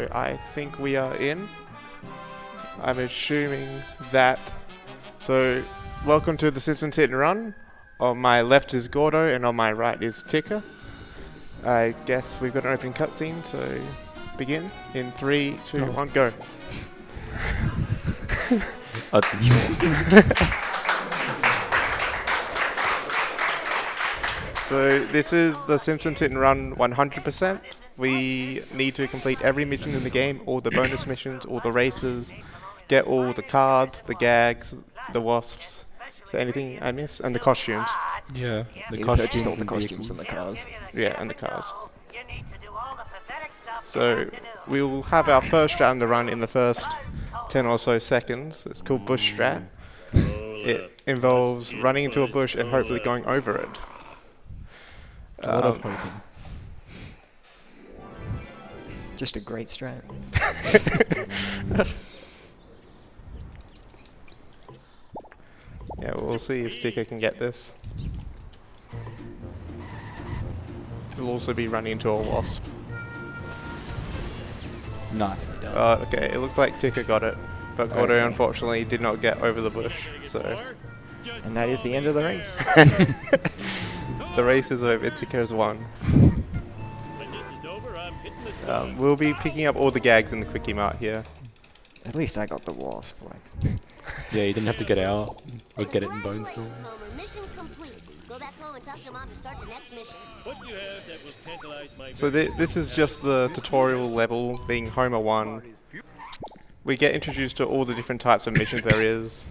so I think we are in. I'm assuming that. So, welcome to the Simpsons Hit and Run. On my left is Gordo, and on my right is Ticker. I guess we've got an opening cutscene, so begin in 3, 2, 1, go. So this is the Simpsons Hit and Run 100%. We need to complete every mission in the game, all the bonus missions, all the races, get all the cards, the gags, the wasps. Is there anything I miss? And the costumes. Yeah, Purchase all the costumes and the cars. Yeah, and the cars. So we will have our first strat on the run in the first 10 or so seconds. It's called Bush Strat. It involves running into a bush and hopefully going over it. A lot of hoping. Just a great strat. Yeah, we'll see if Ticker can get this. He'll also be running into a wasp. Nicely done. Okay, it looks like Ticker got it, but Gordo unfortunately did not get over the bush, so... And that is the end of the race. The race is over, Ticker has won. We'll be picking up all the gags in the Quickie Mart here. At least I got the wasp. Yeah, you didn't have to get out. We'd get it in Bone Store. Mission complete. Go back home and talk to Mom to start the next mission. So this is just the tutorial level, being Homer 1. We get introduced to all the different types of missions there is.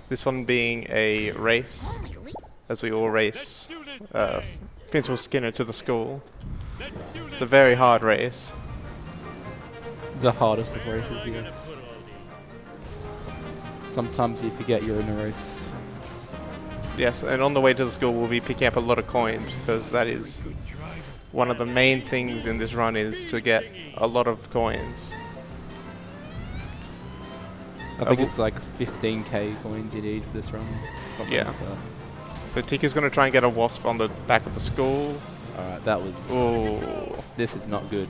This one being a race, as we all race Principal Skinner to the school. It's a very hard race. The hardest of races, yes. Sometimes you forget you're in a race. Yes, and on the way to the school we'll be picking up a lot of coins, because that is one of the main things in this run, is to get a lot of coins. I think it's like 15k coins you need for this run. Something like that. So Ticker's going to try and get a wasp on the back of the school. Alright, that was... Ooh. This is not good.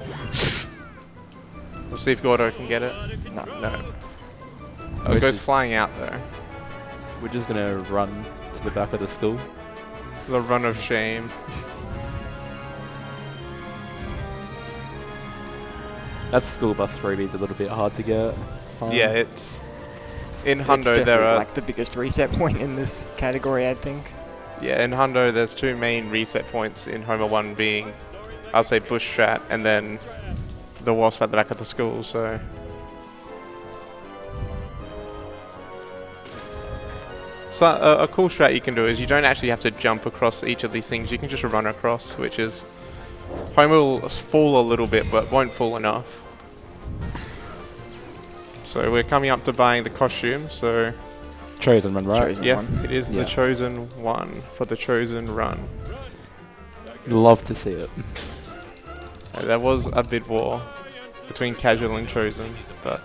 We'll see if Gordo can get it. No. Oh, it goes flying out though. We're just going to run to the back of the school. The run of shame. That school bus freebie is a little bit hard to get. It's fun. Yeah, it's... In It's Hundo there are... like the biggest reset point in this category, I think. Yeah, in Hundo there's two main reset points in Homer 1 being, I'll say Bush Strat, and then the wasp at the back of the school, so... So a cool strat you can do is you don't actually have to jump across each of these things, you can just run across, which is... Homer will fall a little bit, but won't fall enough. So we're coming up to buying the costume, so... Chosen Run, right? Chosen Yes, one. it is the Chosen One for the Chosen Run. Love to see it. There was a bid war between Casual and Chosen, but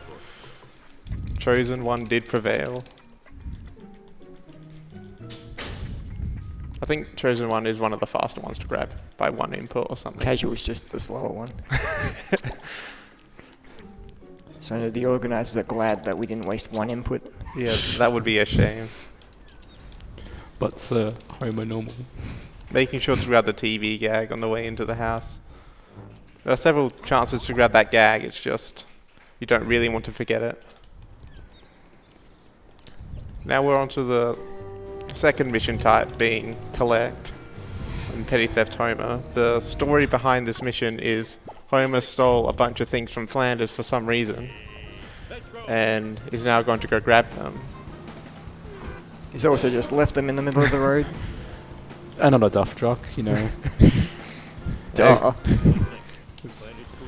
Chosen One did prevail. I think Chosen One is one of the faster ones to grab by one input or something. Casual is just the slower one. So I know the organisers are glad that we didn't waste one input. Yeah, that would be a shame. But Homer normal. Making sure to grab the TV gag on the way into the house. There are several chances to grab that gag, it's just you don't really want to forget it. Now we're on to the second mission type, being Collect and Petty Theft Homer. The story behind this mission is Homer stole a bunch of things from Flanders for some reason and is now going to go grab them. He's also just left them in the middle of the road. And on a duff truck, you know. Duh.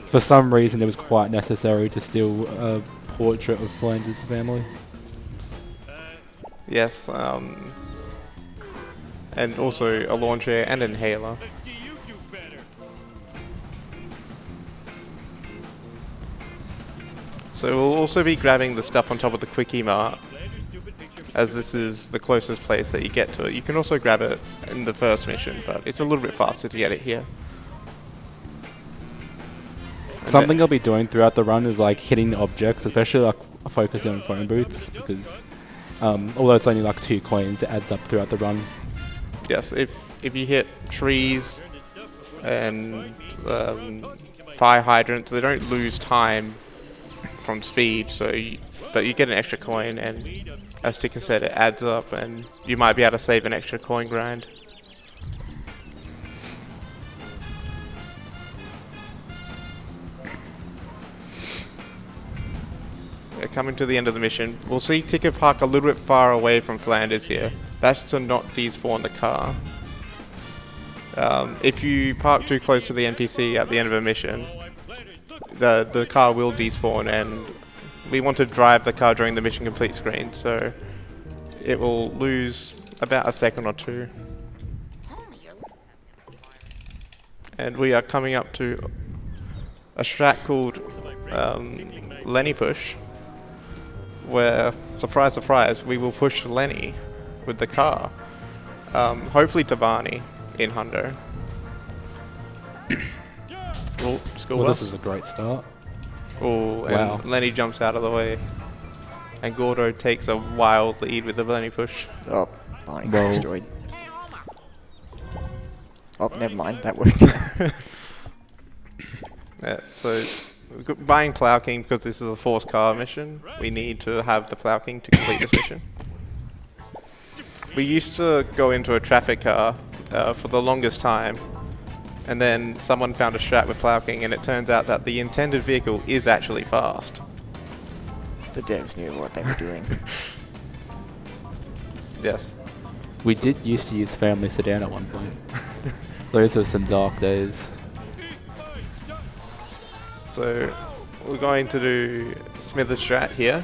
For some reason it was quite necessary to steal a portrait of Flanders' family. Yes, and also a lawn chair and an inhaler. So we'll also be grabbing the stuff on top of the Quickie Mart, as this is the closest place that you get to it. You can also grab it in the first mission, but it's a little bit faster to get it here. Something I'll be doing throughout the run is like hitting objects, especially like focusing on phone booths, because although it's only like 2 coins, it adds up throughout the run. Yes, if you hit trees and fire hydrants, they don't lose time from speed, but you get an extra coin, and as Tika said, it adds up, and you might be able to save an extra coin grind. We're coming to the end of the mission. We'll see Tika park a little bit far away from Flanders here. That's to not despawn the car. If you park too close to the NPC at the end of a mission, the car will despawn, and we want to drive the car during the mission complete screen, so it will lose about a second or two. And we are coming up to a strat called Lenny Push, where, surprise surprise, we will push Lenny with the car. Hopefully to Barney in Hundo. Oh, school Well, bus. this is a great start. Oh, and Wow. Lenny jumps out of the way. And Gordo takes a wild lead with the Lenny push. Oh, Barney Whoa. got destroyed. Oh, never mind, that worked. Yeah, so buying Plow King, because this is a forced car mission, we need to have the Plow King to complete this mission. We used to go into a traffic car for the longest time, and then someone found a strat with Plow King, and it turns out that the intended vehicle is actually fast. The devs knew what they were doing. Yes. We did used to use family sedan at one point. Those were some dark days. So we're going to do Smithers strat here.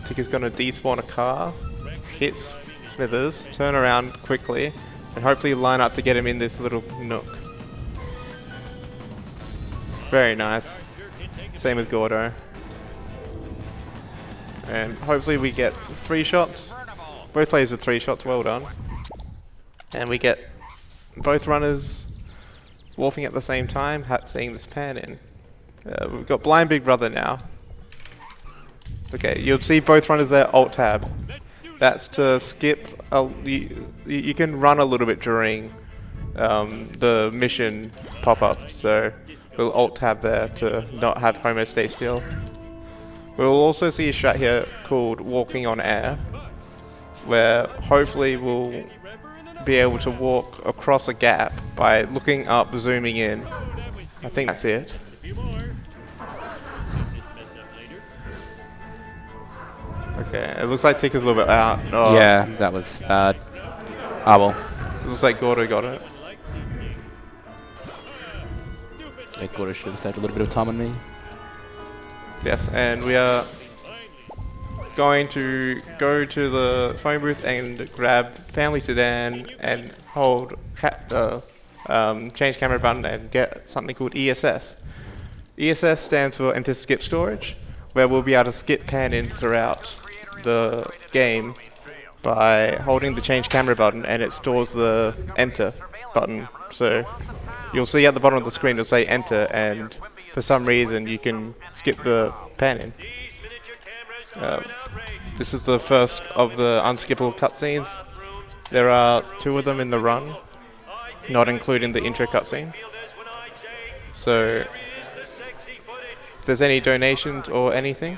Tika's going to despawn a car, hit Smithers, turn around quickly, and hopefully line up to get him in this little nook. Very nice. Same with Gordo. And hopefully we get 3 shots. Both players with 3 shots, well done. And we get both runners wolfing at the same time, seeing this pan in. We've got Blind Big Brother now. Okay, you'll see both runners there, Alt-Tab. That's to skip, you can run a little bit during the mission pop-up, so we'll Alt-Tab there to not have Homo stay still. We'll also see a strat here called Walking on Air, where hopefully we'll be able to walk across a gap by looking up, zooming in. I think that's it. Okay, it looks like Tika's a little bit out. Oh, Yeah, that was bad. Ah well. it looks like Gordo got it. Yeah, Gordo should have saved a little bit of time on me. Yes, and we are going to go to the phone booth and grab Family Sedan and hold change camera button and get something called ESS. ESS stands for Enter Skip Storage, where we'll be able to skip pan-ins throughout the game by holding the change camera button, and it stores the enter button. So you'll see at the bottom of the screen it'll say enter, and for some reason you can skip the pan-in. This is the first of the unskippable cutscenes. There are 2 of them in the run, not including the intro cutscene. So if there's any donations or anything.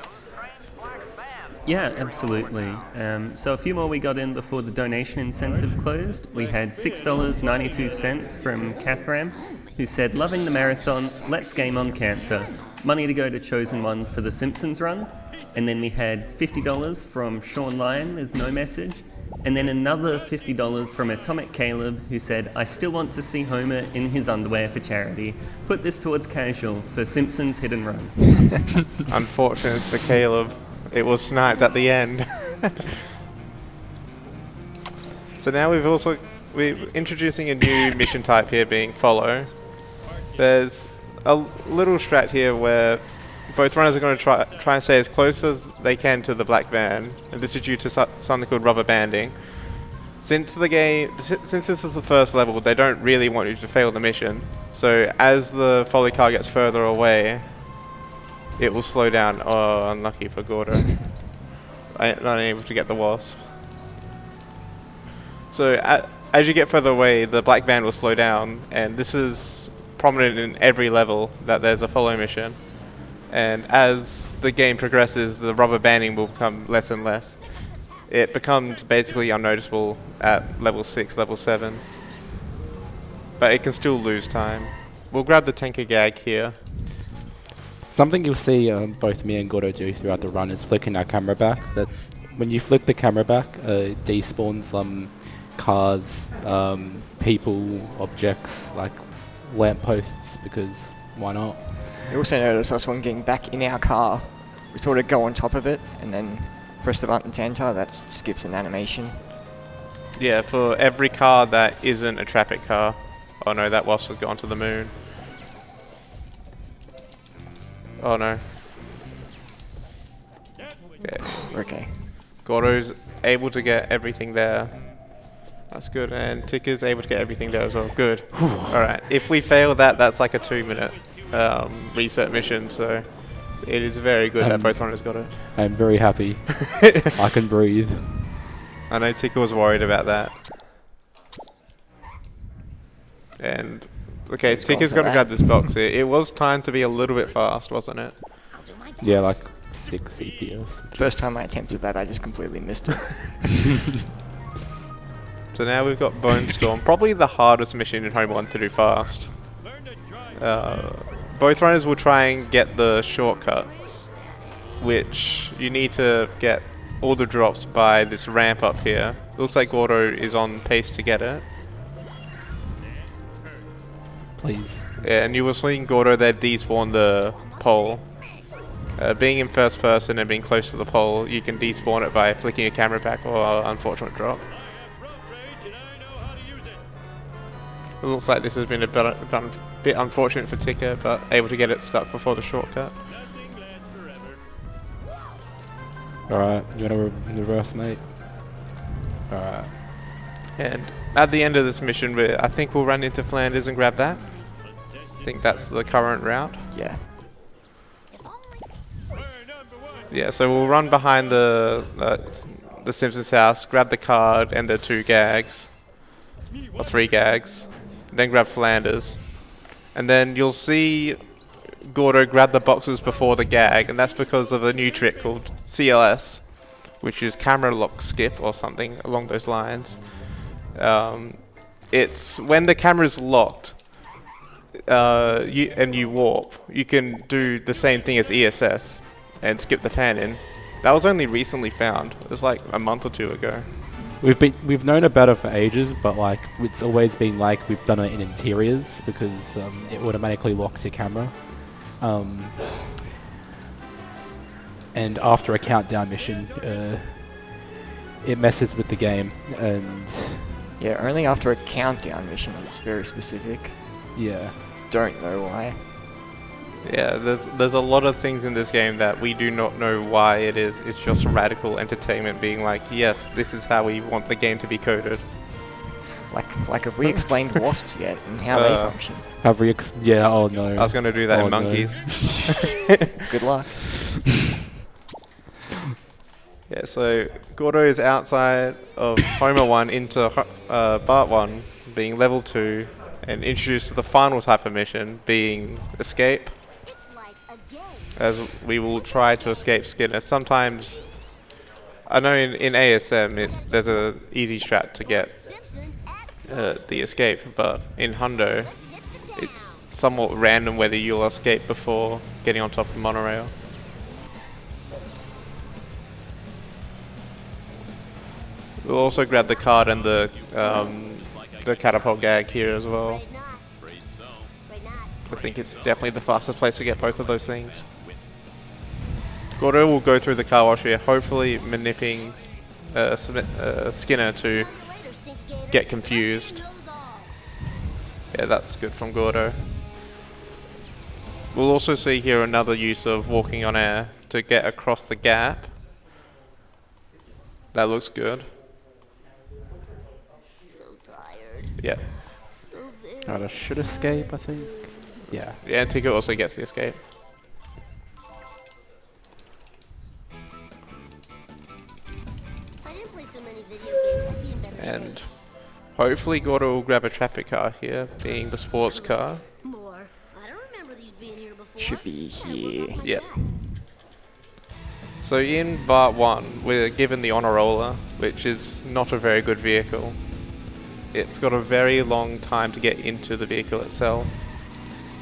Yeah, absolutely. So a few more we got in before the donation incentive closed. We had $6.92 from Cathram, who said, "Loving the marathon, let's game on cancer. Money to go to Chosen One for the Simpsons run." And then we had $50 from Sean Lyon with no message. And then another $50 from Atomic Caleb, who said, "I still want to see Homer in his underwear for charity. Put this towards casual for Simpsons Hit and Run." Unfortunate for Caleb, it was sniped at the end. So now we're introducing a new mission type here, being follow. There's a little strat here where both runners are going to try and stay as close as they can to the black van, and this is due to something called rubber banding. Since this is the first level, they don't really want you to fail the mission. So as the folly car gets further away, it will slow down. Oh, unlucky for Gordo. Not able to get the wasp. So as you get further away, the black band will slow down, and this is prominent in every level that there's a follow mission. And as the game progresses, the rubber banding will become less and less. It becomes basically unnoticeable at level 6, level 7. But it can still lose time. We'll grab the tanker gag here. Something you'll see both me and Gordo do throughout the run is flicking our camera back. That when you flick the camera back, it despawns cars, people, objects like lampposts, because why not? You also notice us when getting back in our car, we sort of go on top of it and then press the button to enter. That skips an animation. Yeah, for every car that isn't a traffic car. Oh no, that wasp has gone to the moon. Oh no. Yeah. Okay. Gordo's able to get everything there. That's good, and Ticker's able to get everything there as well. Good. Alright, if we fail that, that's like a 2-minute reset mission, so it is very good that both runners got it. I'm very happy. I can breathe. I know Ticker was worried about that. And, okay, Ticker's got to grab this box here. It was timed to be a little bit fast, wasn't it? Yeah, like 6 CPS. First time I attempted that, I just completely missed it. So now we've got Bone Storm, probably the hardest mission in Home 1 to do fast. Both runners will try and get the shortcut, which you need to get all the drops by this ramp up here. Looks like Gordo is on pace to get it. Please. Yeah, and you will see Gordo there despawn the pole. Being in first person and being close to the pole, you can despawn it by flicking your camera back or unfortunate drop. It looks like this has been a bit unfortunate for Ticker, but able to get it stuck before the shortcut. Alright, you wanna reverse, mate? Alright. And at the end of this mission, I think we'll run into Flanders and grab that. I think that's the current route. Yeah. Yeah, so we'll run behind the Simpsons house, grab the card and the 2 gags, or 3 gags, then grab Flanders, and then you'll see Gordo grab the boxes before the gag, and that's because of a new trick called CLS, which is camera lock skip or something along those lines. It's when the camera's locked and you warp, you can do the same thing as ESS and skip the pan in. That was only recently found. It was like a month or 2 ago. We've known about it for ages, but like it's always been like we've done it in interiors because it automatically locks your camera. And after a countdown mission, it messes with the game, and Yeah, only after a countdown mission. It's very specific. yeah. Don't know why. Yeah, there's a lot of things in this game that we do not know why it is. It's just radical entertainment being like, yes, this is how we want the game to be coded. Like have we explained wasps yet and how they function? Have we? Yeah. Oh no. I was going to do that Oh, in no. monkeys. Good luck. Yeah, so Gordo is outside of Homer 1 into Bart 1, being level 2, and introduced to the final type of mission, being escape. It's like a game. As we will try to escape Skinner. Sometimes, I know in ASM there's a easy strat to get the escape, but in Hundo it's somewhat random whether you'll escape before getting on top of the monorail. We'll also grab the card and the catapult gag here as well. Afraid not. Afraid not. I think it's definitely the fastest place to get both of those things. Gordo will go through the car wash here, hopefully manipulating Skinner to get confused. Yeah, that's good from Gordo. We'll also see here another use of walking on air to get across the gap. That looks good. Yeah. Alright, I should escape, I think. Yeah. Yeah, and Tika also gets the escape. If I didn't play so many video games, I'd be in better And shape. hopefully Gordo will grab a traffic car here, being the sports car. More. I don't remember these being here before. Should be here. Yep. So in Bart 1, we're given the Honor Roller, which is not a very good vehicle. It's got a very long time to get into the vehicle itself,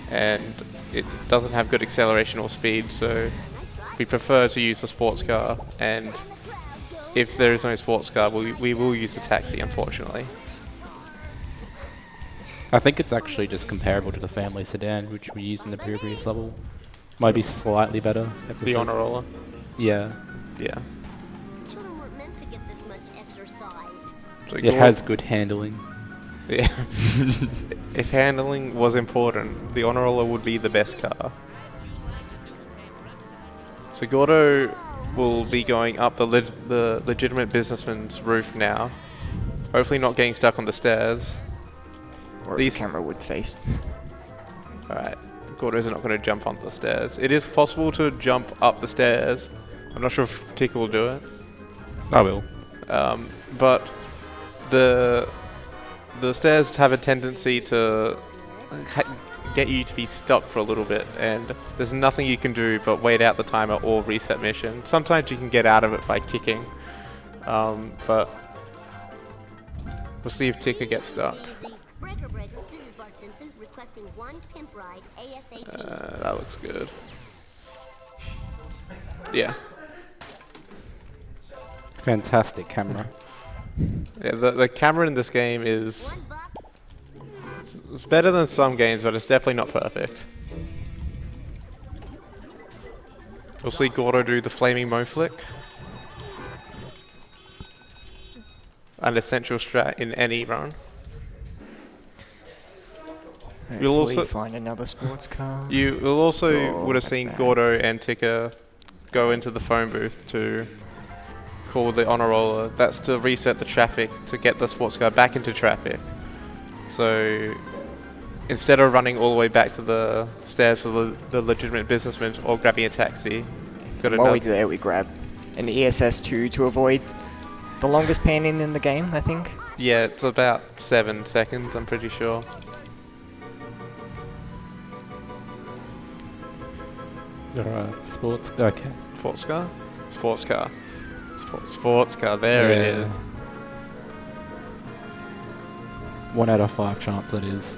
and it doesn't have good acceleration or speed, so we prefer to use the sports car, and if there is no sports car, we will use the taxi, unfortunately. I think it's actually just comparable to the family sedan, which we used in the previous level. Might be slightly better. The Honor Roller. Yeah. Yeah. Children weren't meant to get this much exercise. So It has good handling. Yeah. If handling was important, the Honor Roller would be the best car. So Gordo will be going up the legitimate businessman's roof now. Hopefully not getting stuck on the stairs. Or if These- the camera would face. Alright, Gordo's not going to jump onto the stairs. It is possible to jump up the stairs. I'm not sure if Tika will do it. I will. But the stairs have a tendency to get you to be stuck for a little bit, and there's nothing you can do but wait out the timer or reset mission. Sometimes you can get out of it by kicking, but we'll see if Tika gets stuck. Easy. Breaker, breaker. This is Bart Simpson requesting one pimp ride ASAP. That looks good. Yeah. Fantastic camera. Yeah, the camera in this game is One buck. it's better than some games, but it's definitely not perfect. We'll see Gordo do the flaming mo flick. An essential strat in any run. You'll Hopefully also find another sports car. You will also Oh, would have that's seen bad. Gordo and Tika go into the phone booth to call the Honor Roller. That's to reset the traffic to get the sports car back into traffic. So instead of running all the way back to the stairs for the legitimate businessman or grabbing a taxi, got While we're enough. there, we grab an ESS2 to avoid the longest pan-in the game, I think. Yeah, it's about 7 seconds, I'm pretty sure. Sports. Okay. Sports car? Sports car. Sports car, there it Yeah. is. 1 out of 5 chance it is.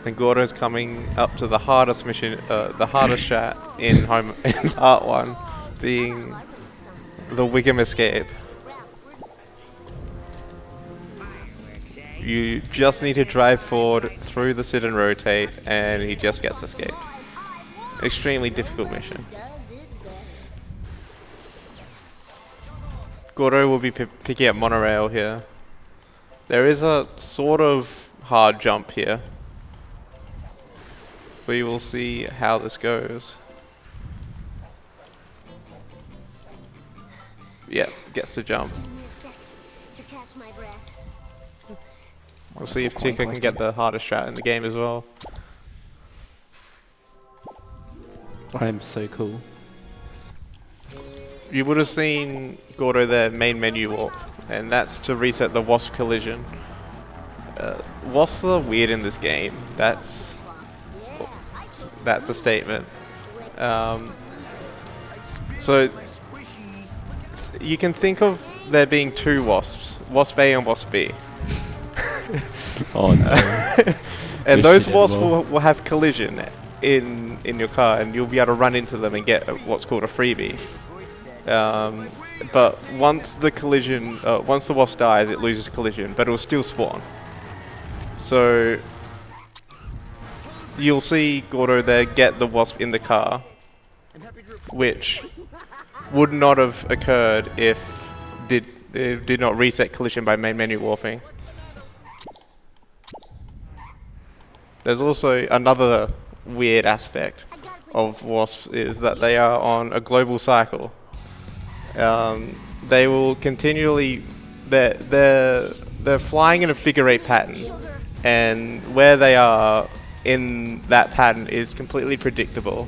And Gordo's coming up to the hardest mission, the hardest strat in in Part 1, being the Wiggum escape. You just need to drive forward through the sit and rotate, and he just gets escaped. Extremely difficult mission. Gordo will be picking up monorail here. There is a sort of hard jump here. We will see how this goes. Yeah, gets to jump. To catch my breath. We'll see if Wonderful Tika coin can get the hardest strat in the game as well. I am so cool. You would have seen Gordo there, main menu warp, and that's to reset the wasp collision. Wasps are weird in this game. That's a statement. So you can think of there being 2 wasps, Wasp A and Wasp B. Oh no. And Wish those you did wasps more. will have collision in your car, and you'll be able to run into them and get what's called a freebie. But once the wasp dies, it loses collision, but it will still spawn. So you'll see Gordo there get the wasp in the car, which would not have occurred if it did not reset collision by main menu warping. There's also another weird aspect of wasps is that they are on a global cycle. They will continually, their they're flying in a figure 8 pattern, and where they are in that pattern is completely predictable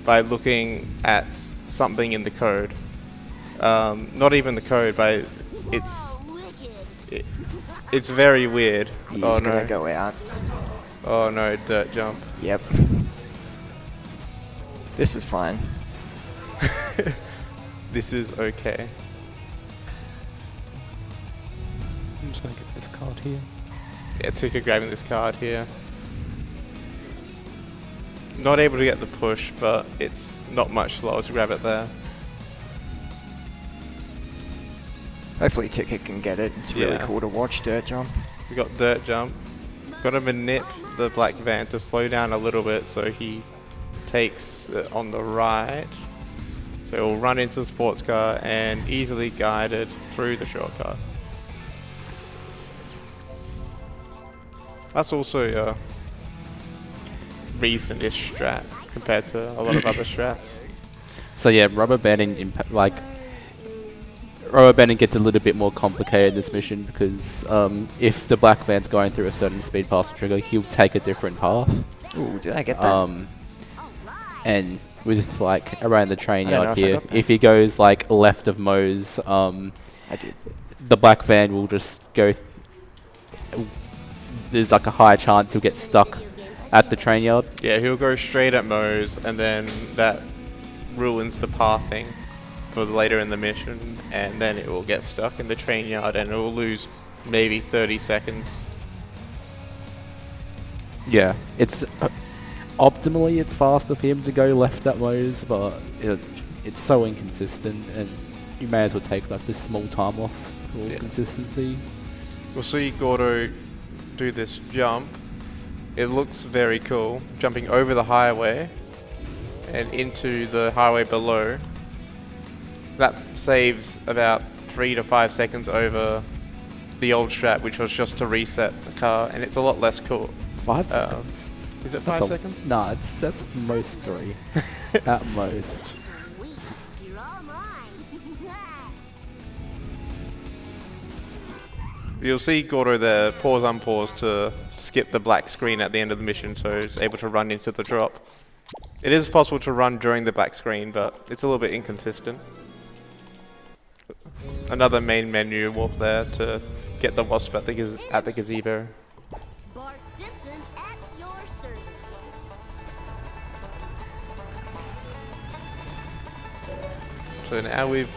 by looking at something in the code. Not even the code, but it's very weird. He's Oh gonna no! go out. Oh no! Dirt jump. Yep. This is fine. This is okay. I'm just gonna get this card here. Yeah, Tika grabbing this card here. Not able to get the push, but it's not much slower to grab it there. Hopefully Ticket can get it. It's really Yeah. cool to watch Dirt Jump. We got dirt jump. Got to manip the black van to slow down a little bit so he takes it on the right. So he'll run into the sports car and easily guided through the shortcut. That's also a recent-ish strat compared to a lot of other strats. So yeah, rubber banding rubber banding gets a little bit more complicated in this mission because if the black van's going through a certain speed past the trigger, he'll take a different path. Ooh, did I get that? And with like around the train I don't know yard if I here, got that. if he goes like left of Moe's, I did. the black van will just go. There's like a high chance he'll get stuck at the train yard. Yeah, he'll go straight at Moe's, and then that ruins the pathing for later in the mission, and then it will get stuck in the train yard, and it will lose maybe 30 seconds. Yeah, it's optimally it's faster for him to go left at Moe's, but it's so inconsistent, and you may as well take like this small time loss for Yeah. consistency. We'll see Gordo do this jump. It looks very cool, jumping over the highway and into the highway below. That saves about 3 to 5 seconds over the old strat, which was just to reset the car, and it's a lot less cool. 5 seconds. Is it That's 5 seconds? Nah, it's at most 3. At most. Sweet. You're all mine. You'll see Gordo there pause unpause to skip the black screen at the end of the mission, so he's able to run into the drop. It is possible to run during the black screen, but it's a little bit inconsistent. Another main menu warp there to get the wasp at the gazebo. Bart Simpson at your service. So now we've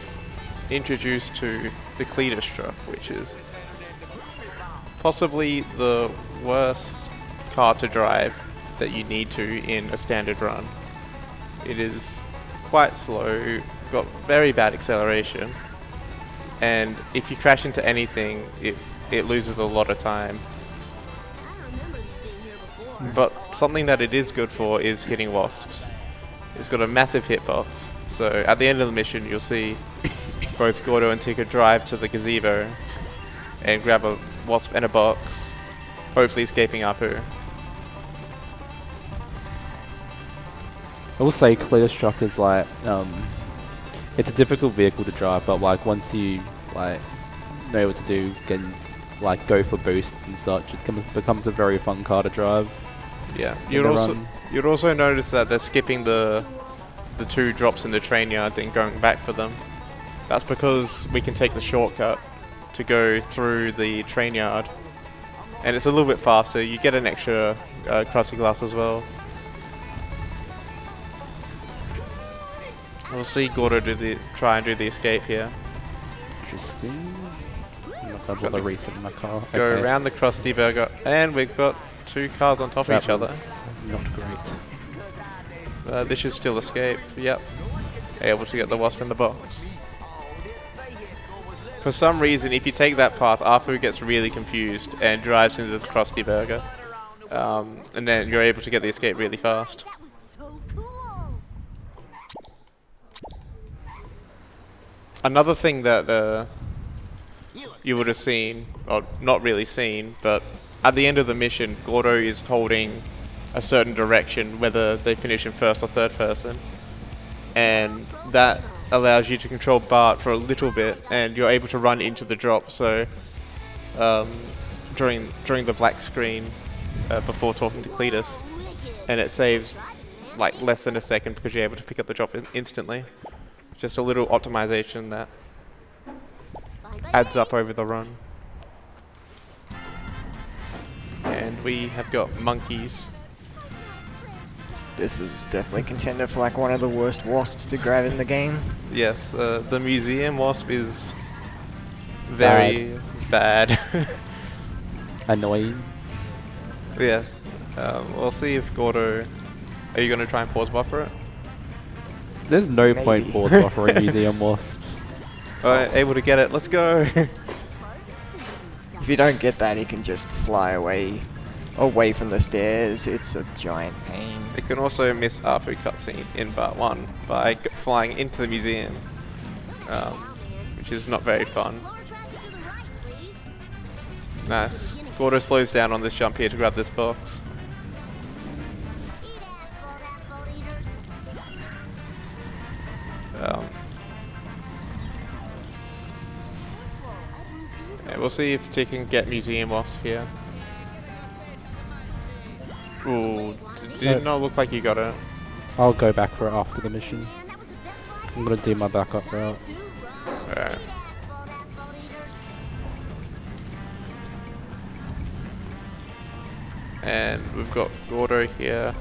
introduced to the Cletus truck, which is possibly the worst car to drive that you need to in a standard run. It is quite slow, got very bad acceleration, and if you crash into anything, it loses a lot of time. I don't remember this being here before. But something that it is good for is hitting wasps. It's got a massive hitbox, so at the end of the mission you'll see both Gordo and Tika drive to the gazebo and grab a wasp and a box, hopefully escaping Apu. I will say Cletus truck is like it's a difficult vehicle to drive, but like once you like know what to do, can like go for boosts and such, it becomes a very fun car to drive. Yeah, in the run. you'd also notice that they're skipping the 2 drops in the train yard and going back for them. That's because we can take the shortcut to go through the train yard, and it's a little bit faster. You get an extra crusty glass as well. We'll see Gordo try and do the escape here. Interesting. I'm not gonna bother resetting my car. Go Okay. around the Krusty Burger, and we've got 2 cars on top of That each other. was not great. This should still escape. Yep. Able to get the wasp in the box. For some reason, if you take that path, Apu gets really confused and drives into the Krusty Burger. And then you're able to get the escape really fast. That was so cool. Another thing that you would have seen, or not really seen, but at the end of the mission, Gordo is holding a certain direction, whether they finish in first or third person. And that allows you to control Bart for a little bit, and you're able to run into the drop. So during the black screen before talking to Cletus, and it saves like less than a second because you're able to pick up the drop instantly. Just a little optimization that adds up over the run. And we have got monkeys. This is definitely contender for like one of the worst wasps to grab in the game. Yes, the museum wasp is very bad. Annoying. Yes. We'll see if Gordo... Are you going to try and pause buffer it? There's no Maybe. point pause buffering Museum Wasp. Alright, able to get it. Let's go. If you don't get that, he can just fly away from the stairs. It's a giant pain. It can also miss Arfu cutscene in Bart 1 by flying into the museum, which is not very fun. Nice. Gordo slows down on this jump here to grab this box. Yeah, we'll see if Tick can get Museum Wasp here. Ooh, did not look like you got it. I'll go back for it after the mission. I'm gonna do my backup route. Alright. And we've got Gordo here.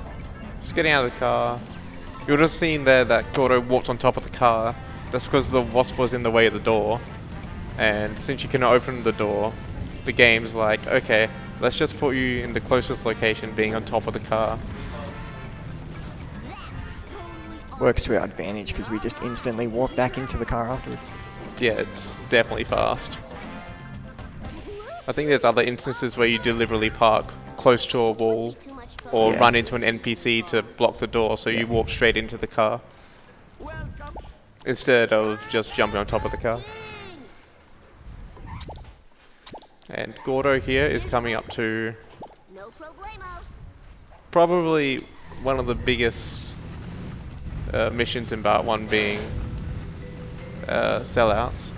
Just getting out of the car. You would have seen there that Gordo walked on top of the car. That's because the wasp was in the way of the door. And since you cannot open the door, the game's like, okay, let's just put you in the closest location, being on top of the car. Works to our advantage because we just instantly walk back into the car afterwards. Yeah, it's definitely fast. I think there's other instances where you deliberately park close to a wall or Yeah. run into an NPC to block the door, so you walk straight into the car instead of just jumping on top of the car. And Gordo here is coming up to probably one of the biggest missions in Bart 1, being sellouts.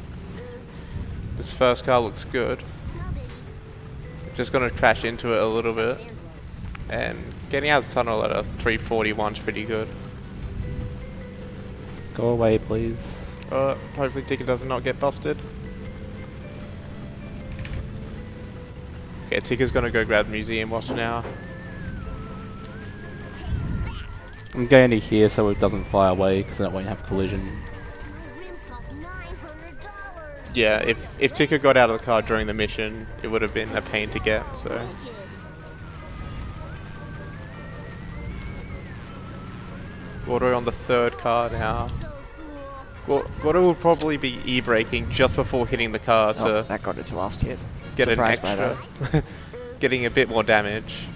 This first car looks good. Just gonna crash into it a little bit, and getting out of the tunnel at a 341 is pretty good. Go away, please. Hopefully Ticket does not get busted. Okay, Ticker's gonna go grab the Museum Wasp now. I'm going to here so it doesn't fly away because then it won't have collision. Yeah, if Ticker got out of the car during the mission, it would have been a pain to get, so... Gordo on the third car now. Gordo will probably be e-braking just before hitting the car to That got it to last hit. get an Surprised by extra, getting a bit more damage.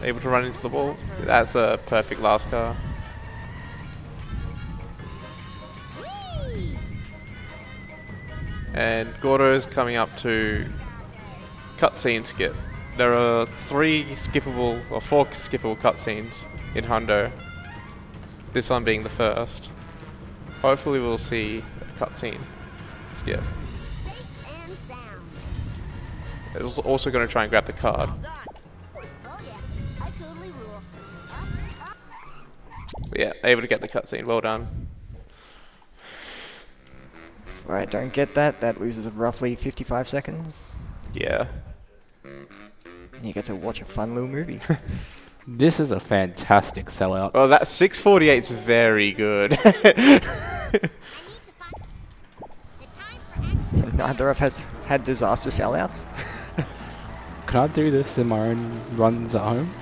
Able to run into the wall. That's a perfect last car. And Gordo's coming up to cutscene skip. There are 4 skippable cutscenes in Hundo. This one being the first. Hopefully we'll see a cutscene skip. It was also going to try and grab the card. But yeah, able to get the cutscene. Well done. Right, don't get that. That loses roughly 55 seconds. Yeah. And you get to watch a fun little movie. This is a fantastic sellout. Oh, that 648 is very good. Neither of us had disaster sellouts. Can I do this in my own runs at home?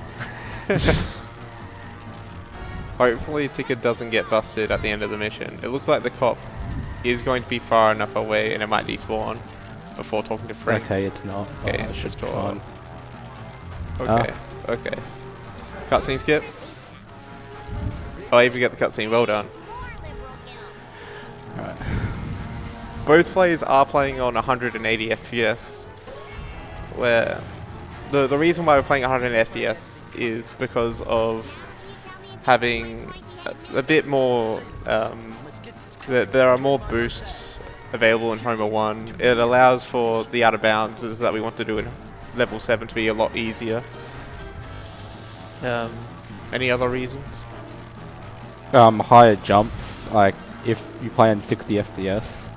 Hopefully Ticket doesn't get busted at the end of the mission. It looks like the cop is going to be far enough away and it might despawn before talking to Frank. Okay, it's not. Okay, Oh, it should just be fine. Okay, okay. Cutscene skip. Oh, I even get the cutscene. Well done. Alright. Both players are playing on 180 FPS. Where the reason why we're playing 180 FPS is because of having a bit more. There are more boosts available in Homer 1. It allows for the out of bounds that we want to do in level 7 to be a lot easier. Any other reasons? Higher jumps, like if you play in 60 FPS,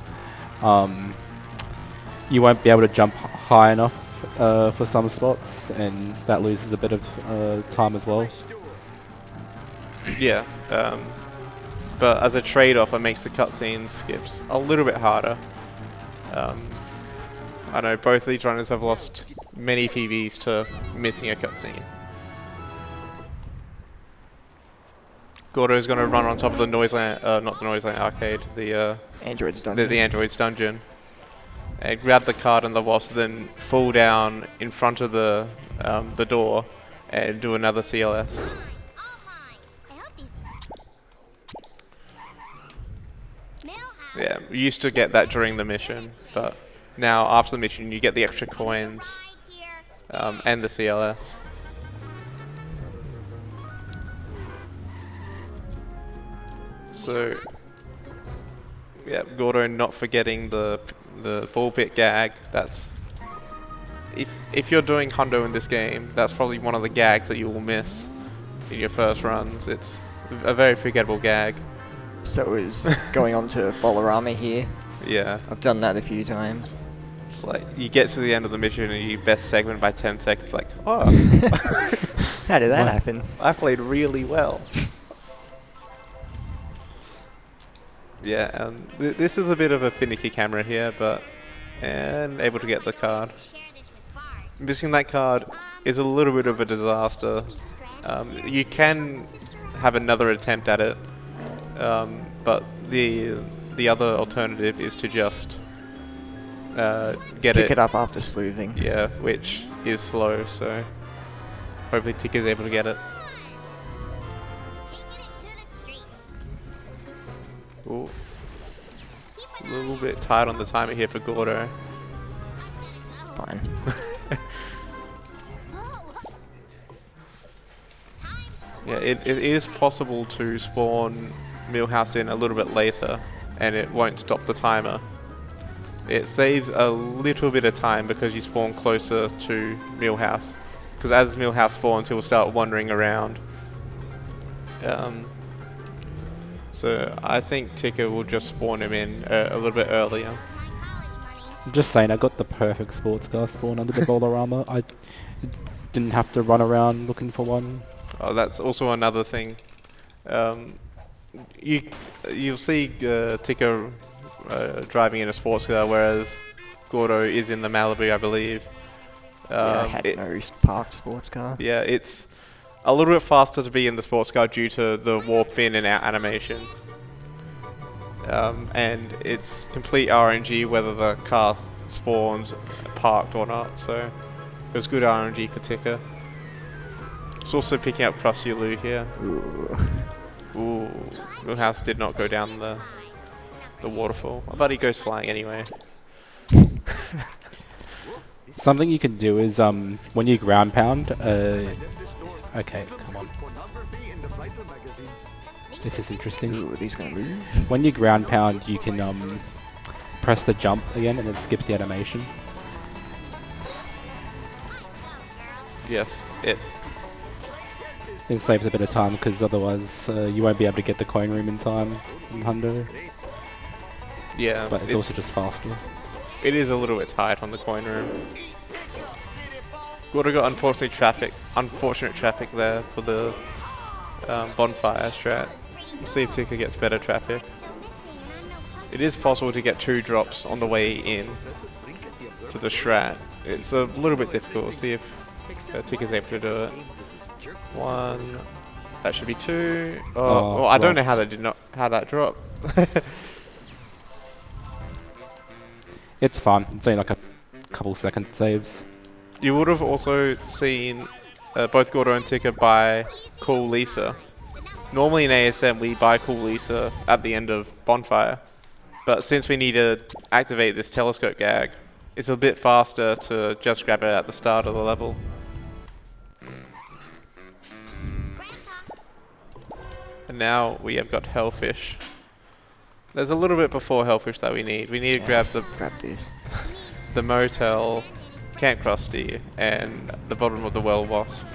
you won't be able to jump high enough for some spots, and that loses a bit of time as well. Yeah, but as a trade-off, it makes the cutscene skips a little bit harder. I know both of these runners have lost many PBs to missing a cutscene. Gordo's going to run on top of the Noiseland, not the Noiseland arcade, the Android's dungeon. the Android's dungeon, and grab the card and the wasp, then fall down in front of the door and do another CLS. Yeah, we used to get that during the mission, but now after the mission you get the extra coins and the CLS. So, yeah, Gordo not forgetting the ball pit gag. That's if you're doing hundo in this game, that's probably one of the gags that you will miss in your first runs. It's a very forgettable gag. So is going on to Bolorama here. Yeah. I've done that a few times. It's like, you get to the end of the mission and you best segment by 10 seconds, like, oh. How did that happen? I played really well. Yeah, this is a bit of a finicky camera here, and able to get the card. Missing that card is a little bit of a disaster. You can have another attempt at it, but the other alternative is to just pick it up after sleuthing. Yeah, which is slow, so hopefully Ticker's able to get it. Ooh. A little bit tight on the timer here for Gordo. Fine. Yeah, it is possible to spawn Millhouse in a little bit later, and it won't stop the timer. It saves a little bit of time because you spawn closer to Millhouse. Because as Millhouse spawns, he'll start wandering around. So I think Ticker will just spawn him in a little bit earlier. I'm just saying, I got the perfect sports car spawn under the Bolorama. I didn't have to run around looking for one. Oh, that's also another thing. You'll see Ticker driving in a sports car, whereas Gordo is in the Malibu, I believe. Yeah, I had no parked sports car. Yeah, it's a little bit faster to be in the sports car due to the warp in and out animation. And it's complete RNG whether the car spawns parked or not, so it was good RNG for Ticker. It's also picking up Krusty Lou here. Ooh, Millhouse did not go down the waterfall, but he goes flying anyway. Something you can do is when you ground pound, okay, come on. This is interesting. Ooh, are these gonna move? When you ground pound, you can press the jump again, and it skips the animation. Yes, It saves a bit of time because otherwise you won't be able to get the coin room in time in Hundo. yeah, But it's also just faster. it is a little bit tight on the coin room. Gordo got unfortunate traffic there for the bonfire strat. We'll see if Ticker gets better traffic. It is possible to get 2 drops on the way in to the strat. It's a little bit difficult. We'll see if Ticker's able to do it. 1. That should be 2. Oh, well, I don't know how that dropped. It's fun. It's only like a couple seconds it saves. You would have also seen both Gordo and Ticker buy Cool Lisa. Normally in ASM we buy Cool Lisa at the end of Bonfire, but since we need to activate this telescope gag, it's a bit faster to just grab it at the start of the level. And now we have got Hellfish. There's a little bit before Hellfish that we need. We need to grab Grab this. the motel, Camp Krusty, and the bottom of the well wasp.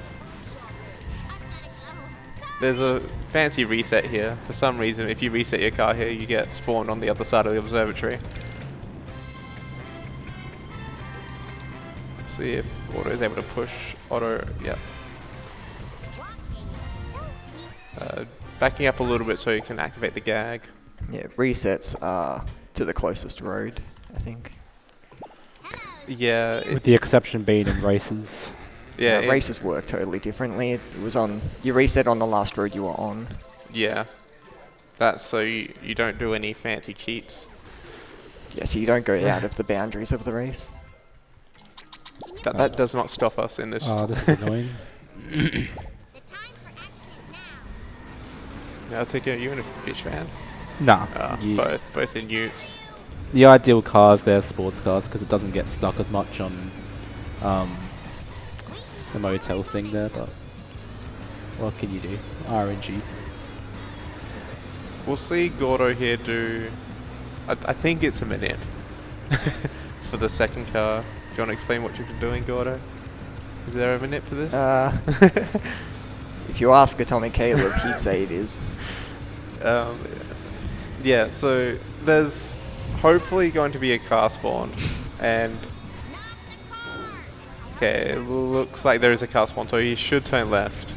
There's a fancy reset here. For some reason, if you reset your car here, you get spawned on the other side of the observatory. See if Auto is able to push Auto. Yeah. Backing up a little bit so you can activate the gag. Yeah, resets are to the closest road, I think. Yeah. With the exception being in races. Yeah. Races work totally differently. It was on, you reset on the last road you were on. Yeah. That's so you don't do any fancy cheats. Yeah, so you don't go out of the boundaries of the race. That does not stop us in this. Oh, this is annoying. The time for action is now. I'll take you in a fish van. Nah. Both in utes. The ideal cars, they're sports cars because it doesn't get stuck as much on the motel thing there, but what can you do? RNG. We'll see Gordo here do. I think it's a minute for the second car. Do you want to explain what you're doing, Gordo? Is there a minute for this? If you ask Atomic Caleb, he'd say it is. Yeah, so there's hopefully going to be a car spawn, and okay, it looks like there is a car spawn, so you should turn left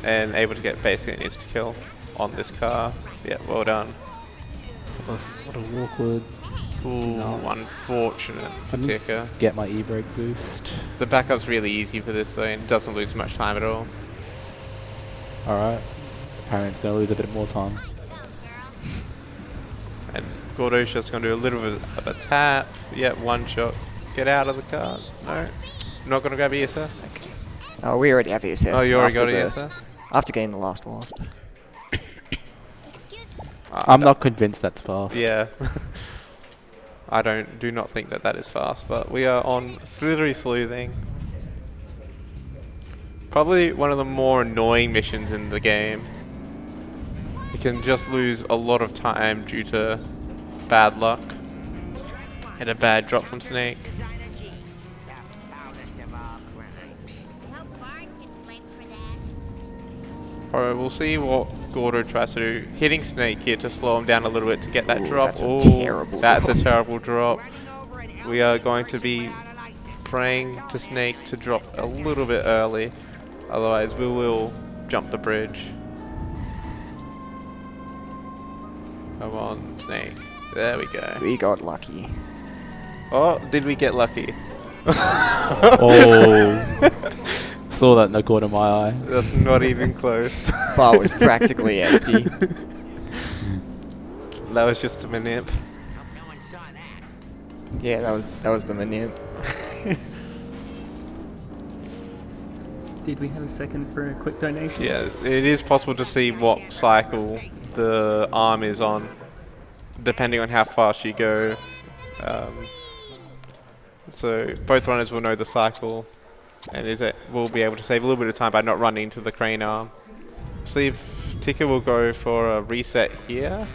and able to get basically an insta kill on this car. Yeah, well done. Oh, this is sort of awkward. Ooh, No. unfortunate for Ticker. Get my e-brake boost. The backup's really easy for this though, and doesn't lose much time at all. Alright. Apparently it's going to lose a bit more time. And Gordo's just going to do a little bit of a tap. Yeah, one shot. Get out of the car. No. Not going to grab ESS? Oh, we already have ESS. Oh, you already after got the- ESS? After getting the last wasp. I'm not convinced that's fast. Yeah. I do not think that is fast, but we are on Slithery Sleuthing. Probably one of the more annoying missions in the game. You can just lose a lot of time due to bad luck and a bad drop from Snake. Well, Bart gets blamed for that. Alright, we'll see what Gordo tries to do. Hitting Snake here to slow him down a little bit to get that Ooh, drop. that's a Ooh, terrible that's drop. a terrible drop. We are going to be praying to Snake to drop a little bit early. Otherwise, we will jump the bridge. Come on, Snake. There we go. We got lucky. Oh, did we get lucky? Oh. Saw that in the corner of my eye. That's not even close. Bar was practically empty. That was just a manip. Yeah, that was the manip. Did we have a second for a quick donation? Yeah, it is possible to see what cycle the arm is on, depending on how fast you go. So both runners will know the cycle, and will be able to save a little bit of time by not running into the crane arm. See if Ticker will go for a reset here.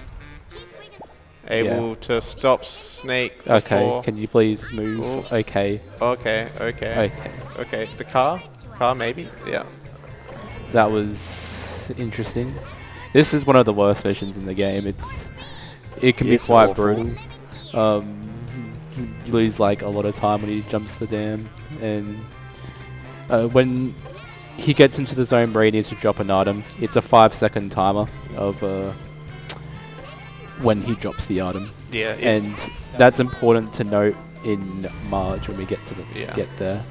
Able to stop Snake Okay, before. can you please move? Ooh. Okay. Okay. The car maybe. Yeah. That was interesting. This is one of the worst missions in the game. It can be It's quite awful. brutal. You lose like a lot of time when he jumps the dam, and when he gets into the zone where he needs to drop an item, it's a 5-second timer of when he drops the item. Yeah. And that's important to note in Marge when we get to get there.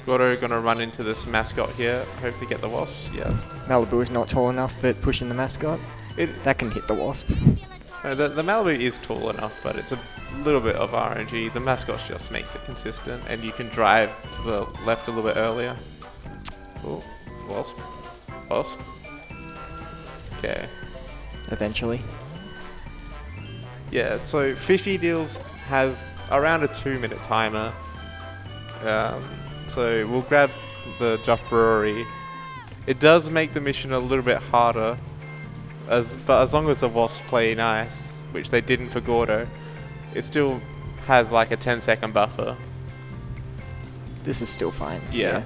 Gordo gonna run into this mascot here. Hopefully get the wasps. Yeah. Malibu is not tall enough, but pushing the mascot, that can hit the wasp. The Malibu is tall enough, but it's a little bit of RNG. The mascot just makes it consistent, and you can drive to the left a little bit earlier. Oh, wasp. Okay. Eventually. Yeah, so Fishy Deals has around a 2-minute timer. So we'll grab the Duff Brewery. It does make the mission a little bit harder. but as long as the wasps play nice, which they didn't for Gordo, it still has like a 10-second buffer. This is still fine. Yeah.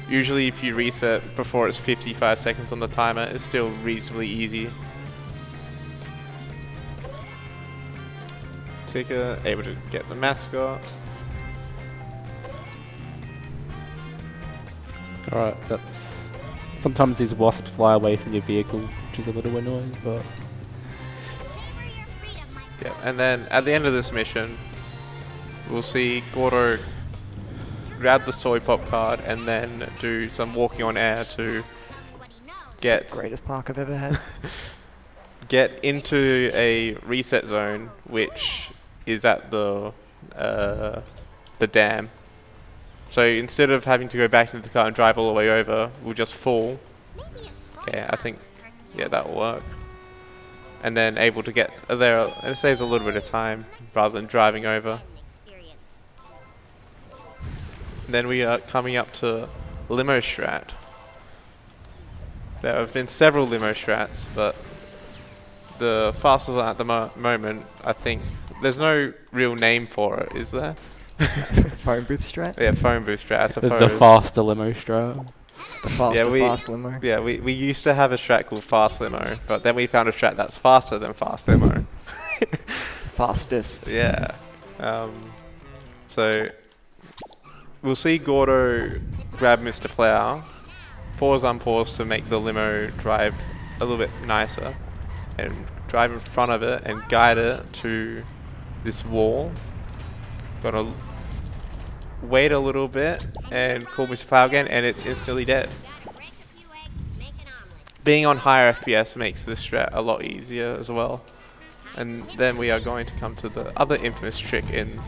Usually if you reset before it's 55 seconds on the timer, it's still reasonably easy. Ticker, able to get the mascot. Alright, that's... Sometimes these wasps fly away from your vehicle, which is a little annoying, but... Yeah, and then at the end of this mission, we'll see Gordo grab the soy pop card and then do some walking on air to get It's the greatest park I've ever had. get into a reset zone, which is at the dam. So instead of having to go back into the car and drive all the way over, we'll just fall. Okay, I think, yeah, that'll work. And then able to get there, and it saves a little bit of time rather than driving over. Then we are coming up to Limo Strat. There have been several Limo Strats, but the fastest one at the moment, I think, there's no real name for it, is there? Phone booth strat? Yeah, phone booth strat, I suppose. The faster limo strat. The faster we- fast limo. Yeah, we used to have a strat called Fast Limo, but then we found a strat that's faster than Fast Limo. Fastest. Yeah. So we'll see Gordo grab Mr. Plow, pause unpause to make the limo drive a little bit nicer, and drive in front of it and guide it to this wall. Gotta wait a little bit and call Mr. Plow again, and it's instantly dead. Being on higher FPS makes this strat a lot easier as well. And then we are going to come to the other infamous trick in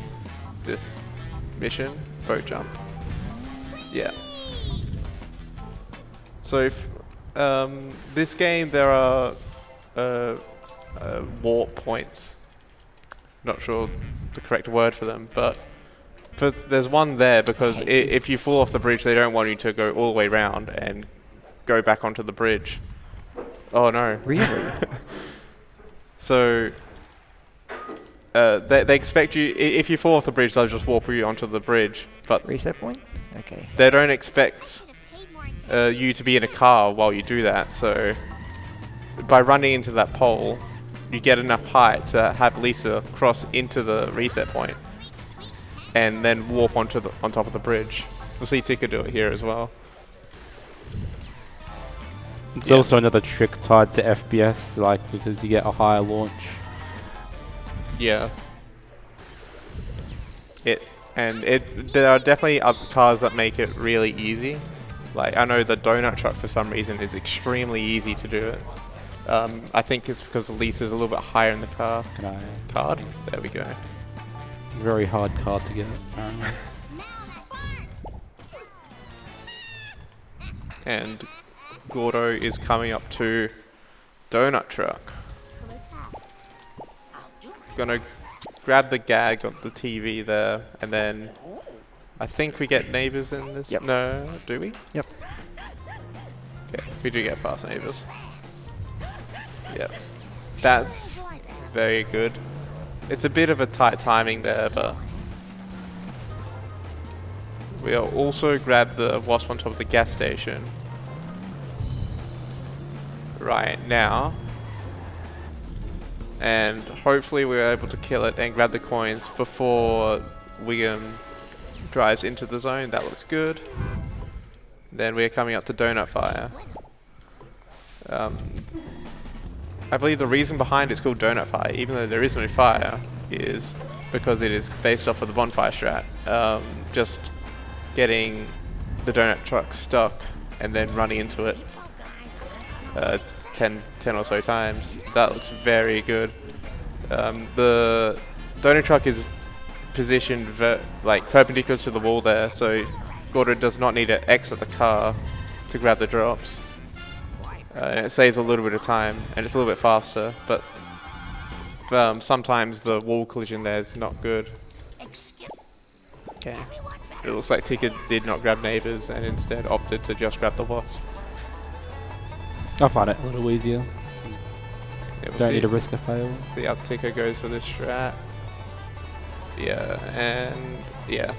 this mission, boat jump. Yeah. So if, this game there are warp points. Not sure the correct word for them, but there's one there because if you fall off the bridge, they don't want you to go all the way round and go back onto the bridge. Oh no. Really? So they expect you, if you fall off the bridge, they'll just warp you onto the bridge, but Reset point? Okay. they don't expect you to be in a car while you do that. So by running into that pole, you get enough height to have Lisa cross into the reset point and then warp on top of the bridge. We'll see Tika do it here as well. It's also another trick tied to FPS, like, because you get a higher launch. Yeah. There are definitely other cars that make it really easy. Like, I know the donut truck for some reason is extremely easy to do it. I think it's because Lisa's a little bit higher in the car. Card? There we go. Very hard card to get. And Gordo is coming up to donut truck. Gonna grab the gag of the TV there, and then I think we get neighbors in this. Yep. No, do we? Yep. Okay, we do get fast neighbors. Yep. That's very good. It's a bit of a tight timing there, but we'll also grab the wasp on top of the gas station right now, and hopefully we're able to kill it and grab the coins before Wiggum drives into the zone. That looks good. Then we're coming up to Donut Fire. I believe the reason behind it's called Donut Fire, even though there is no fire, is because it is based off of the bonfire strat. Just getting the donut truck stuck and then running into it 10 or so times. That looks very good. The donut truck is positioned like perpendicular to the wall there, so Gordo does not need to exit the car to grab the drops. And it saves a little bit of time, and it's a little bit faster, but sometimes the wall collision there is not good. Okay. It looks like Tika did not grab neighbors and instead opted to just grab the wasp. I find it a little easier. Yeah, we'll Don't see. need to risk a fail. The upticker goes for this strat. Yeah, and yeah.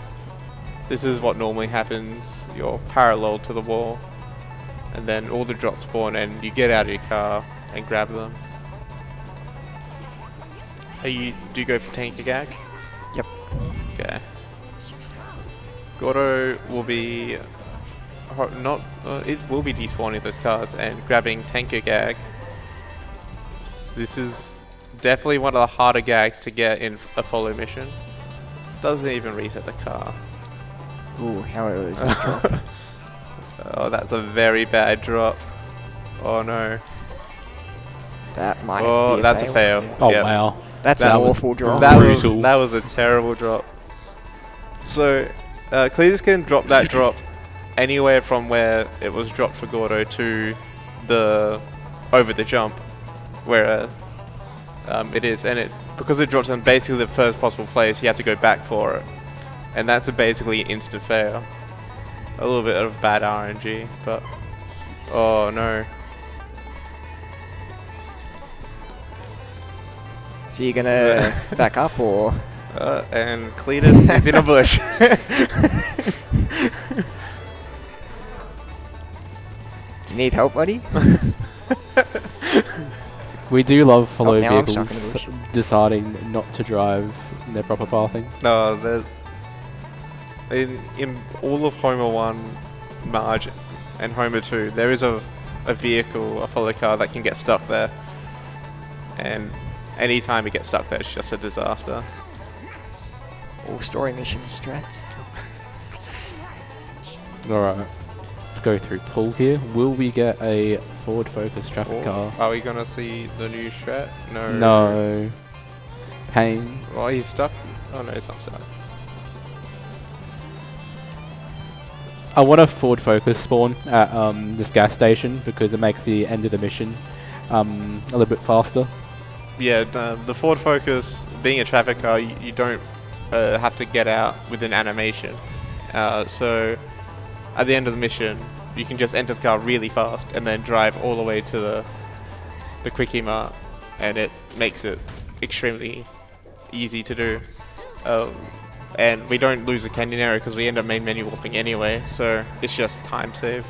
This is what normally happens. You're parallel to the wall, and then all the drops spawn, and you get out of your car and grab them. Do you go for tank gag? Yep. Okay. Gordo will be it will be despawning those cars and grabbing tanker gag. This is definitely one of the harder gags to get in a follow mission. Doesn't even reset the car. Ooh, how is that drop? Oh, that's a very bad drop. Oh no. That might Oh, be a that's fail. a fail. Yeah. Oh Yep. wow. That's That an was- awful drop. Brutal. That was a terrible drop. So, Cletus can drop that drop anywhere from where it was dropped for Gordo to the over the jump, where it is, and because it drops in basically the first possible place, you have to go back for it, and that's a basically instant fail. A little bit of bad RNG, but oh no. So you're gonna back up or? And Cletus is in a bush. Do you need help, buddy? We do love follow now I'm stuck in the vehicles bush. deciding not to drive in their proper pathing. No, in all of Homer 1, Marge, and Homer 2, there is a vehicle, a follow car that can get stuck there. And anytime it gets stuck there, it's just a disaster. All story mission strats. Alright. Let's go through pool here. Will we get a forward focus traffic car? Are we gonna see the new strat? No. No. Pain. Well, he's stuck. Oh no, he's not stuck. I want a forward focus spawn at this gas station because it makes the end of the mission a little bit faster. Yeah, the Ford Focus, being a traffic car, you don't have to get out with an animation. So at the end of the mission, you can just enter the car really fast and then drive all the way to the Quickie Mart, and it makes it extremely easy to do. And we don't lose the canyon area because we end up main menu warping anyway, so it's just time save.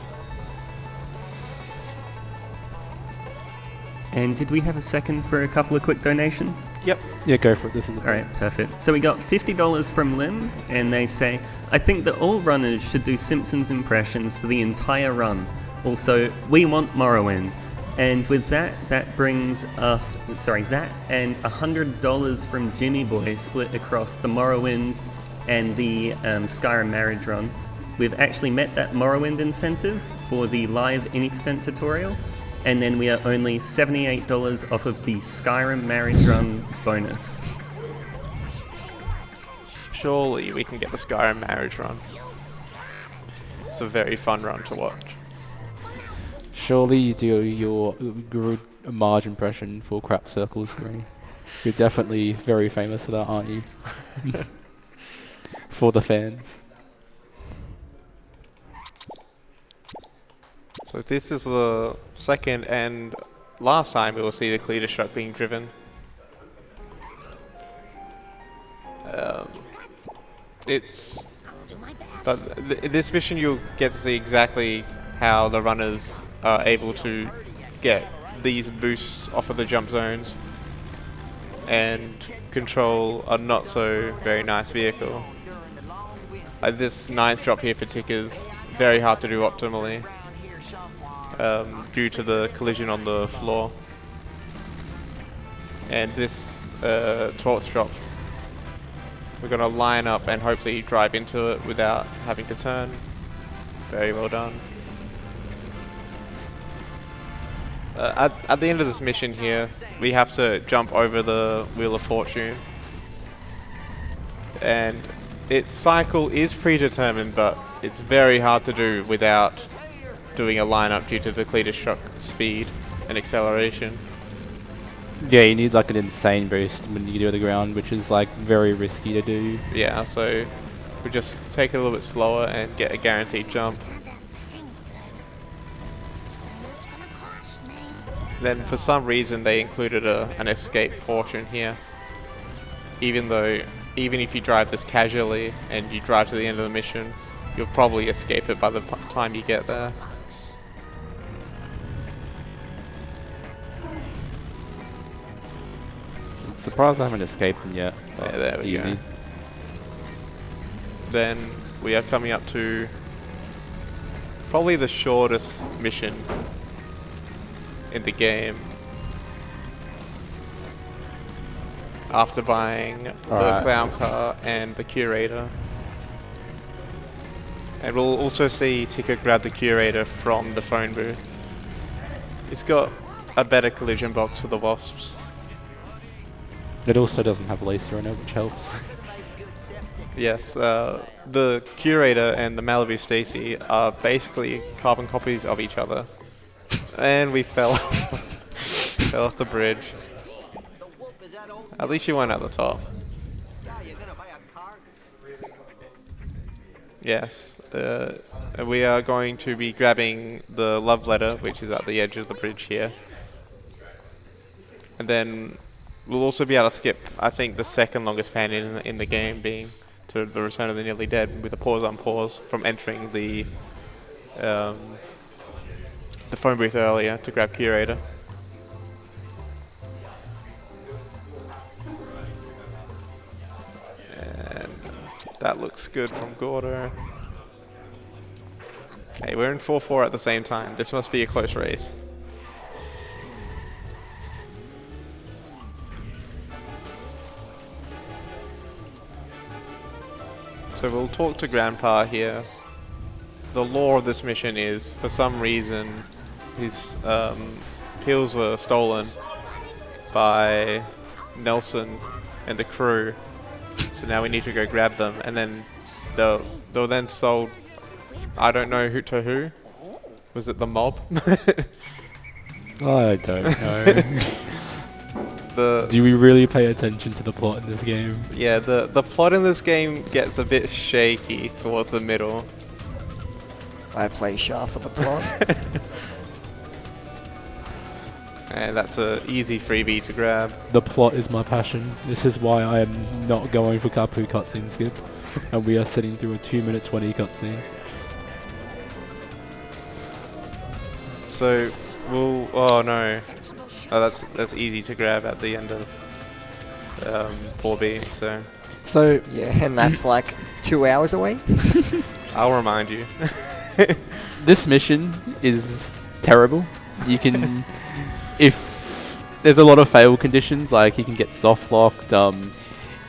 And did we have a second for a couple of quick donations? Yep. Yeah, go for it. This is Alright, perfect. So we got $50 from Lim, and they say, I think that all runners should do Simpsons impressions for the entire run. Also, we want Morrowind. And with that, that brings us, that and $100 from Jimmy Boy split across the Morrowind and the Skyrim marriage run. We've actually met that Morrowind incentive for the live Innocent tutorial, and then we are only $78 off of the Skyrim marriage run bonus. Surely we can get the Skyrim marriage run. It's a very fun run to watch. Surely you do your Marge impression for crap circle screen. You're definitely very famous for that, aren't you? For the fans. So this is the second and last time we will see the Cletus truck being driven. This mission you'll get to see exactly how the runners are able to get these boosts off of the jump zones and control a not so very nice vehicle. This ninth drop here for tickers, very hard to do optimally due to the collision on the floor. And this 12th drop, we're going to line up and hopefully drive into it without having to turn. Very well done. At the end of this mission here, we have to jump over the Wheel of Fortune. And its cycle is predetermined, but it's very hard to do without doing a lineup due to the Cletus truck speed and acceleration. Yeah, you need like an insane boost when you do the ground, which is like very risky to do. Yeah, so we just take it a little bit slower and get a guaranteed jump. Then for some reason they included an escape portion here. Even if you drive this casually and you drive to the end of the mission, you'll probably escape it by the time you get there. I'm surprised I haven't escaped them yet. Yeah, there we easy. go. Then we are coming up to probably the shortest mission in the game. After buying the clown car and the curator. And we'll also see Ticker grab the curator from the phone booth. It's got a better collision box for the Wasps. It also doesn't have laser in it, which helps. Yes, the curator and the Malibu Stacy are basically carbon copies of each other. And we fell off the bridge. At least you weren't at the top. Yes, we are going to be grabbing the love letter, which is at the edge of the bridge here. And then we'll also be able to skip, I think, the second longest pan in the game, being to the Return of the Nearly Dead, with a pause on pause from entering the phone booth earlier to grab curator. And that looks good from Gordo. Okay, we're in 4-4 at the same time. This must be a close race. So we'll talk to Grandpa here. The lore of this mission is, for some reason, his pills were stolen by Nelson and the crew. So now we need to go grab them, and then they'll then sold. I don't know who to who. Was it the mob? I don't know. Do we really pay attention to the plot in this game? Yeah, the plot in this game gets a bit shaky towards the middle. I play Shah for the plot. And that's an easy freebie to grab. The plot is my passion. This is why I am not going for Kapu cutscene skip. And we are sitting through a 2-minute 20 cutscene. So we'll. Oh no. Oh, that's easy to grab at the end of 4B. So Yeah, and that's like 2 hours away. I'll remind you. this mission is terrible. You can, if there's a lot of fail conditions, like he can get soft locked.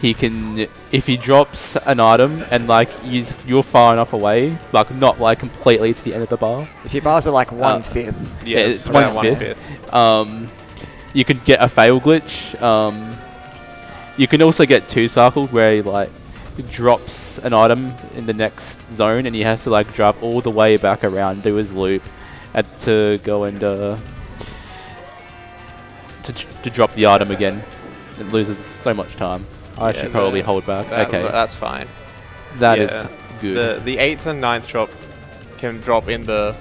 He can, if he drops an item and like you're far enough away, like not like completely to the end of the bar. If your bars are like 1/5. Yeah, it's about 1/5. You could get a fail glitch. You can also get 2-cycled where he like drops an item in the next zone and he has to like drive all the way back around, do his loop, and to go and to drop the item again. It loses so much time. I should probably hold back. Okay, that's fine. That is good. The 8th and 9th drop can drop in the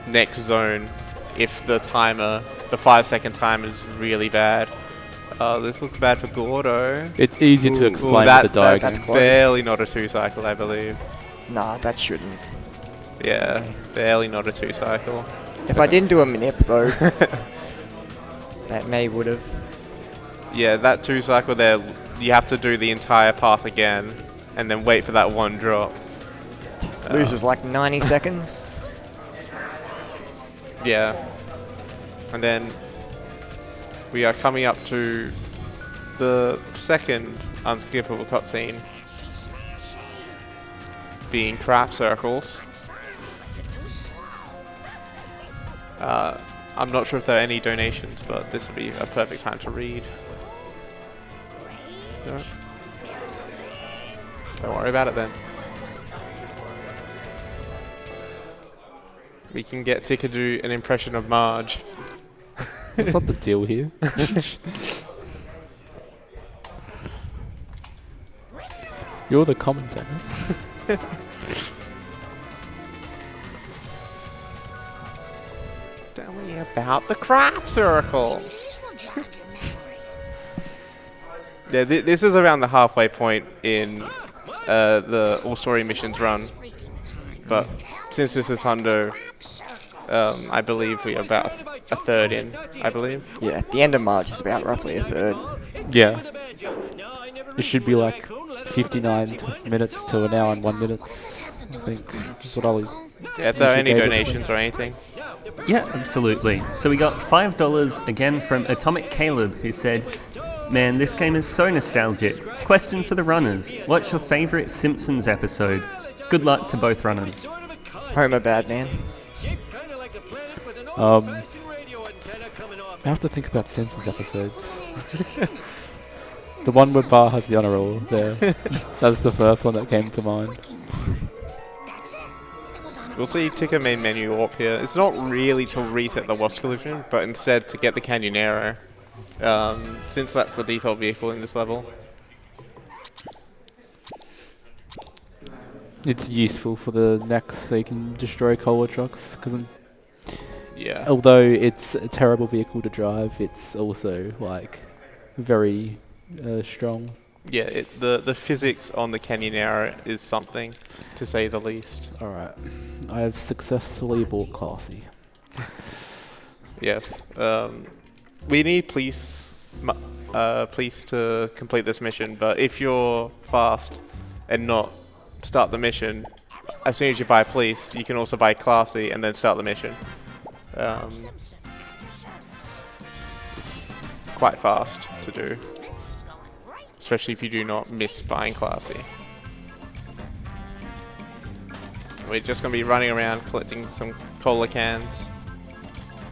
next zone if the 5-second timer is really bad. This looks bad for Gordo. It's easy to explain with the diagram. That's close. Barely not a 2-cycle, I believe. Nah, that shouldn't. Yeah, barely not a 2-cycle. If I didn't do a manip though, that may would have. Yeah, that 2-cycle there, you have to do the entire path again and then wait for that one drop. Loses like 90 seconds. Yeah. And then we are coming up to the second unskippable cutscene, being craft circles. I'm not sure if there are any donations, but this would be a perfect time to read. No. Don't worry about it then. We can get Tika to do an impression of Marge. That's not the deal here. You're the commentator. Don't we about the crop circle. Yeah, this is around the halfway point in the all-story missions run. But since this is Hundo, I believe we are about a third in, I believe. Yeah, at the end of March is about roughly a third. Yeah. It should be like 59 minutes to an hour and 1 minute, I think. Is what Ollie. Yeah, if there are any donations or anything. Yeah, absolutely. So we got $5 again from Atomic Caleb, who said, "Man, this game is so nostalgic. Question for the runners. What's your favourite Simpsons episode? Good luck to both runners." Homer Badman. I have to think about Simpsons episodes. The one where Bart has the honour roll there. That's the first one that came to mind. We'll see ticker main menu up here. It's not really to reset the Wasp collision, but instead to get the Canyonero, since that's the default vehicle in this level. It's useful for the next, so you can destroy cola trucks. Because Yeah. although it's a terrible vehicle to drive, it's also like very strong. Yeah, the physics on the Canyonero is something, to say the least. Alright, I have successfully bought Classy. Yes. We need police to complete this mission, but if you're fast and not start the mission, as soon as you buy police, you can also buy Classy and then start the mission. It's quite fast to do, especially if you do not miss buying Classy. We're just going to be running around collecting some cola cans.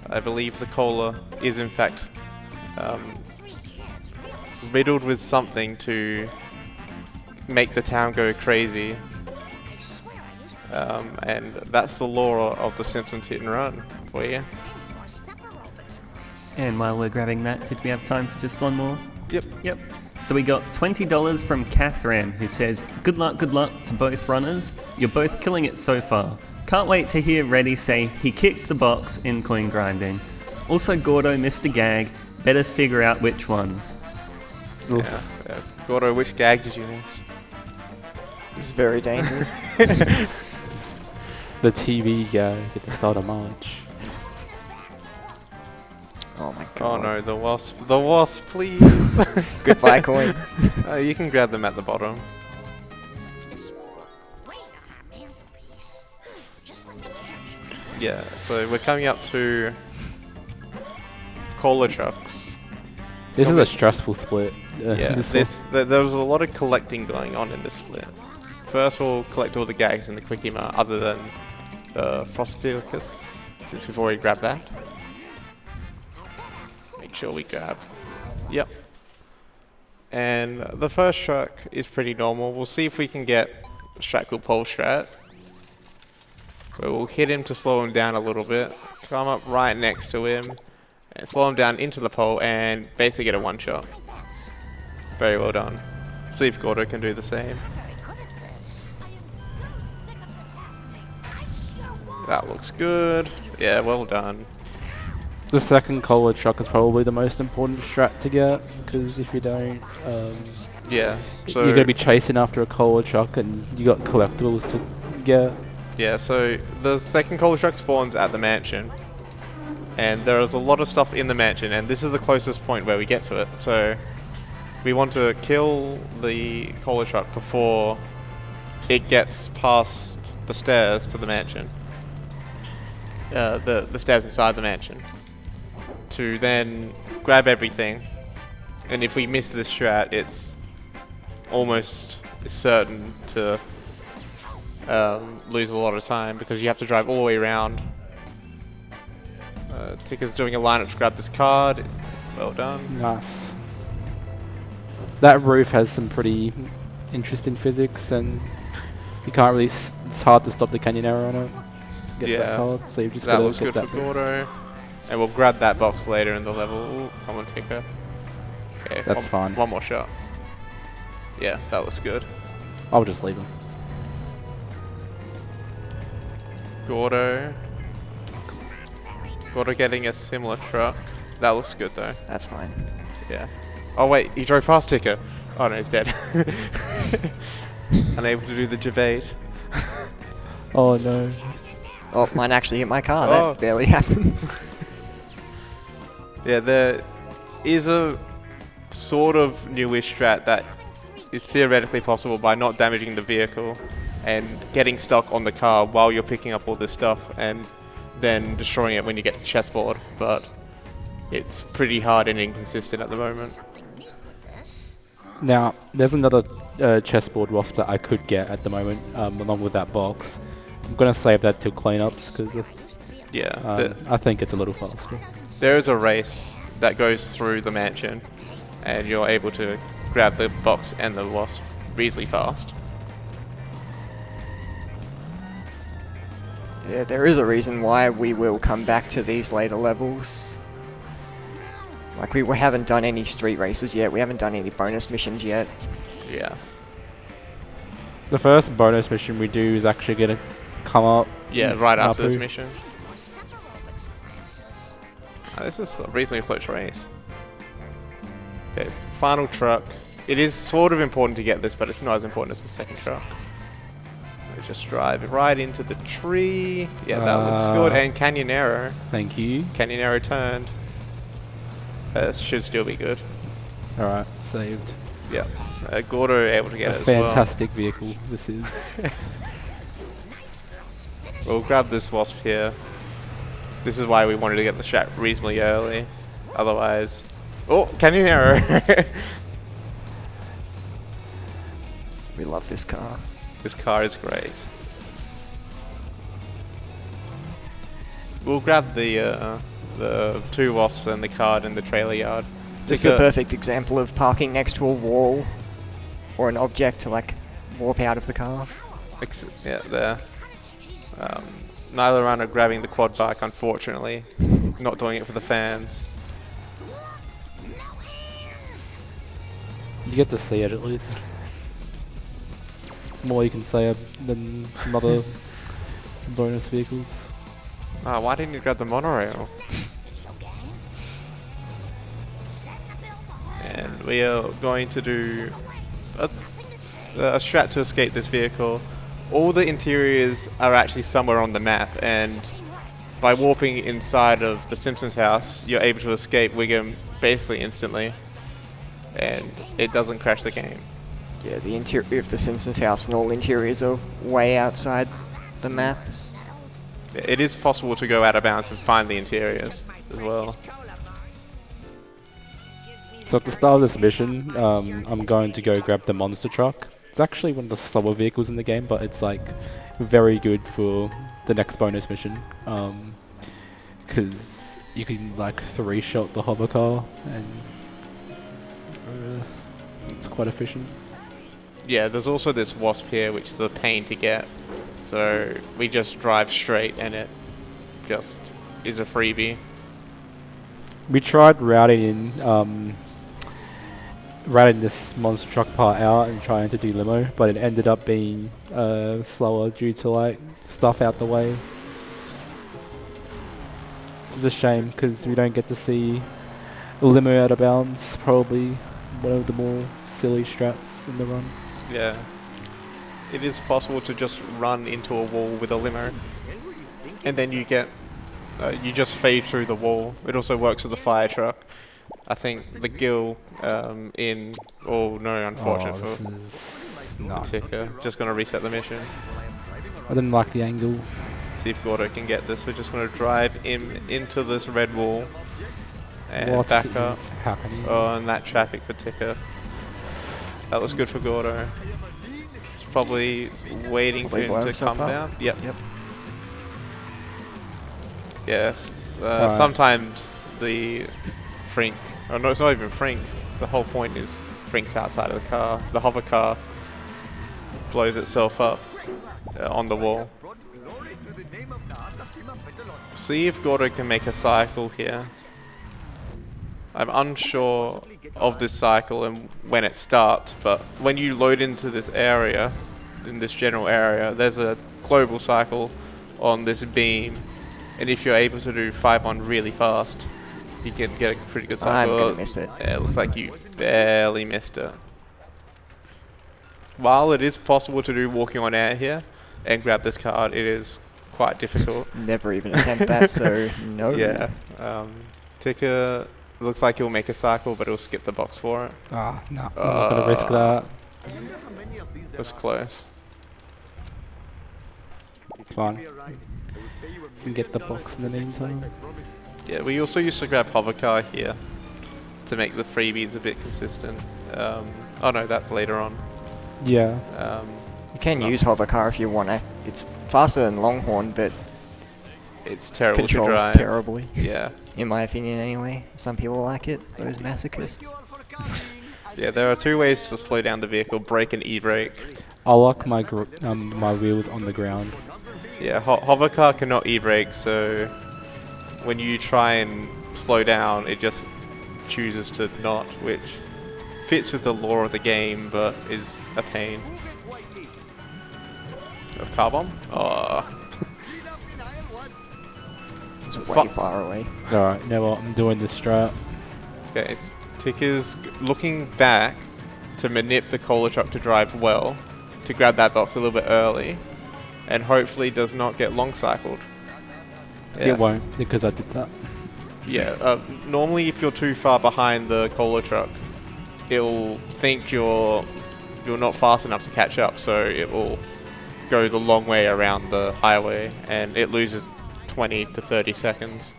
I believe the cola is in fact riddled with something to make the town go crazy. And that's the lore of the Simpsons hit and run for you. And while we're grabbing that, did we have time for just one more? Yep. So we got $20 from Catherine, who says, good luck to both runners. You're both killing it so far. Can't wait to hear Reddy say he kicked the box in coin grinding. Also, Gordo missed a gag. Better figure out which one." Yeah. Gordo, which gag did you miss? It's very dangerous. The TV gag at the start of March. Oh my Oh god. no, the wasp. The wasp, please! Goodbye coins. You can grab them at the bottom. Yeah, so we're coming up to cola trucks. This is a stressful split. Yeah, there was a lot of collecting going on in this split. First we'll collect all the gags in the Quickie Mart, other than the Frosticus, since we've already grabbed that. Make sure we grab. Yep. And the first truck is pretty normal. We'll see if we can get a strat called Pole Strat. Where we'll hit him to slow him down a little bit, come up right next to him, and slow him down into the pole, and basically get a one-shot. Very well done. See if Gordo can do the same. That looks good. Yeah, well done. The second cola truck is probably the most important strat to get, because if you don't, Yeah, so you're going to be chasing after a cola truck and you got collectibles to get. yeah, so the second cola truck spawns at the mansion, and there is a lot of stuff in the mansion, and this is the closest point where we get to it. So we want to kill the cola truck before it gets past the stairs to the mansion. The stairs inside the mansion. To then grab everything, and if we miss this strat, it's almost certain to lose a lot of time because you have to drive all the way around. Ticker's doing a lineup to grab this card. Well done. Nice. That roof has some pretty interesting physics, and you can't really. It's hard to stop the Canyonero on it to get that card, so you've just got That to looks get good that for boost. Gordo. And we'll grab that box later in the level. Ooh, come on, Ticker. Okay, That's fine. One more shot. Yeah, that looks good. I'll just leave him. Gordo getting a similar truck. That looks good though. That's fine. Yeah. Oh wait, he drove past Ticker. Oh no, he's dead. Unable to do the Javate. Oh no. Oh, mine actually hit my car. Oh. That barely happens. Yeah, there is a sort of newish strat that is theoretically possible by not damaging the vehicle and getting stuck on the car while you're picking up all this stuff and then destroying it when you get to the chessboard, but it's pretty hard and inconsistent at the moment. Now, there's another chessboard wasp that I could get at the moment, along with that box. I'm going to save that till cleanups because Yeah, I think it's a little faster. there is a race that goes through the mansion and you're able to grab the box and the wasp reasonably fast. Yeah, there is a reason why we will come back to these later levels. Like, we haven't done any street races yet. We haven't done any bonus missions yet. Yeah. The first bonus mission we do is actually going to come up. Yeah, right after this Apu. mission. This is a reasonably close race. Okay, final truck. It is sort of important to get this, but it's not as important as the second truck. We just drive right into the tree. Yeah, that looks good. And Canyonero. Thank you. Canyonero turned. Should still be good. Alright, saved. Yeah. Gordo able to get A it as well. fantastic vehicle this is. We'll grab this wasp here. This is why we wanted to get the shot reasonably early. Otherwise... Oh, Canyonero! We love this car. This car is great. We'll grab the two wasps and the card in the trailer yard. This is a perfect example of parking next to a wall or an object to, like, warp out of the car. Yeah, there. Neither runner grabbing the quad bike, unfortunately. Not doing it for the fans. You get to see it at least. It's more you can say than some other bonus vehicles. Why didn't you grab the monorail? And we are going to do a strat to escape this vehicle. All the interiors are actually somewhere on the map, and by warping inside of the Simpsons house, you're able to escape Wiggum basically instantly, and it doesn't crash the game. Yeah, the interior of the Simpsons house and all interiors are way outside the map. It is possible to go out of bounds and find the interiors as well. So at the start of this mission, I'm going to go grab the monster truck. It's actually one of the slower vehicles in the game, but it's like very good for the next bonus mission. Because you can like 3-shot the hover car and it's quite efficient. Yeah, there's also this wasp here, which is a pain to get. So we just drive straight and it just is a freebie. We tried routing this monster truck part out and trying to do limo, but it ended up being slower due to like stuff out the way. Which is a shame because we don't get to see a limo out of bounds. Probably one of the more silly strats in the run. Yeah. It is possible to just run into a wall with a limo, and then you get you just phase through the wall. It also works with the fire truck. I think the gill in... Oh no, unfortunate this for is the not. ticker. Just going to reset the mission. I didn't like the angle. See if Gordo can get this. We're just going to drive him into this red wall and What back up. is happening? Oh, and that traffic for ticker. That was good for Gordo. He's probably waiting Probably for blow him to himself come up. down. Yep. Yep. Yes. Alright. Sometimes the Frink... Oh no, it's not even Frink. The whole point is Frink's outside of the car. The hover car blows itself up on the wall. See if Gordo can make a cycle here. I'm unsure of this cycle and when it starts, but when you load into this area, in this general area, there's a global cycle on this beam, And if you're able to do 5-1 really fast, you can get a pretty good cycle. I'm gonna miss it. Yeah, it looks like you barely missed it. While it is possible to do walking on air here and grab this card, it is quite difficult. Never even attempt that, so no. Yeah. Ticker looks like he'll make a cycle, but he'll skip the box for it. Ah, no, I'm not going to risk that. It was close. Fine. Can get the box in the meantime. Yeah, we also used to grab hover car here to make the freebies a bit consistent. Oh no, that's later on. Yeah. You can use hover car if you want to. It's faster than Longhorn, but It's terrible to controls drive. terribly. Yeah. In my opinion, anyway. Some people like it. Those masochists. Yeah, there are two ways to slow down the vehicle: brake and e-brake. I like my my wheels on the ground. Yeah, hover car cannot e-brake, so when you try and slow down, it just chooses to not, which fits with the lore of the game, but is a pain. Of car bomb? Oh. It's way far away. Alright, you know what? I'm doing this strat. Okay, Ticker's looking back to manip the cola truck to drive well, to grab that box a little bit early, and hopefully does not get long cycled. It won't, because I did that. Yeah, normally if you're too far behind the cola truck, it'll think you're not fast enough to catch up, so it will go the long way around the highway, and it loses 20 to 30 seconds.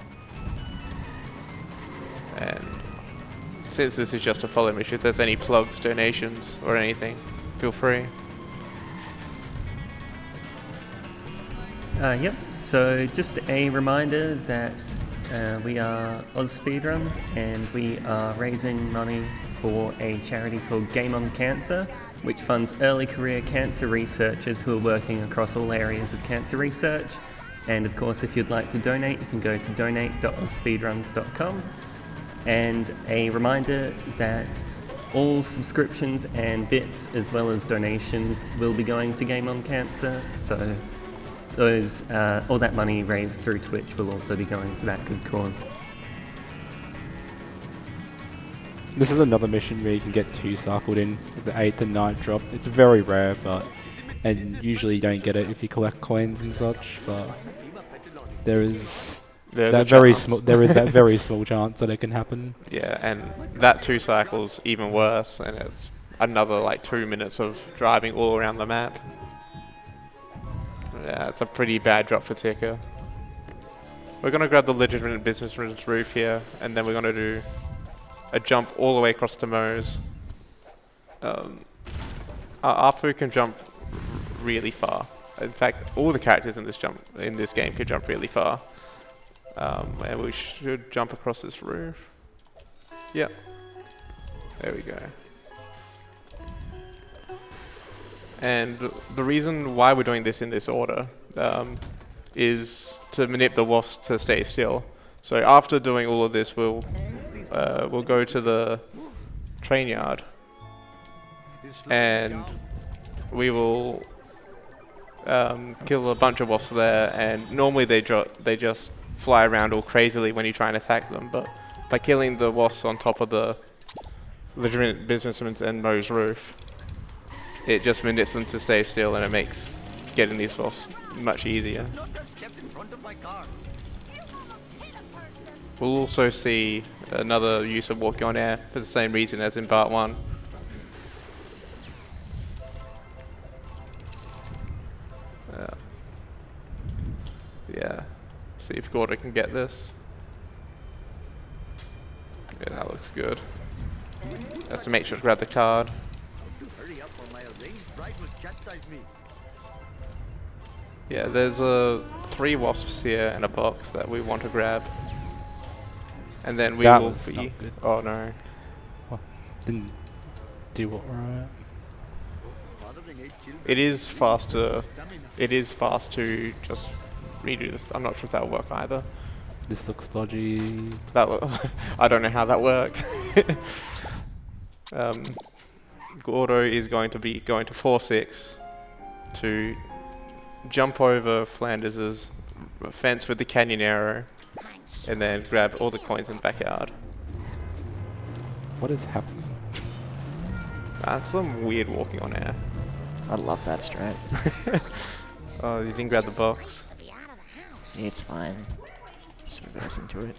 And since this is just a follow mission, if there's any plugs, donations, or anything, feel free. Yep, so just a reminder that we are AusSpeedruns and we are raising money for a charity called Game on Cancer, which funds early career cancer researchers who are working across all areas of cancer research. And of course, if you'd like to donate, you can go to donate.ausspeedruns.com. And a reminder that all subscriptions and bits, as well as donations, will be going to Game on Cancer. So those, all that money raised through Twitch will also be going to that good cause. This is another mission where you can get 2 cycled in with the 8th and 9th drop. It's very rare, and usually you don't get it if you collect coins and such, but there's that very small chance that it can happen. Yeah, and that 2 cycles even worse, and it's another like 2 minutes of driving all around the map. Yeah, it's a pretty bad drop for Ticker. We're going to grab the legitimate businessman's roof here, and then we're going to do a jump all the way across to Moe's. After we can jump really far. In fact, all the characters in this game can jump really far. And we should jump across this roof. Yep. There we go. And the reason why we're doing this in this order is to manip the wasp to stay still. So after doing all of this, we'll go to the train yard, and we will kill a bunch of wasps there. And normally they just fly around all crazily when you try and attack them, but by killing the wasps on top of the legitimate businessman's and Moe's roof, it just manips them to stay still, and it makes getting these wasps much easier. We'll also see another use of walking on air for the same reason as in Bart 1. Yeah. See if Gordo can get this. Yeah, that looks good. Have to make sure to grab the card. Yeah, there's 3 wasps here and a box that we want to grab. And then we will be... Oh no. Well, didn't do what right. It is faster. It is fast to just redo this. I'm not sure if that'll work either. This looks dodgy. I don't know how that worked. Gordo is going to be going to 4-6 to jump over Flanders's fence with the canyon arrow, and then grab all the coins in the backyard. What is happening? Some weird walking on air. I love that strat. Oh, you didn't grab the box. It's fine. Just reverse into it.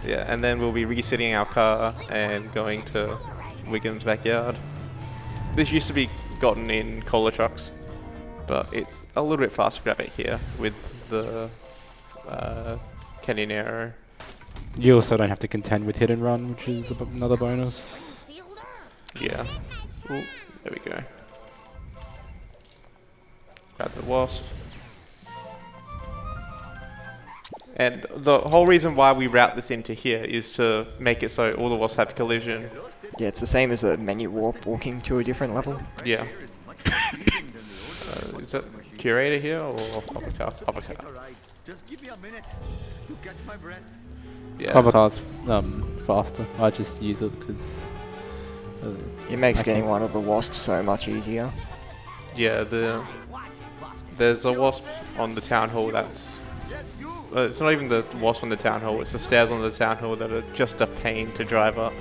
Yeah, and then we'll be resetting our car and going to Wiggum's backyard. This used to be gotten in cola trucks, but it's a little bit faster to grab it here with the canyon arrow. You also don't have to contend with hit and run, which is another bonus. Yeah. Ooh, there we go. Grab the wasp. And the whole reason why we route this into here is to make it so all the wasps have collision. Yeah, it's the same as a menu warp walking to a different level. Yeah. Is that curator here or hovercar? Just give me a minute to catch my breath. Yeah. Hovercar's faster. I just use it because It makes getting one of the wasps so much easier. Yeah, there's a wasp on the town hall that's... it's not even the wasp on the town hall, it's the stairs on the town hall that are just a pain to drive up.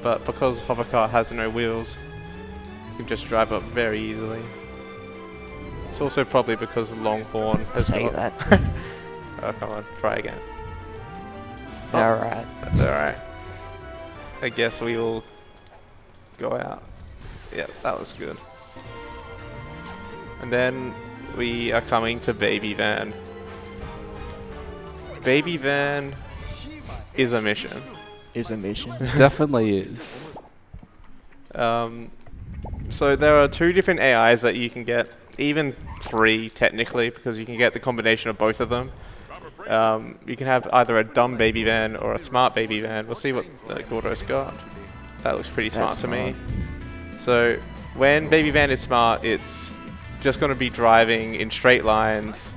But because hovercar has no wheels, you can just drive up very easily. It's also probably because Longhorn has Say got... that. Oh, come on, try again. Alright. That's alright. I guess we will go out. Yeah, that was good. And then we are coming to Baby Van. Baby Van is a mission. Is a mission. definitely is. So there are 2 different AIs that you can get, even 3 technically, because you can get the combination of both of them. You can have either a dumb Baby Van or a smart Baby Van. We'll see what Gordo's got. That looks pretty smart to me. So when Baby Van is smart, it's just going to be driving in straight lines,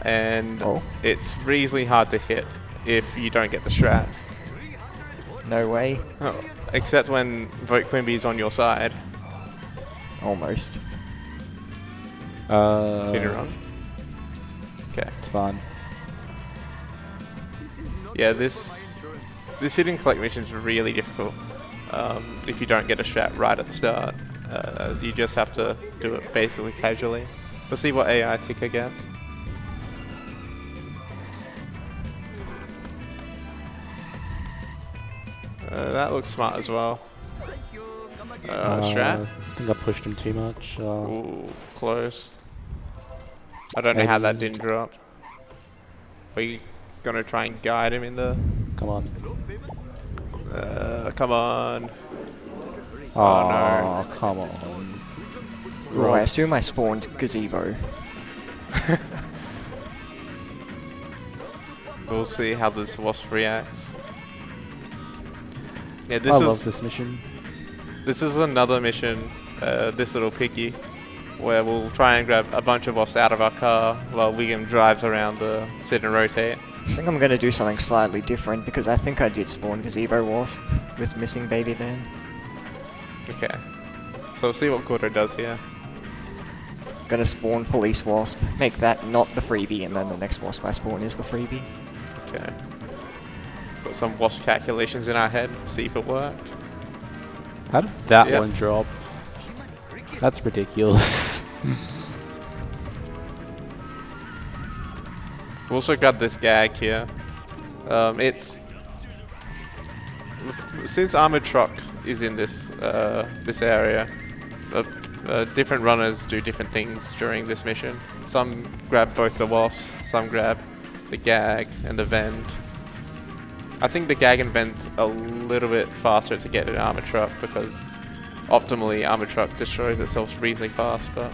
and it's reasonably hard to hit if you don't get the strat. No way. Oh, except when Vote Quimby is on your side. Almost. Hit and run. Okay. It's fine. Yeah, this hit and collect mission is really difficult if you don't get a strat right at the start. You just have to do it basically casually. We'll see what AI Ticker gets. That looks smart as well. Strat? I think I pushed him too much. Ooh, close. I don't know how that didn't drop. Are you gonna try and guide him in the... Come on. Come on. Oh, no. Come on. Well, I assume I spawned gazebo. We'll see how this wasp reacts. Yeah, I love this mission. This is another mission, this little piggy, where we'll try and grab a bunch of wasps out of our car while Wiggum drives around the sit and rotate. I think I'm going to do something slightly different because I think I did spawn gazebo wasp with missing Baby Van. Okay. So we'll see what Gordo does here. Gonna spawn police wasp, make that not the freebie, and then the next wasp I spawn is the freebie. Okay. Got some wasp calculations in our head, see if it worked. How did that Yep. one drop? That's ridiculous. We'll also grab this gag here. It's... Since Armored Truck is in this this area, different runners do different things during this mission. Some grab both the wasps, some grab the gag and the vent. I think the gag and vent a little bit faster to get an Armored Truck because optimally Armored Truck destroys itself reasonably fast, but...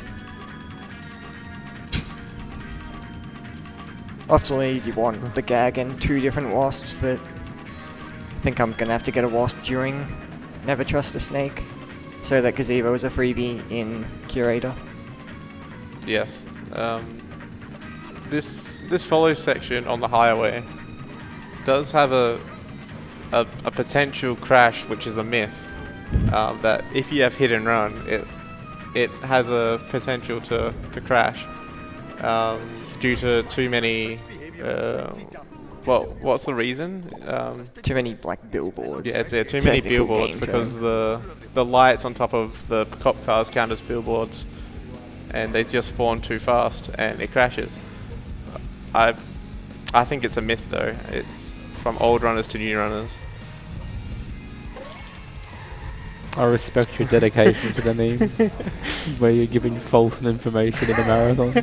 Optimally, you want the gag and 2 different wasps, but I think I'm gonna have to get a wasp during Never Trust a Snake, so that gazebo is a freebie in Curator. Yes. This follow section on the highway does have a potential crash, which is a myth. That if you have hit and run, it has a potential to crash due to too many. What's the reason? Too many like billboards. Yeah, there are too many Technical billboards game because term. the lights on top of the cop cars count as billboards, and they just spawn too fast and it crashes. I think it's a myth though. It's from old runners to new runners. I respect your dedication to the meme, where you're giving false information in a marathon.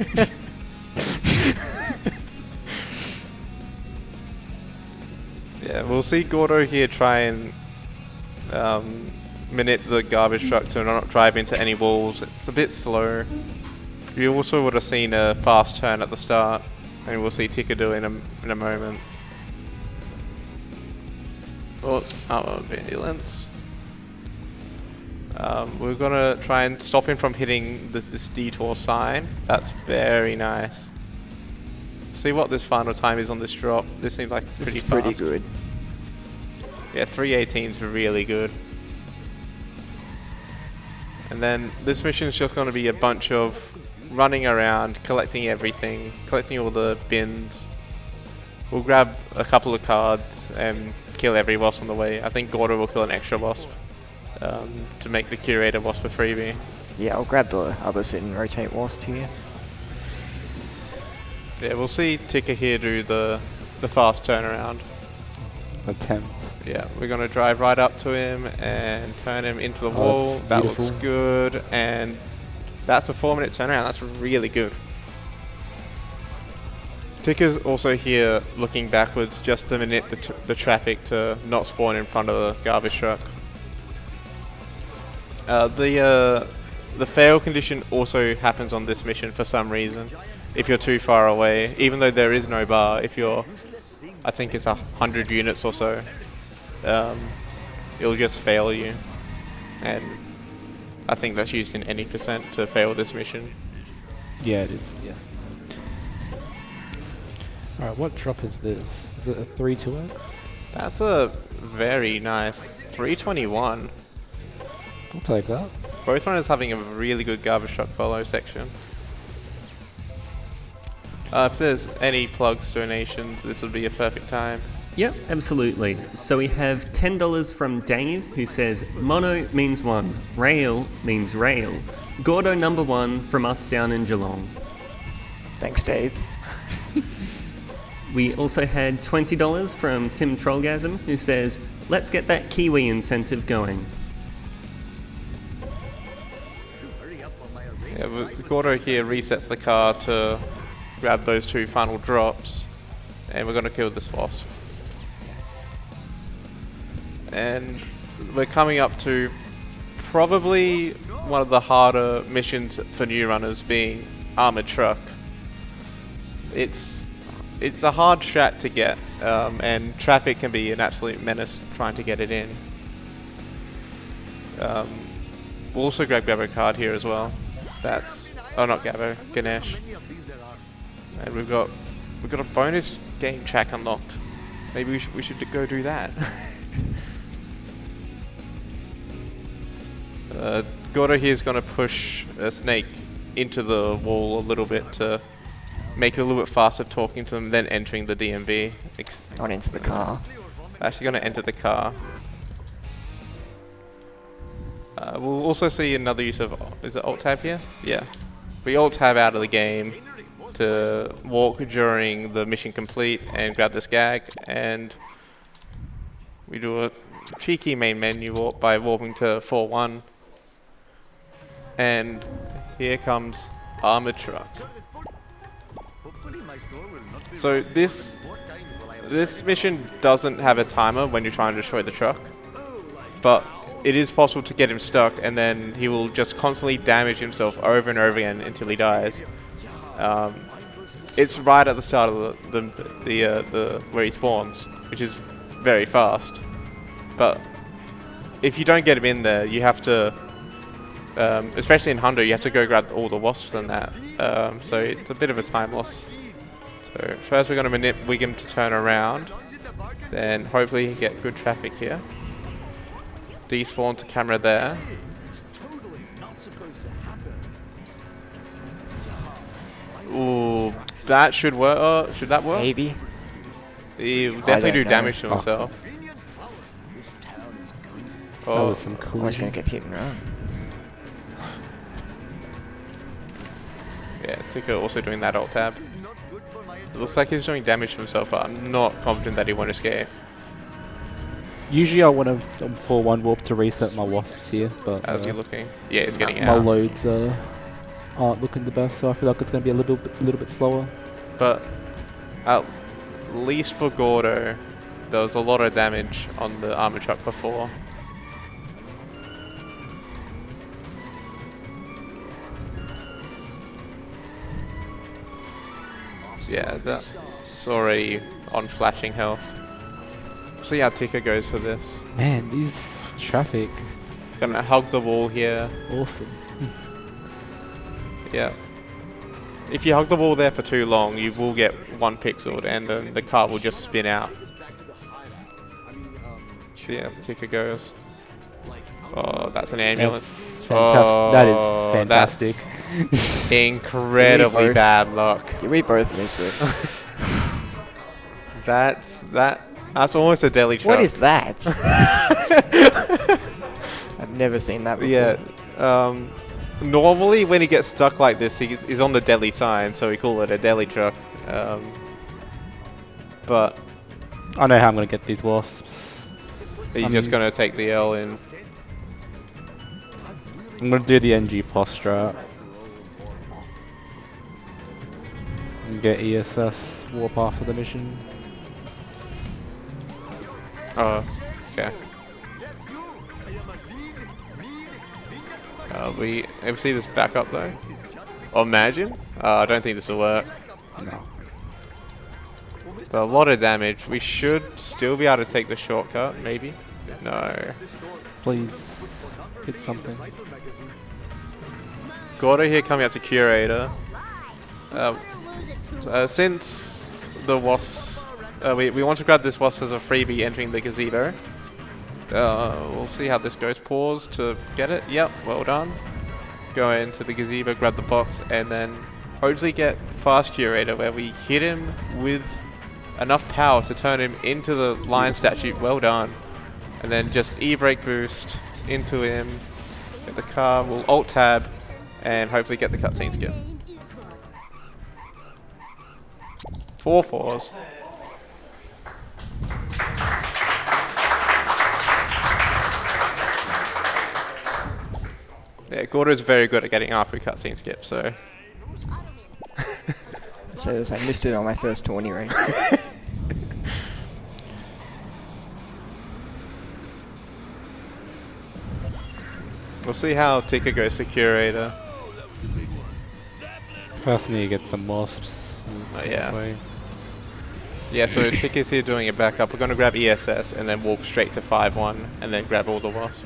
Yeah, we'll see Gordo here try and manip the garbage truck to not drive into any walls. It's a bit slow. You also would have seen a fast turn at the start, and we'll see Tika do in a moment. Oh, vigilance. We're gonna try and stop him from hitting this detour sign. That's very nice. See what this final time is on this drop. This seems like This is pretty pretty fast. good. Yeah, 3:18 is really good. And then this mission is just going to be a bunch of running around, collecting everything, collecting all the bins. We'll grab a couple of cards and kill every wasp on the way. I think Gordo will kill an extra wasp to make the curator wasp a freebie. Yeah, I'll grab the other sit and rotate wasp here. Yeah, we'll see Tika here do the fast turnaround. Attempt. Yeah, we're going to drive right up to him and turn him into the wall. that's That beautiful. looks good, and that's a 4-minute turnaround. That's really good. Tika's also here looking backwards just to manip the traffic to not spawn in front of the garbage truck. The fail condition also happens on this mission for some reason. If you're too far away, even though there is no bar, if you're, I think it's 100 units or so, it'll just fail you. And I think that's used in any percent to fail this mission. Yeah, it is. Yeah. All right, what drop is this? Is it a 3-2x? That's a very nice 321. I'll take that. Both runners having a really good garbage truck follow section. If there's any plugs, donations, this would be a perfect time. Yep, absolutely. So we have $10 from Dave, who says, mono means one, rail means rail. Gordo number one from us down in Geelong. Thanks, Dave. We also had $20 from Tim Trollgasm, who says, let's get that Kiwi incentive going. Yeah, Gordo here resets the car to grab those 2 final drops, and we're going to kill this wasp. And we're coming up to probably one of the harder missions for new runners, being Armored Truck. It's a hard strat to get, and traffic can be an absolute menace trying to get it in. We'll also grab Gabbo card here as well. That's not Gabbo, Ganesh. And we've got a bonus game track unlocked. Maybe we should go do that. Gordo here is going to push a snake into the wall a little bit to make it a little bit faster, talking to them, then entering the DMV. Not into the car. Actually going to enter the car. We'll also see another use of, is it Alt-Tab here? Yeah. We Alt-Tab out of the game to walk during the mission complete and grab this gag, and we do a cheeky main menu walk by warping to 4-1. And here comes Armored Truck. So this mission doesn't have a timer when you're trying to destroy the truck, but it is possible to get him stuck, and then he will just constantly damage himself over and over again until he dies. It's right at the start of the where he spawns, which is very fast. But if you don't get him in there, you have to, especially in Hundo, you have to go grab all the wasps and that. So it's a bit of a time loss. So first we're going to manip Wiggum to turn around, then hopefully get good traffic here. Despawn to camera there. Ooh, that should work. Should that work? Maybe. He will definitely do don't know. damage to himself. That Oh, was some cool. I was gonna get hit and run. yeah, Ticker also doing that alt tab. It looks like he's doing damage to himself, but I'm not confident that he won't escape. Usually I want to 4-1 warp to reset my wasps here, but How's he looking? Yeah, he's getting my out. loads aren't looking the best, so I feel like it's going to be a little bit slower. But at least for Gordo, there was a lot of damage on the armor truck before. Yeah, that's already on flashing health. See how Ticker goes for this. Man, these traffic, Gonna hug the wall here. awesome. Yeah. If you hug the wall there for too long, you will get one pixeled and then the car will just spin out. Yeah, Ticker goes. Oh, that's an ambulance. That's fantastic. Oh, That is fantastic. that's incredibly both- bad luck. Did we both miss it? That's almost a deli truck. What is that? I've never seen that before. Yeah. Normally, when he gets stuck like this, he's on the deli sign, so we call it a deli truck. But I know how I'm going to get these wasps. he's just going to take the L in. I'm going to do the NG posture. And get ESS warp after the mission. Oh, okay. We ever see this back up though? Oh, imagine? I don't think this will work. No. But a lot of damage. We should still be able to take the shortcut, maybe? No. Please hit something. Gordo here coming out to Curator. Since the Wasps... we want to grab this Wasp as a freebie entering the gazebo. We'll see how this goes. Pause to get it. Yep, well done. Go into the gazebo, grab the box, and then hopefully get fast Curator where we hit him with enough power to turn him into the lion statue. Well done. And then just E-brake boost into him. Get the car. We'll alt tab and hopefully get the cutscene skip. 4 4s. Yeah, Gordo's very good at getting after cutscene skip, so... So I missed it on my first tourney race. We'll see how Ticker goes for Curator. First need to get some wasps. Let's go yeah. this way. Yeah, so Ticker's here doing a backup. We're going to grab ESS and then walk straight to 5-1 and then grab all the wasps.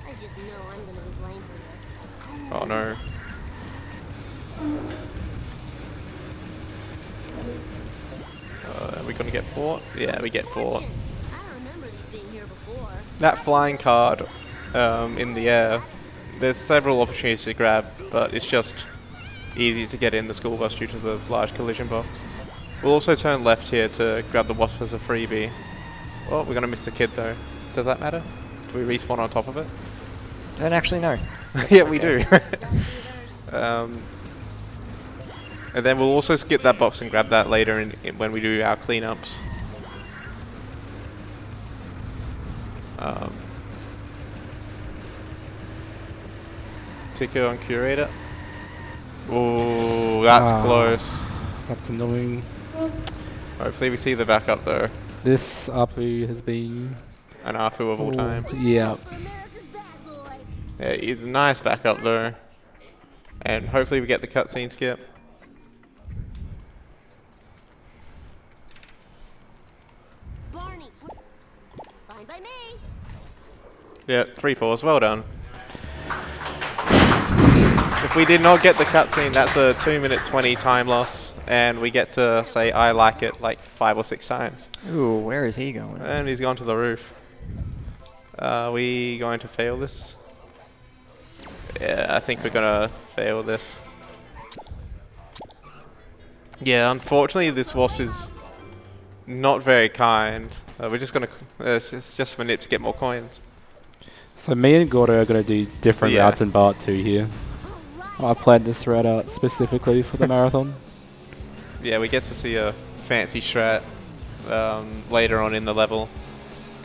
I just know I'm gonna be blamed for this. Oh no. Are we going to get Bart? Yeah, we get Bart. I don't remember this being here before. That flying card in the air, there's several opportunities to grab, but it's just easy to get in the school bus due to the large collision box. We'll also turn left here to grab the wasp as a freebie. Oh, we're going to miss the kid though. Does that matter? Do we respawn on top of it? Don't actually know. Yeah, we do. And then we'll also skip that box and grab that later when we do our cleanups. Ticker on Curator. Oh, that's close. That's annoying. Hopefully we see the backup though. This Apu has been... An ARPU of all time. Yeah. America's bad boy. Yeah, nice backup though. And hopefully we get the cutscene skip. Barney. Fine by me. Yeah, 3 4s, well done. If we did not get the cutscene, that's a 2-minute 20 time loss, and we get to say I like it like 5 or 6 times. Ooh, where is he going? And he's gone to the roof. Are we going to fail this? Yeah, I think we're gonna fail this. Yeah, unfortunately this wasp is not very kind. We're just gonna it's just for Nip to get more coins. So me and Gordo are going to do different Yeah. routes in Bart 2 here. I planned this route out specifically for the marathon. Yeah, we get to see a fancy strat later on in the level.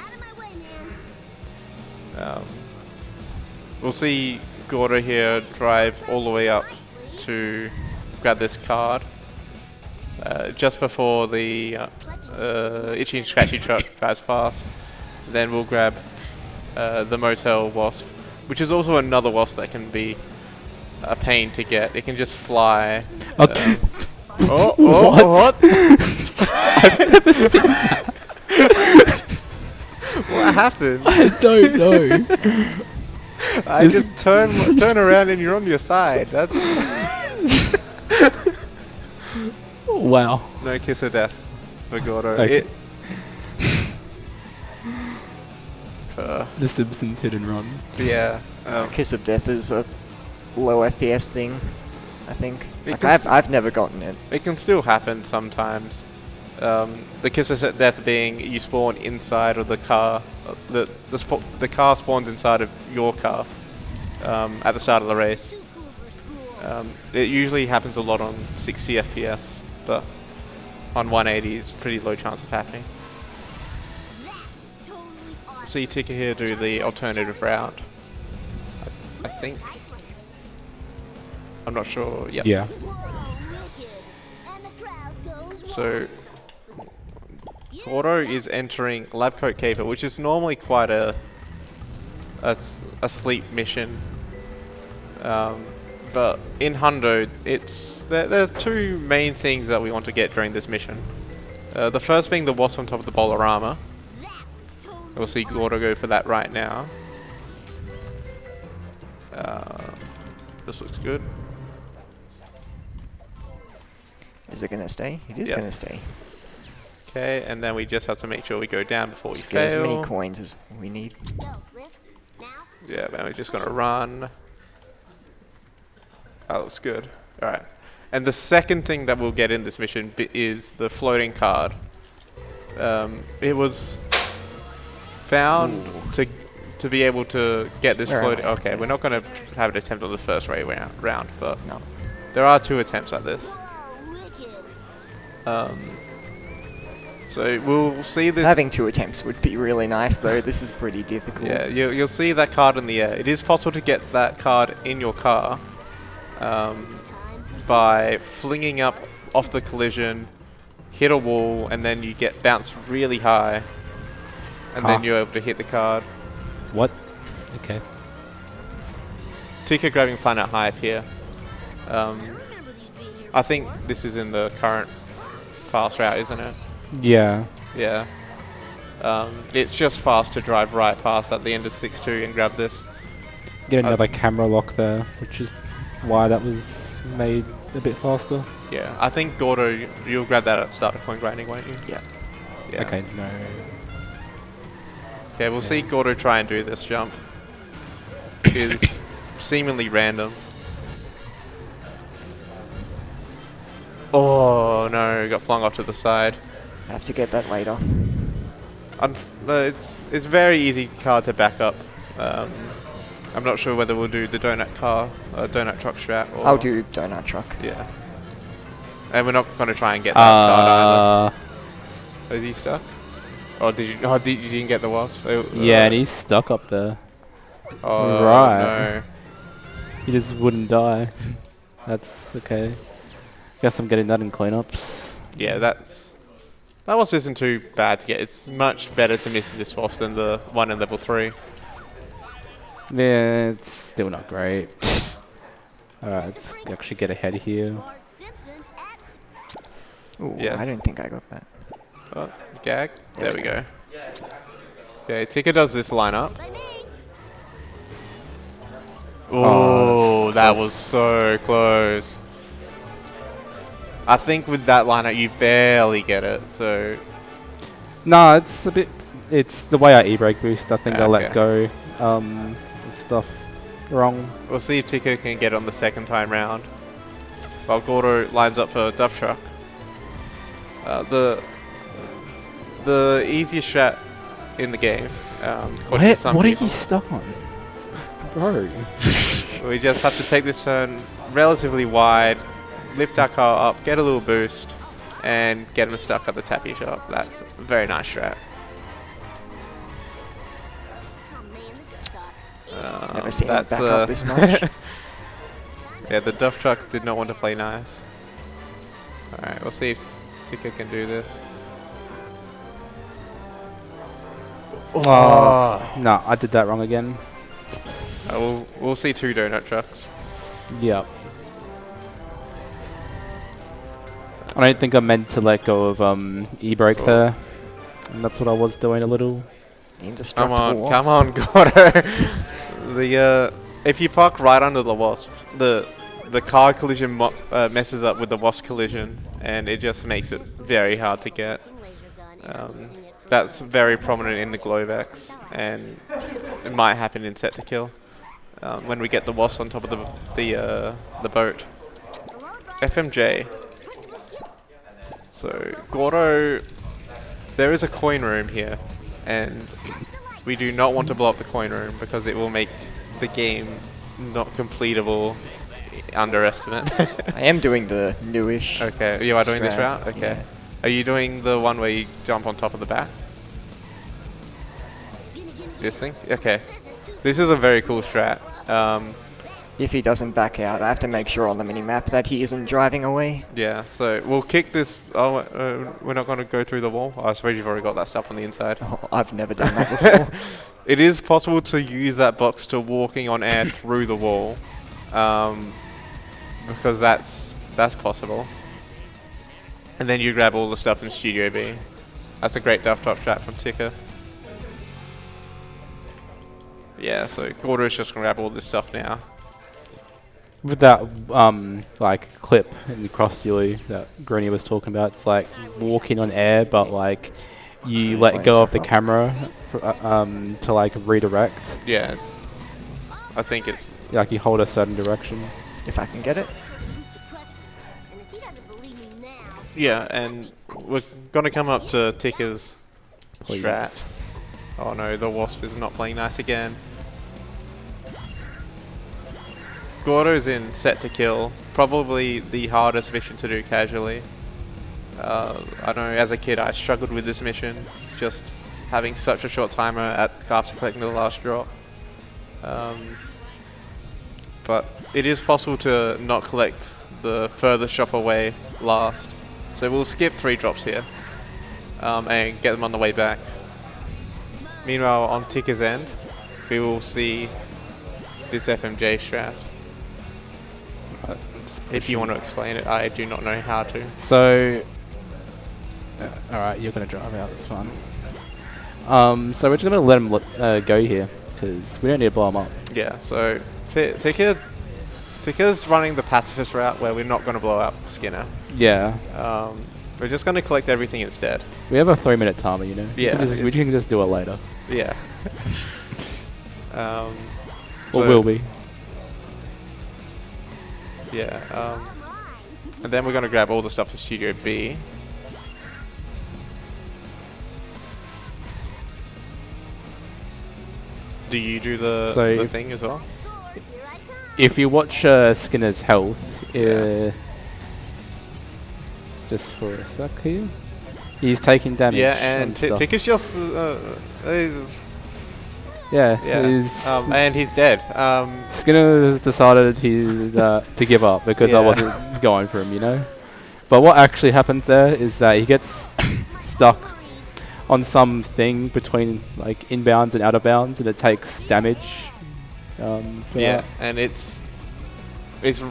Out of my way, man. We'll see Gordo here drive all the way up to grab this card. Just before the itchy and scratchy truck drives past. Then we'll grab the motel wasp, which is also another wasp that can be a pain to get. It can just fly. Okay. What? I've never seen that. What happened? I don't know. I just turn around and you're on your side. That's Wow. no kiss of death for Gordo. Okay. The Simpsons hit and run. Yeah. Kiss of Death is a low FPS thing, I think. It Like can I've never gotten it. It can still happen sometimes. The kiss of death being you spawn inside of the car. The car spawns inside of your car at the start of the race. Too cool for school. It usually happens a lot on 60 FPS, but on 180 it's a pretty low chance of happening. That's totally awesome. See Tika here do the alternative route. I think. Nice one. I'm not sure. Yep. Yeah. Whoa, wicked. And the crowd goes wild. So Gordo is entering Lab Coat Caper, which is normally quite a sleep mission. But in Hundo, there are two main things that we want to get during this mission. The first being the wasp on top of the Bolorama. That's totally We'll see Gordo go for that right now. This looks good. Is it gonna stay? It is Yeah. gonna stay. Okay, and then we just have to make sure we go down before we Just get as many fail. coins as we need. go. Lift. Now. Yeah, man, we're just gonna run. That looks good. Alright. And the second thing that we'll get in this mission is the floating card. It was found to be able to get this Where am floating. I? Okay, we're not gonna have an attempt on the first round, but No. there are 2 attempts at this. Whoa, wicked. So we'll see this. Having 2 attempts would be really nice, though. This is pretty difficult. Yeah, you'll see that card in the air. It is possible to get that card in your car by flinging up off the collision, hit a wall, and then you get bounced really high, and then you're able to hit the card. What? Okay. Tika grabbing Planet Hype here. I think this is in the current fast route, isn't it? Yeah. Yeah. It's just fast to drive right past at the end of 6-2 and grab this. Get another camera lock there, which is why that was made a bit faster. Yeah, I think Gordo, you'll grab that at start of coin grinding, won't you? Yeah. Yeah. Okay, no. Okay, we'll see Gordo try and do this jump. It is seemingly random. Oh no, got flung off to the side. I have to get that later. It's very easy card to back up. I'm not sure whether we'll do the donut truck strat or... I'll do Donut Truck. Yeah. And we're not going to try and get that card either. Is he stuck? Or did you... Oh, you didn't get the wasp? Yeah, and he's stuck up there. Oh, Right. no. He just wouldn't die. That's okay. Guess I'm getting that in cleanups. Yeah, that wasp isn't too bad to get. It's much better to miss this wasp than the one in level 3. Yeah, it's still not great. Alright, let's actually get ahead here. Bart Simpson at Ooh, Yeah. I don't think I got that. Oh, gag. There we go. Okay, Tika does this lineup. by me. Oh, that's that close. was so close. I think with that lineup you barely get it, so... Nah, it's a bit It's the way I e-brake boost. I think I let Okay. go stuff wrong. We'll see if Ticker can get on the second time round. While Gordo lines up for Duff Truck. The easiest strat in the game. According to some What are people. you stuck on? Bro. We just have to take this turn relatively wide, lift our car up, get a little boost, and get him stuck at the tappy shop. That's a very nice strat. Oh man, this sucks. Never seen it that's, back up this much. Yeah, the Duff Truck did not want to play nice. Alright, we'll see if Ticker can do this. No, I did that wrong again. We'll see 2 donut trucks. Yep. I don't think I meant to let go of e-brake there. And that's what I was doing a little. Come on, Indestructible come wasp. on, Gordo. If you park right under the wasp, the car collision messes up with the wasp collision, and it just makes it very hard to get. That's very prominent in the Glovex, and it might happen in set to kill when we get the wasp on top of the boat. FMJ. So Gordo, there is a coin room here, and we do not want to blow up the coin room because it will make the game not completable. Underestimate. I am doing the newish. Okay, you are doing this strat, route? Okay. yeah. Are you doing the one where you jump on top of the back? This thing? Okay. This is a very cool strat. If he doesn't back out, I have to make sure on the mini-map that he isn't driving away. Yeah, so we'll kick this. Oh, we're not going to go through the wall? Oh, I suppose you've already got that stuff on the inside. Oh, I've never done that before. It is possible to use that box to walking on air through the wall. Because that's possible. And then you grab all the stuff in Studio B. That's a great Duff Top strat from Ticker. Yeah, so Gordo's just gonna grab all this stuff now. With that like clip in the cross you that Grony was talking about, it's like walking on air, but like you let go of the camera for, to like redirect. Yeah, I think it's Like you hold a certain direction. If I can get it. And if he doesn't believe me now, yeah, and we're gonna come up to Ticker's Please. strat. Oh no, the Wasp is not playing nice again. Gordo's in set to kill, probably the hardest mission to do casually. I know as a kid I struggled with this mission, just having such a short timer after collecting the last drop. But it is possible to not collect the furthest drop away last. So we'll skip 3 drops here and get them on the way back. Meanwhile, on Ticker's end, we will see this FMJ strat. If you want to explain it, I do not know how to. So, alright, you're going to drive out, that's fine. So we're just going to let him go here, because we don't need to blow him up. Yeah, so Ticker's running the pacifist route where we're not going to blow up Skinner. Yeah. We're just going to collect everything instead. We have a 3-minute timer, you know? Yeah. We can just do it later. Yeah. Or so- will we? Yeah. And then we're going to grab all the stuff in Studio B. Do you do the So thing as well? If you watch Skinner's health, just for a sec here, he's taking damage. Yeah, and stuff. Ticker's just... Yeah, yeah. And he's dead. Skinner has decided to give up because I Yeah. wasn't going for him, you know? But what actually happens there is that he gets stuck on something between like inbounds and out of bounds, and it takes damage. For Yeah, that. and it's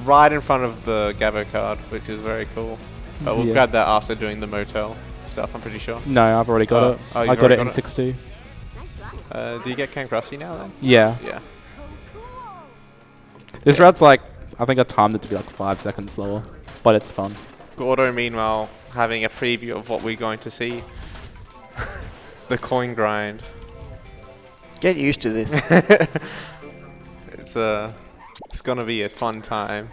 right in front of the Gavo card, which is very cool. But we'll Yeah. grab that after doing the motel stuff, I'm pretty sure. No, I've already got it. Oh, I you've got it already in got 6-2. Do you get Ken Krusty now then? Yeah. Yeah. This route's like, I think I timed it to be like 5 seconds slower, but it's fun. Gordo, meanwhile, having a preview of what we're going to see. The coin grind. Get used to this. It's gonna be a fun time.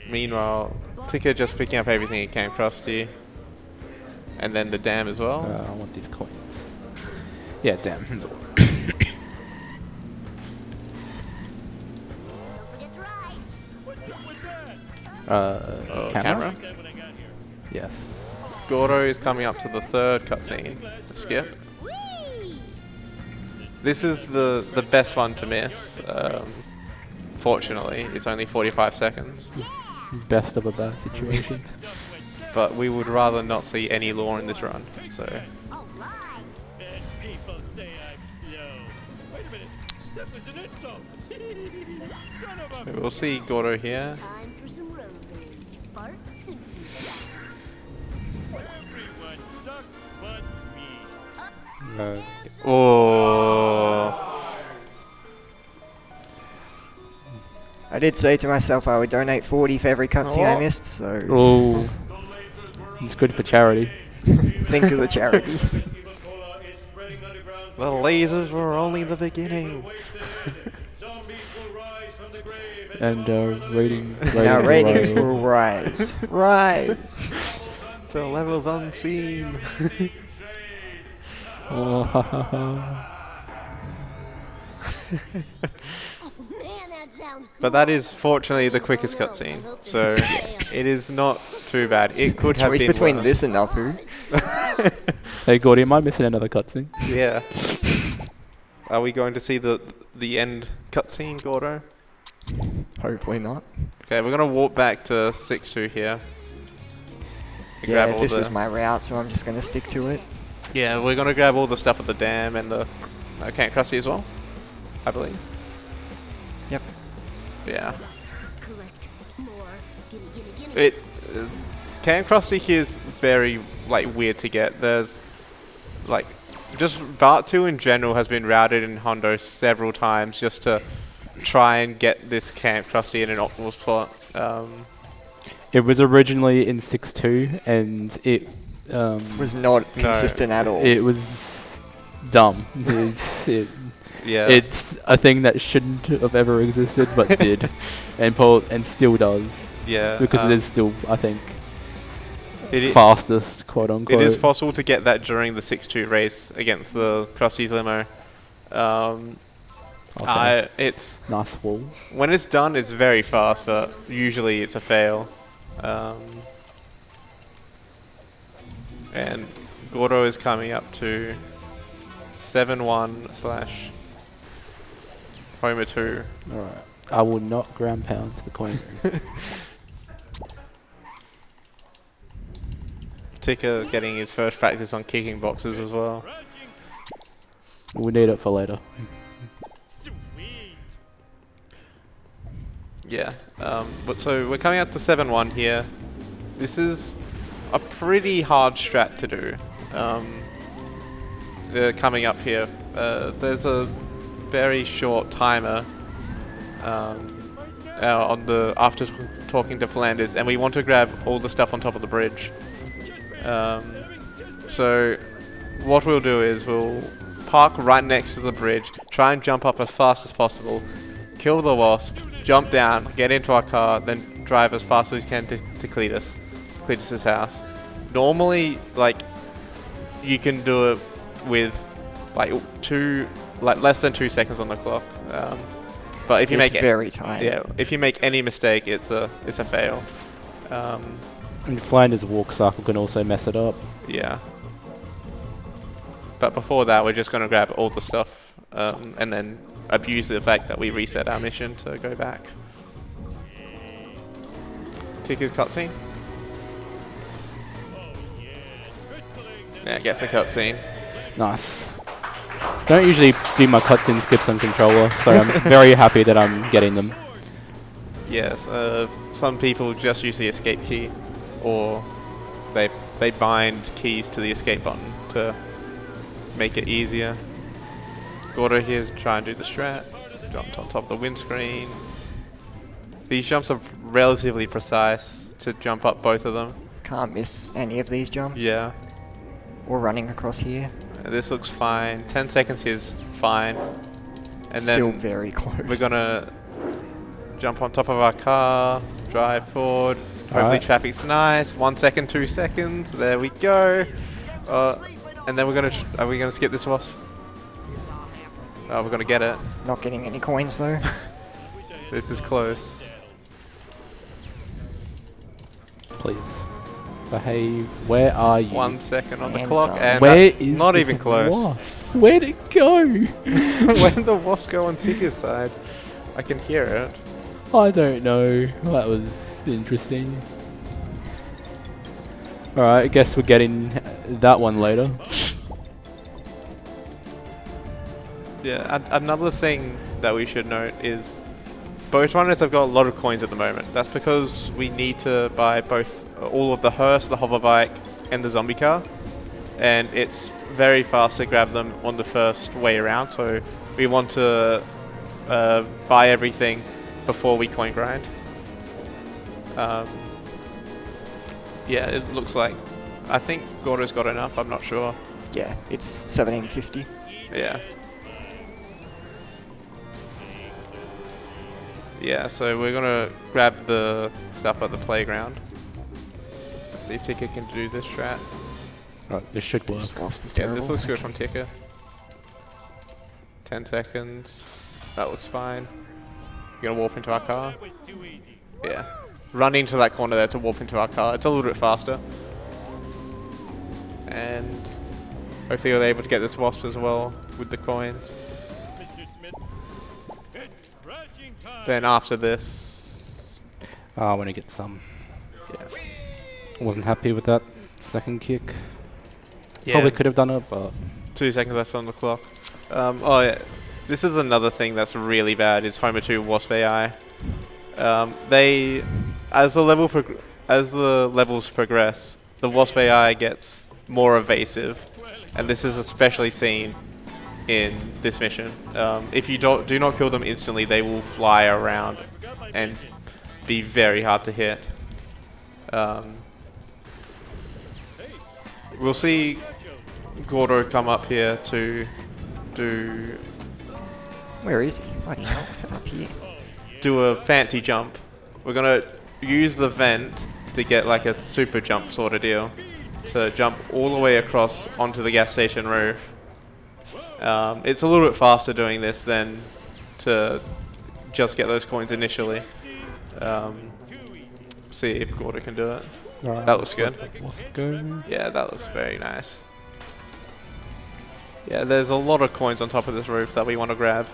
Meanwhile, Ticker just picking up everything he came across to you. And then the dam as well. I want these coins. Yeah, damn. Don't forget to ride. Camera. Yes. Gordo is coming up to the third cutscene. Skip. Whee! This is the best one to miss. Fortunately, it's only 45 seconds. Best of a bad situation. But we would rather not see any law in this run. So All right. People say I'm slow. Wait a minute. That was an insult. Son of a... we'll see Gordo here. Time for some road rage. Bart Simpson style. Everyone sucks but me. Oh, I did say to myself I would donate 40 for every cutscene I missed, so Oh, it's good for charity. think of the charity. the lasers were only the beginning. And ratings Now will ratings rise. will rise. Rise! The levels unseen. Oh, ha, ha, ha. Oh man, that sounds cool. But that is fortunately the quickest cutscene, so it is not too bad. It could have Choice been between worse. this and Napu. Hey, Gordy, am I missing another cutscene? Yeah. Are we going to see the end cutscene, Gordo? Hopefully not. Okay, we're gonna walk back to 6-2 here. Yeah, Grab all this the- was my route, so I'm just going to stick to it. Yeah, we're gonna grab all the stuff at the dam and the Camp Krusty as well, I believe. Yep. Yeah. Collect more. Gimme. It Camp Krusty here is very weird to get. There's just Bart 2 in general has been routed in Hondo several times just to try and get this Camp Krusty in an optimal spot. It was originally in 6.2, and it Was not consistent at all. it was dumb. Yeah. It's a thing that shouldn't have ever existed, but did, and still does. Yeah. Because it is still, I think, It i- fastest, quote unquote. It is possible to get that during the 6-2 race against the Krusty's limo. Okay. It's Nice wall. when it's done, it's very fast, but usually it's a fail. And Gordo is coming up to 7-1/Homer 2. Alright. I will not ground pound to the coin. Ticker getting his first practice on kicking boxes as well. We need it for later. Sweet. Yeah. But so we're coming up to 7-1 here. This is a pretty hard strat to do. Coming up here, there's a very short timer on the after talking to Flanders, and we want to grab all the stuff on top of the bridge. So what we'll do is we'll park right next to the bridge, try and jump up as fast as possible, kill the wasp, jump down, get into our car, then drive as fast as we can to Cletus's house. Normally, you can do it with less than 2 seconds on the clock. But if you It's make very tight. if you make any mistake, it's a fail. And Flanders' walk cycle can also mess it up. Yeah. But before that, we're just going to grab all the stuff and then abuse the fact that we reset our mission to go back. Ticker's cutscene. Yeah, gets the cutscene. Nice. Don't usually do my cutscene skips on controller, so I'm very happy that I'm getting them. Yes, some people just use the escape key, or they bind keys to the escape button to make it easier. Gordo here is trying to do the strat, jumped on top of the windscreen. These jumps are relatively precise to jump up both of them. Can't miss any of these jumps. Yeah. Or running across here. This looks fine. 10 seconds is fine. And Still then very close. we're gonna jump on top of our car, drive forward. Hopefully Alright. traffic's nice. 1 second, 2 seconds. There we go. And then we're gonna. Are we gonna skip this wasp? Oh, we're gonna get it. Not getting any coins though. This is close. Please. Behave. Where are you? 1 second on the And clock, done. and Where that- is not this even close. wasp? Where'd it go? Where did the wasp go on Ticker's side? I can hear it. I don't know. That was interesting. Alright, I guess we're getting that one later. Yeah, another thing that we should note is both runners have got a lot of coins at the moment. That's because we need to buy both all of the hearse, the hover bike, and the zombie car. And it's very fast to grab them on the first way around, so we want to buy everything before we coin grind. Yeah, it looks like... I think Gordo's got enough, I'm not sure. Yeah, it's 1750. Yeah. Yeah, so we're gonna grab the stuff at the playground. Let's see if Ticker can do this strat. Right, this should work. This wasp is Yeah, terrible. this looks good Okay. from Ticker. 10 seconds. That looks fine. You're gonna warp into our car? That was too easy. Yeah. Run into that corner there to warp into our car. It's a little bit faster. And hopefully you're able to get this wasp as well with the coins. Mr. Smith. It's crashing time. Then after this... I want to get some. Yeah. Wasn't happy with that second kick. Yeah. Probably could have done it, but 2 seconds left on the clock. Oh yeah, this is another thing that's really bad. Is Homer 2 Wasp AI? They, as the levels progress, the Wasp AI gets more evasive, and this is especially seen in this mission. If you do not kill them instantly, they will fly around and be very hard to hit. We'll see Gordo come up here to do Where is he? Bloody hell, he's up here. a fancy jump. We're gonna use the vent to get like a super jump sort of deal to jump all the way across onto the gas station roof. It's a little bit faster doing this than to just get those coins initially. See if Gordo can do it. alright, That looks good. Let's go. Yeah, that looks very nice. Yeah, there's a lot of coins on top of this roof that we want to grab.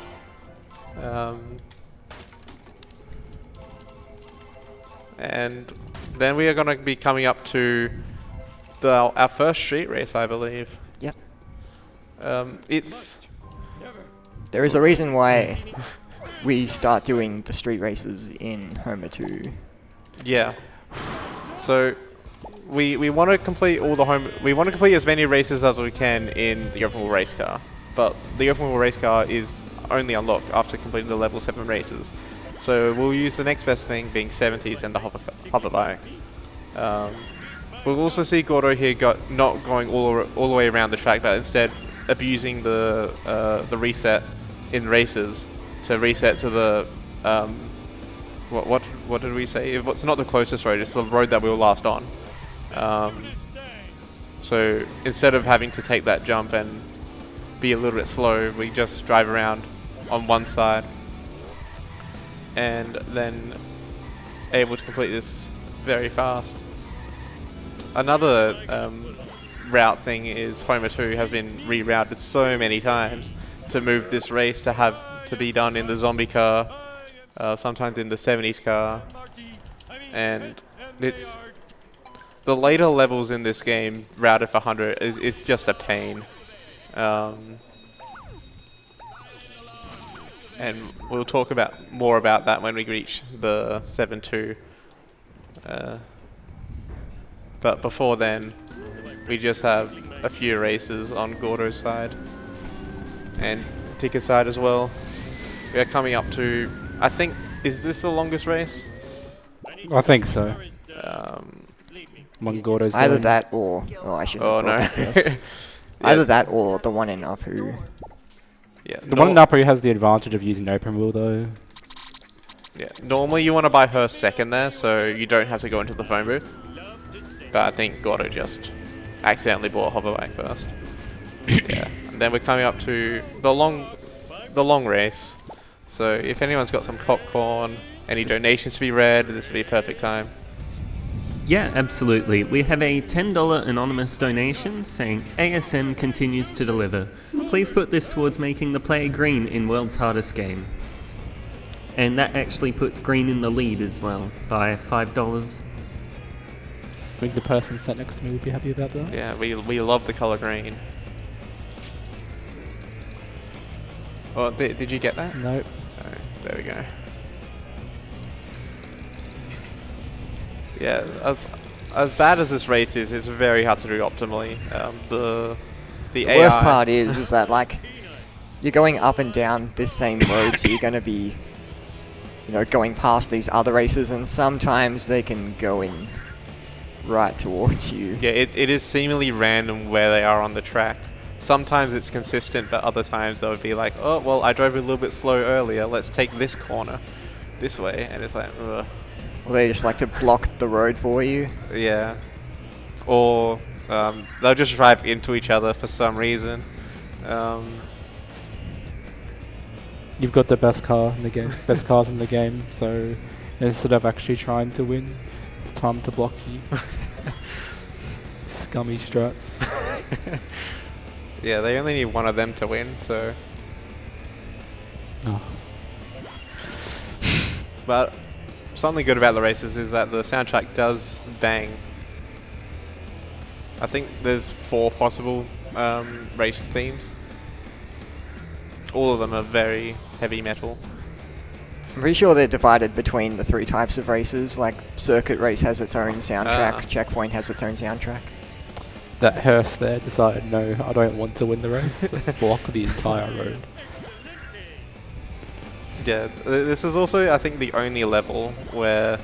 And then we are going to be coming up to our first street race, I believe. Yep. It's... There is a reason why we start doing the street races in Homer 2. Yeah. So we want to complete all the we want to complete as many races as we can in the open wheel race car. But the open wheel race car is only unlocked after completing the level 7 races. So we'll use the next best thing being 70s and the hover bike. We'll also see Gordo here not going all the way around the track, but instead abusing the reset in races to reset to the what did we say? It's not the closest road; it's the road that we were last on. So instead of having to take that jump and be a little bit slow, we just drive around on one side and then able to complete this very fast. Another route thing is Homer 2 has been rerouted so many times to move this race to be done in the zombie car, sometimes in the 70s car, and the later levels in this game routed for 100 is just a pain. And we'll talk more about that when we reach the 7-2. But before then, we just have a few races on Gordo's side and Ticker's side as well. We are coming up to, I think, is this the longest race? I think so. One Gordo's Either going. that or... Oh, I shouldn't Oh have brought no. that first. Either that or the one in Apu. Yeah. The one in Upper has the advantage of using open wheel though. Yeah. Normally you want to buy her second there, so you don't have to go into the phone booth. But I think Gordo just accidentally bought hoverbike first. Yeah. And then we're coming up to the long race. So if anyone's got some popcorn, any donations to be read, this would be a perfect time. Yeah, absolutely. We have a $10 anonymous donation saying ASM continues to deliver. Please put this towards making the player green in World's Hardest Game. And that actually puts green in the lead as well by $5. I think the person sat next to me would be happy about that. Yeah, we love the color green. Oh, did you get that? Nope. Oh, there we go. Yeah, as bad as this race is, it's very hard to do optimally. The AI. Worst part is that like you're going up and down this same road, so you're going to be, you know, going past these other races, and sometimes they can go in right towards you. Yeah, it is seemingly random where they are on the track. Sometimes it's consistent, but other times they'll be like, oh, well, I drove a little bit slow earlier, let's take this corner this way, and it's like, ugh. Or they just like to block the road for you. Yeah. Or they'll just drive into each other for some reason. You've got the best car in the game, best cars in the game, so instead of actually trying to win, it's time to block you. Scummy struts. Yeah, they only need one of them to win, so... Oh. But something good about the races is that the soundtrack does bang. I think there's 4 possible race themes. All of them are very heavy metal. I'm pretty sure they're divided between the 3 types of races. Like circuit race has its own soundtrack, checkpoint has its own soundtrack. That hearse there decided, no, I don't want to win the race. Let's block the entire road. Yeah, this is also, I think, the only level where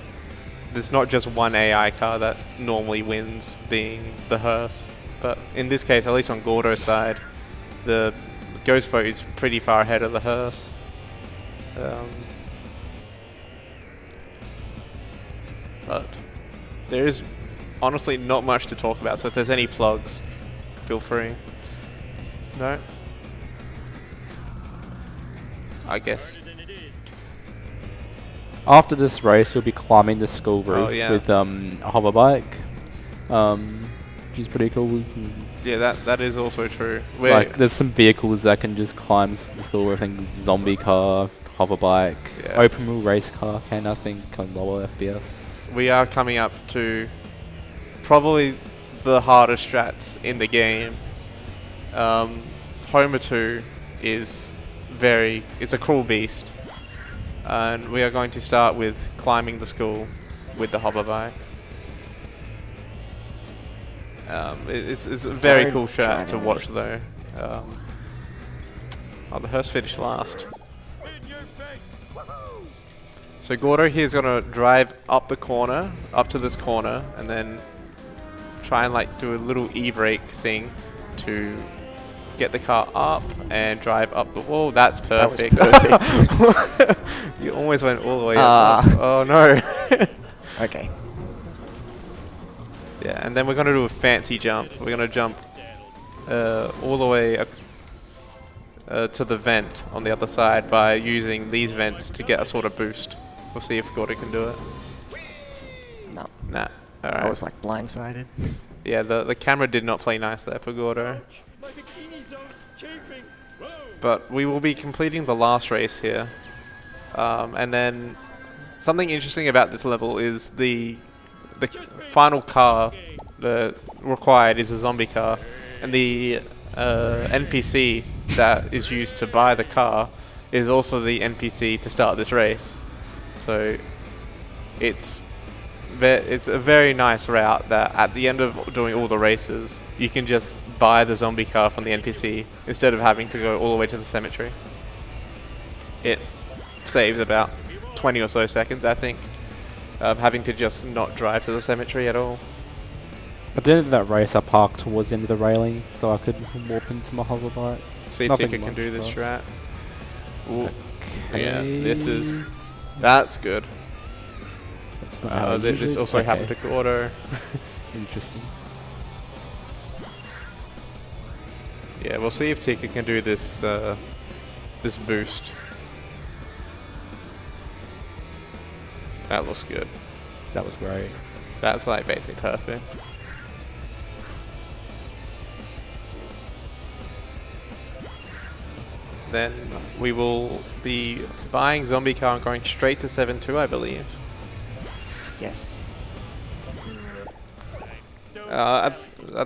there's not just one AI car that normally wins, being the hearse. But in this case, at least on Gordo's side, the Ghost Boat is pretty far ahead of the hearse. But there is honestly not much to talk about, so if there's any plugs, feel free. No? I guess. After this race, you'll be climbing the school roof with a hover bike, which is pretty cool. Yeah, that is also true. Like, there's some vehicles that can just climb the school roof. I think zombie car, hover bike, open wheel race car can, I think, on lower FPS. We are coming up to probably the hardest strats in the game. Homer 2 is it's a cruel beast. And we are going to start with climbing the school with the hover bike. It's a very cool shot to watch though. The hearse finished last. So Gordo here is going to drive up the corner, up to this corner, and then try and like do a little e-brake thing to get the car up and drive up the wall. That's perfect. That was perfect. You almost went all the way up. Oh no. Okay. Yeah, and then we're going to do a fancy jump. We're going to jump all the way to the vent on the other side by using these vents to get a sort of boost. We'll see if Gordo can do it. No. Nah. Alright. I was like blindsided. Yeah, the camera did not play nice there for Gordo. My bikini zone's chafing. Whoa. But we will be completing the last race here. And then something interesting about this level is the final car required is a zombie car. And the NPC that is used to buy the car is also the NPC to start this race. So it's a very nice route that at the end of doing all the races, you can just buy the zombie car from the NPC instead of having to go all the way to the cemetery. It saves about 20 or so seconds, I think. having to just not drive to the cemetery at all. At the end of that race, I parked towards the end of the railing so I could warp into my hover bike. See if Nothing Tika can much, do this but- strat. Ooh. Yeah, Okay. that's good. That's not how I This usually- also happened to Gordo. Interesting. Yeah, we'll see if Tika can do this this boost. That looks good. That was great. That's like basically perfect. Then we will be buying Zombie Car and going straight to 7-2, I believe. Yes. At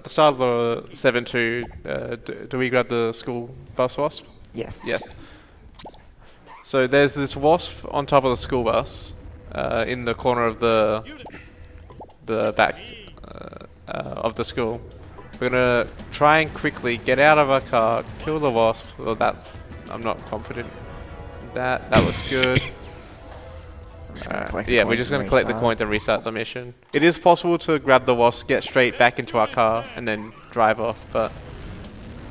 the start of the 7-2, do we grab the school bus wasp? Yes. Yes. So there's this wasp on top of the school bus, in the corner of the back of the school. We're gonna try and quickly get out of our car, kill the wasp. Well, that I'm not confident. That was good. Collect the Yeah, we're coins just and gonna collect the restart. coins and restart the mission. It is possible to grab the wasp, get straight back into our car, and then drive off, but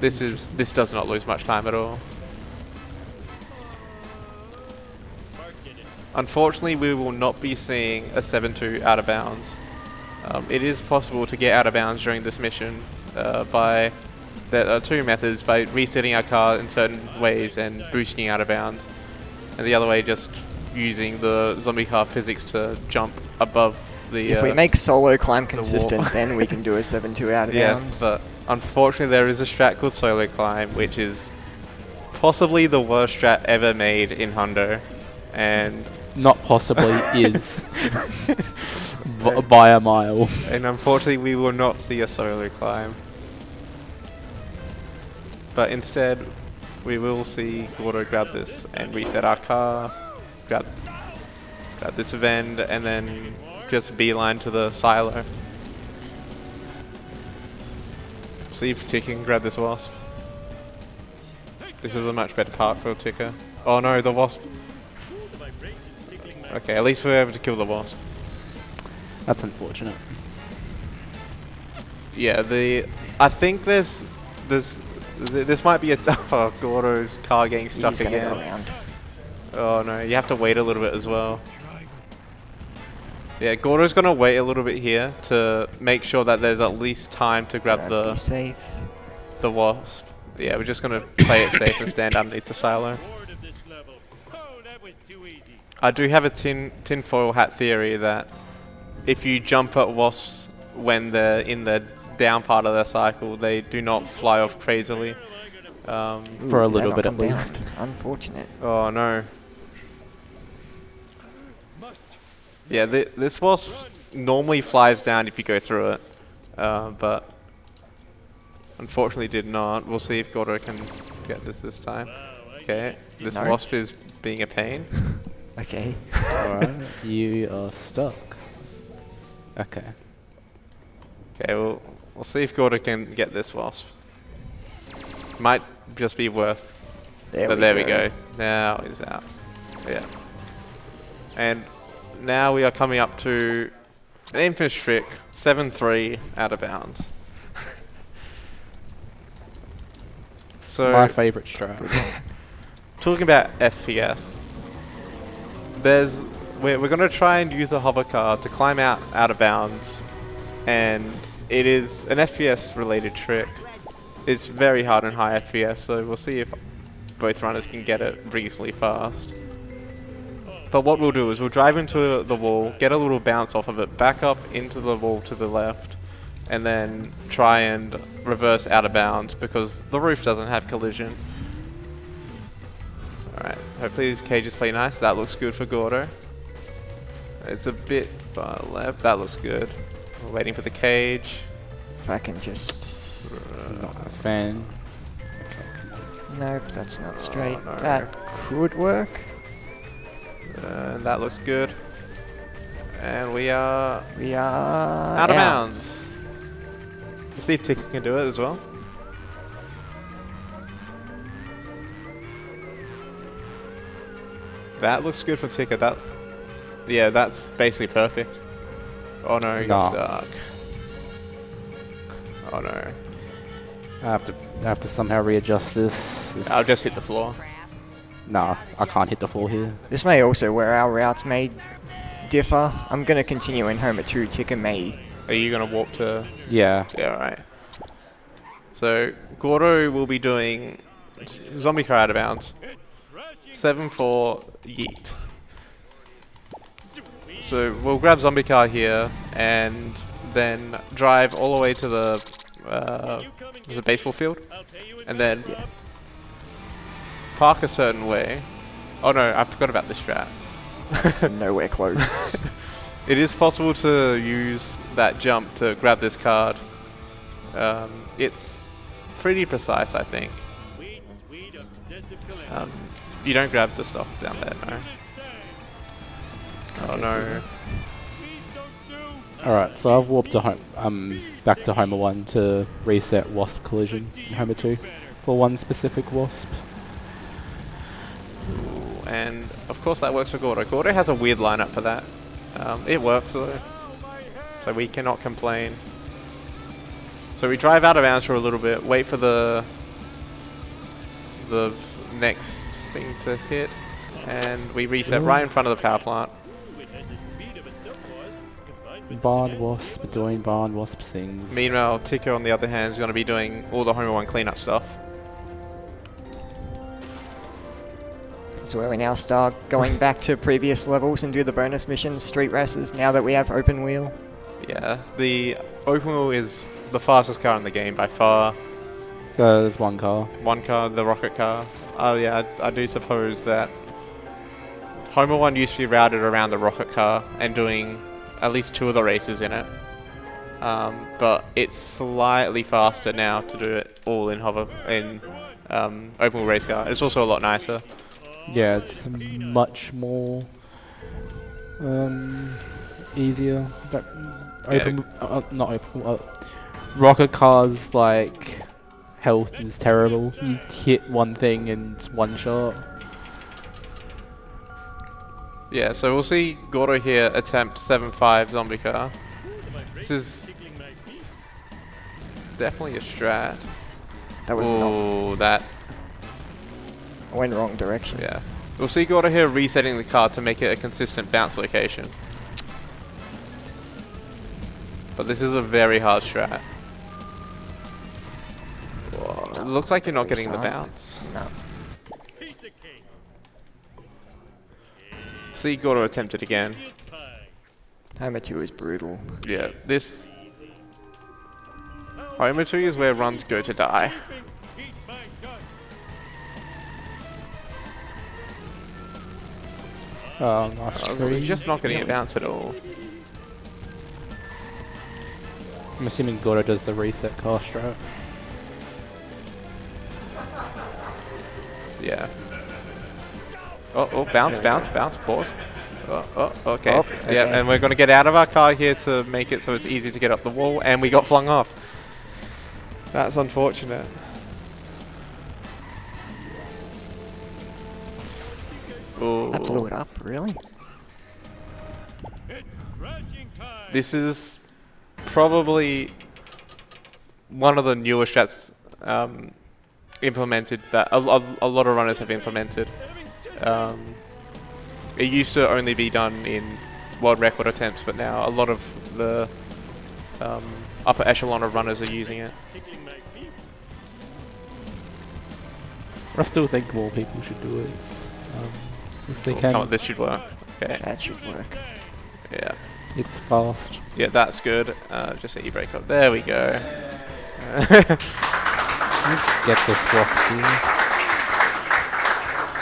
this does not lose much time at all. Unfortunately, we will not be seeing a 7-2 out of bounds. It is possible to get out of bounds during this mission by there are two methods: by resetting our car in certain ways and boosting out of bounds, and the other way just using the zombie car physics to jump above the. If we make solo climb wall. consistent, then we can do a 7-2 out of Yes, bounds. but unfortunately there is a strat called solo climb, which is possibly the worst strat ever made in Hundo, and Not possibly is. By a mile. and unfortunately we will not see a solo climb. But instead, we will see Gordo grab this and reset our car, grab this vend, and then just beeline to the silo. See if Tika can grab this wasp. This is a much better part for Tika. Oh no, the wasp. Okay, at least we were able to kill the wasp. That's unfortunate. Yeah, I think this might be a oh, Gordo's car getting stuck He's gonna again. go around. Oh no, you have to wait a little bit as well. Yeah, Gordo's gonna wait a little bit here to make sure that there's at least time to grab Gotta be the safe. wasp. Yeah, we're just gonna play it safe and stand underneath the silo. Bored of this level. Oh, that was too easy. I do have a tinfoil hat theory that if you jump at wasps when they're in the down part of their cycle, they do not fly off crazily. For a Ooh, did that little not bit at come down? least. Unfortunate. Oh no. Yeah, this wasp normally flies down if you go through it, but unfortunately did not. We'll see if Gordo can get this time. Okay, this No. wasp is being a pain. Okay. Alright, you are stuck. Okay. Okay, we'll see if Gordo can get this wasp. Might just be worth. But there we go. Now he's out. Yeah. And now we are coming up to an infamous trick, 7-3 out of bounds. So My favourite strat. talking about FPS, we're going to try and use the hover car to climb out of bounds, and it is an FPS related trick. It's very hard in high FPS, so we'll see if both runners can get it reasonably fast. But what we'll do is we'll drive into the wall, get a little bounce off of it, back up into the wall to the left, and then try and reverse out of bounds because the roof doesn't have collision. Alright, hopefully these cages play nice. That looks good for Gordo. It's a bit far left. That looks good. We're waiting for the cage. If I can just... Not a fan. Okay, come on. Nope, that's not straight. no. That could work. That looks good. And we are We are out of bounds. We'll see if Tika can do it as well. That looks good for Tika. Yeah, that's basically perfect. Oh no, he got stuck. Oh no. I have to somehow readjust this. I'll just hit the floor. Nah, I can't hit the floor here. This may also where our routes may differ. I'm going to continue in Homer 2. Ticker may. Are you going to warp to... Yeah. Yeah, alright. So, Gordo will be doing zombie car out of bounds. 7-4 yeet. So, we'll grab zombie car here and then drive all the way to the baseball field. And then park a certain way. Oh no, I forgot about this strat. It's nowhere close. It is possible to use that jump to grab this card. It's pretty precise, I think. You don't grab the stuff down there, no. Oh no. Alright, so I've warped to back to Homer 1 to reset Wasp collision in Homer 2 for one specific Wasp. And of course that works for Gordo. Gordo has a weird lineup for that. It works though, so we cannot complain. So we drive out of bounds for a little bit, wait for the next thing to hit, and we reset right in front of the power plant. Barn Wasp doing Barn Wasp things. Meanwhile, Ticker on the other hand is going to be doing all the Homer 1 cleanup stuff. So where we now start going back to previous levels and do the bonus missions, street races, now that we have open wheel. Yeah, the open wheel is the fastest car in the game by far. There's one car. One car, the rocket car. Oh yeah, I do suppose that Homer 1 used to be routed around the rocket car and doing at least 2 of the races in it. But it's slightly faster now to do it all in open wheel race car. It's also a lot nicer. Yeah, it's much more easier. But not open. Rocket cars, like, health is terrible. You hit one thing and it's one shot. Yeah, so we'll see Gordo here attempt 7-5 zombie car. This is definitely a strat. That was not. That. I went wrong direction. Yeah. We'll see Gordo here resetting the car to make it a consistent bounce location. But this is a very hard strat. Whoa, it looks like you're not getting the bounce. No. See Gordo attempt it again. Homer 2 is brutal. Yeah, this... Homer 2 is where runs go to die. Oh, nice We're screen. just not getting a bounce at all. I'm assuming Gordo does the reset car strat. Yeah. Oh, bounce, pause. Okay. Oh, okay. Yeah, and we're going to get out of our car here to make it so it's easy to get up the wall, and we got flung off. That's unfortunate. Ooh. That blew it up, really? This is probably one of the newer strats implemented that a lot of runners have implemented. It used to only be done in world record attempts, but now a lot of the upper echelon of runners are using it. I still think more people should do it. If they Oh, can. come on, this should work. Okay. That should work. Yeah. It's fast. Yeah, that's good. Just let you break up. There we go. Get this wasp here.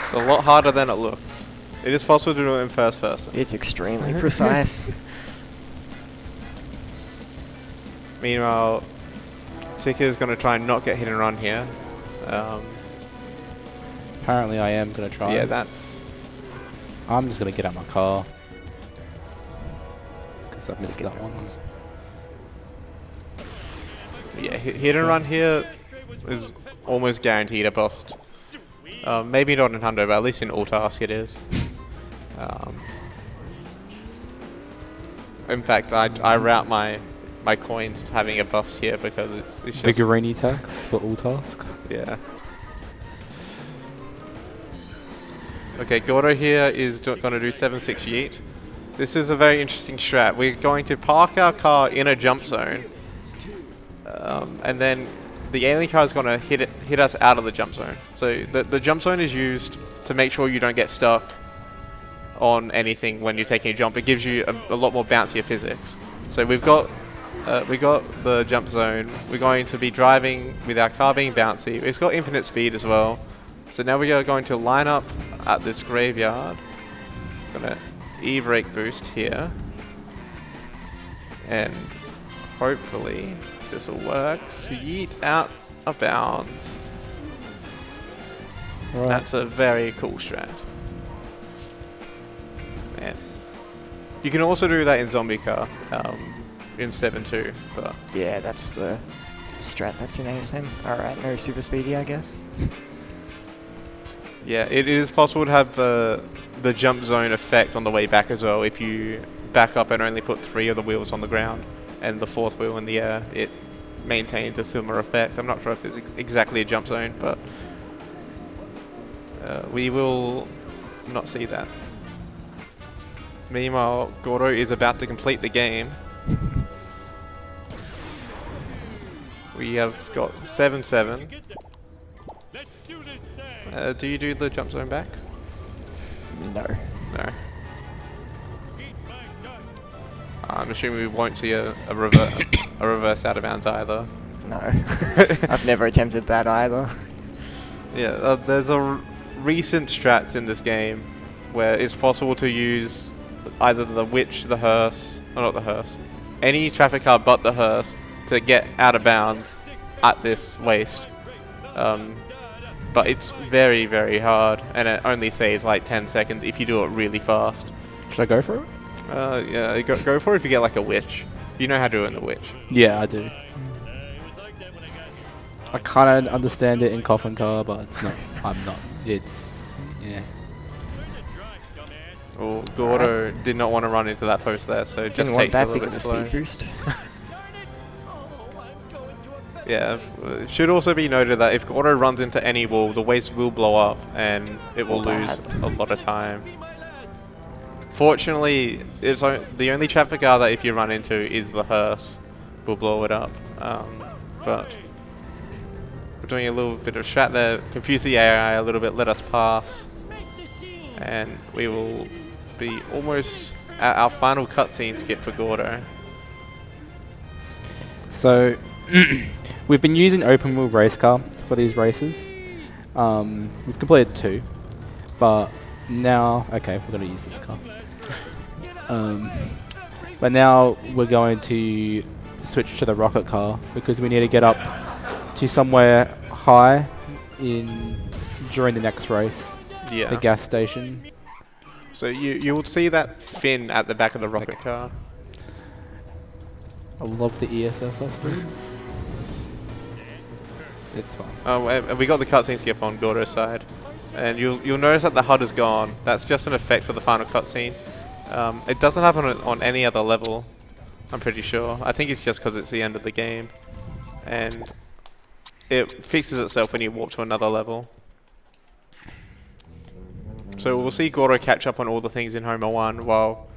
It's a lot harder than it looks. It is possible to do it in first person. It's extremely precise. Meanwhile, Ticker is going to try and not get hit and run here. Apparently I am going to try. Yeah, that's... I'm just going to get out my car. Because I missed that one. Yeah, hit and run here is almost guaranteed a bust. Maybe not in Hundo, but at least in All Task it is. In fact, I route my coins to having a bust here because it's just... Vigorini tax for all tasks. Yeah. Okay, Gordo here is going to do 7-6 yeet. This is a very interesting strat. We're going to park our car in a jump zone, and then the alien car is going to hit us out of the jump zone. So the jump zone is used to make sure you don't get stuck on anything when you're taking a jump. It gives you a lot more bouncier physics. So we got the jump zone. We're going to be driving with our car being bouncy. It's got infinite speed as well. So now we are going to line up at this graveyard. Gonna e-brake boost here, and hopefully this will work. Yeet out of bounds. Right. That's a very cool strat. Man, you can also do that in zombie car in 7.2, but Yeah, that's the strat that's in ASM. Alright, no super speedy, I guess. yeah, it is possible to have the jump zone effect on the way back as well. If you back up and only put 3 of the wheels on the ground and the 4th wheel in the air, it maintains a similar effect. I'm not sure if it's exactly a jump zone, but we will not see that. Meanwhile, Gordo is about to complete the game. We have got 7-7. Let's do this thing. Do you do the jump zone back? No. No. Eat my dust. I'm assuming we won't see a reverse out of bounds either. No. I've never attempted that either. Yeah, there's a recent strats in this game where it's possible to use either the witch, the hearse, or not the hearse, any traffic car but the hearse to get out of bounds at this waste. But it's very, very hard, and it only saves like 10 seconds if you do it really fast. Should I go for it? Yeah, go for it if you get like a witch. You know how to do it in the witch. Yeah, I do. It was like that when I got here. I kind of understand it in coffin car, but it's not. I'm not. It's yeah. Oh, Gordo did not want to run into that post there, so it just Didn't want takes a that little big bit of a slow. speed boost. Yeah, it should also be noted that if Gordo runs into any wall, the waste will blow up and it will Oh, lose bad. a lot of time. Fortunately, the only traffic car that if you run into is the hearse will blow it up. But we're doing a little bit of strat there, confuse the AI a little bit, let us pass, and we will be almost at our final cutscene skip for Gordo. So we've been using open wheel race car for these races. We've completed 2, but now okay, we're going to use this car. But now we're going to switch to the rocket car because we need to get up to somewhere high during the next race. Yeah. The gas station. So you will see that fin at the back of the rocket car. I love the ESS Australian. It's fine. Oh, and we got the cutscene skip on Gordo's side, and you'll notice that the HUD is gone. That's just an effect for the final cutscene. It doesn't happen on any other level, I'm pretty sure. I think it's just because it's the end of the game, and it fixes itself when you walk to another level. So we'll see Gordo catch up on all the things in Homer 1, while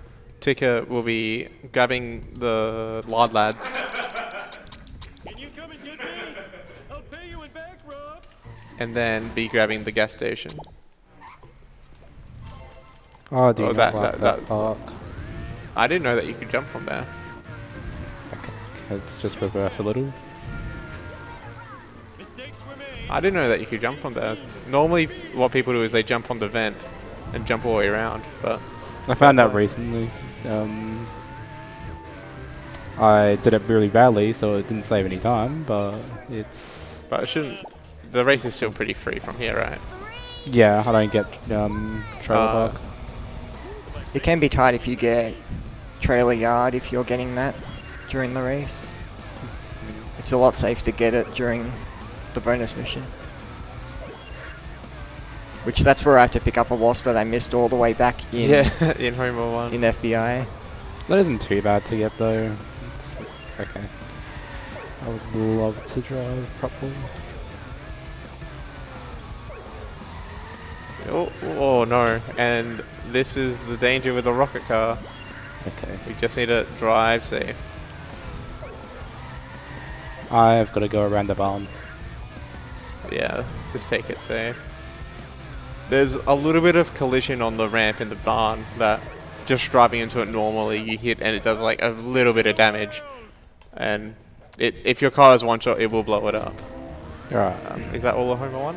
Ticker will be grabbing the lard lads Can you come and get me? I'll pay you in back rubs. and then be grabbing the gas station. Oh, I do Oh, not that- like that- that that- park. I didn't know that you could jump from there. Okay, let's just reverse a little. Mistakes were made. I didn't know that you could jump from there. Normally what people do is they jump on the vent and jump all the way around, but I found that recently. I did it really badly, so it didn't save any time, but it's... it shouldn't. The race is still pretty free from here, right? Yeah, I don't get trailer park. It can be tight if you get trailer yard if you're getting that during the race. It's a lot safer to get it during the bonus mission. Which that's where I have to pick up a wasp that I missed all the way back in Yeah, in Homer 1. in FBI. That isn't too bad to get though. It's okay. I would love to drive properly. Oh no, and this is the danger with a rocket car. Okay. We just need to drive safe. I've got to go around the barn. Yeah, just take it safe. There's a little bit of collision on the ramp in the barn that just driving into it normally you hit and it does like a little bit of damage. And if your car is one shot, it will blow it up. Alright. Is that all of Homer 1?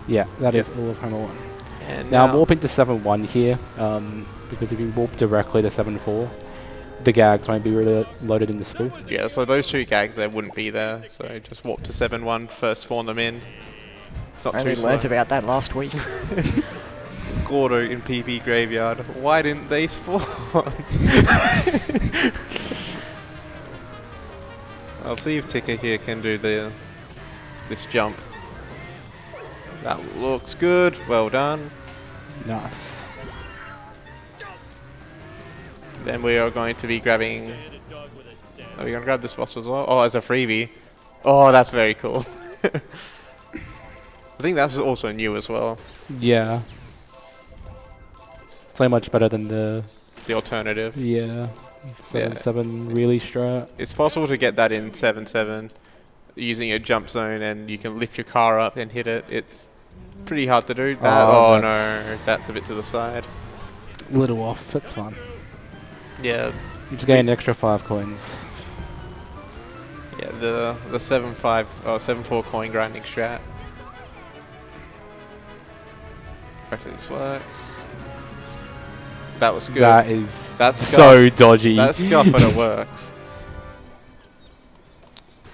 Yeah, that is all of Homer 1. And Now I'm warping to 7.1 here, because if you warp directly to 7.4, the gags won't be really loaded in the spool. yeah, so those two gags there wouldn't be there. So just warp to 7.1, first spawn them in. It's not I only too learnt slow. about that last week. Gordo in PP Graveyard. Why didn't they spawn? I'll see if Ticker here can do this jump. That looks good. Well done. Nice. Then we are going to be grabbing... Are we going to grab this boss as well? Oh, as a freebie. Oh, that's very cool. I think that's also new as well. Yeah. So much better than the The alternative. 7.7 really strat. It's possible to get that in 7.7 using a jump zone, and you can lift your car up and hit it. It's pretty hard to do. That, Oh, oh no, that's a bit to the side. Little off, that's fine. Yeah, You just gain an extra 5 coins. yeah. The 7.5 or 7.4 coin grinding strat. Hopefully this works. That was good. That is That's so dodgy. That's scuff, but it works.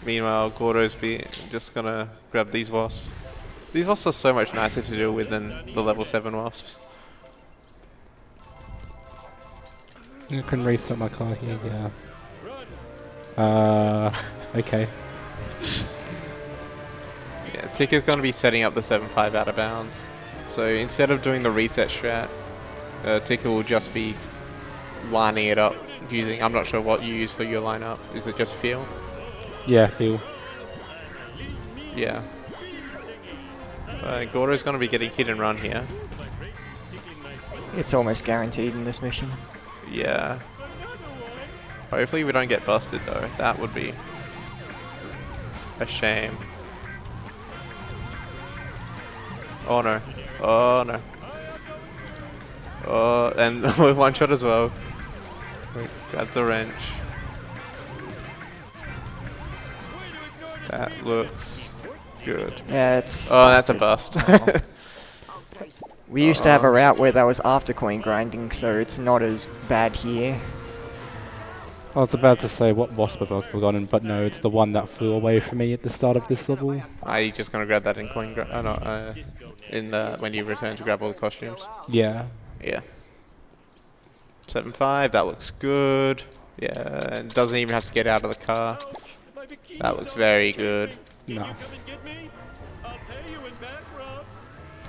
Meanwhile, Gordo's just gonna grab these wasps. These wasps are so much nicer to deal with than the level 7 wasps. I can reset my car here, yeah. Okay. Yeah, Ticker's gonna be setting up the 7.5 out of bounds. So instead of doing the reset strat, Ticker will just be lining it up using, I'm not sure what you use for your lineup. Is it just feel? Yeah, feel. Yeah. So Gordo's going to be getting hit and run here. It's almost guaranteed in this mission. Yeah. Hopefully we don't get busted though. That would be a shame. Oh no. Oh no. Oh, and with one shot as well. Grabs the wrench. That looks good. Yeah, it's Oh, that's a busted. bust. We used to have a route where that was after coin grinding, so it's not as bad here. I was about to say what wasp have I forgotten, but no, it's the one that flew away from me at the start of this level. Are you just gonna grab that in coin? Oh no, in the when you return to grab all the costumes. Yeah. Yeah. 7.5. That looks good. Yeah, and doesn't even have to get out of the car. That looks very good. Nice. Get me? I'll pay you in back rub.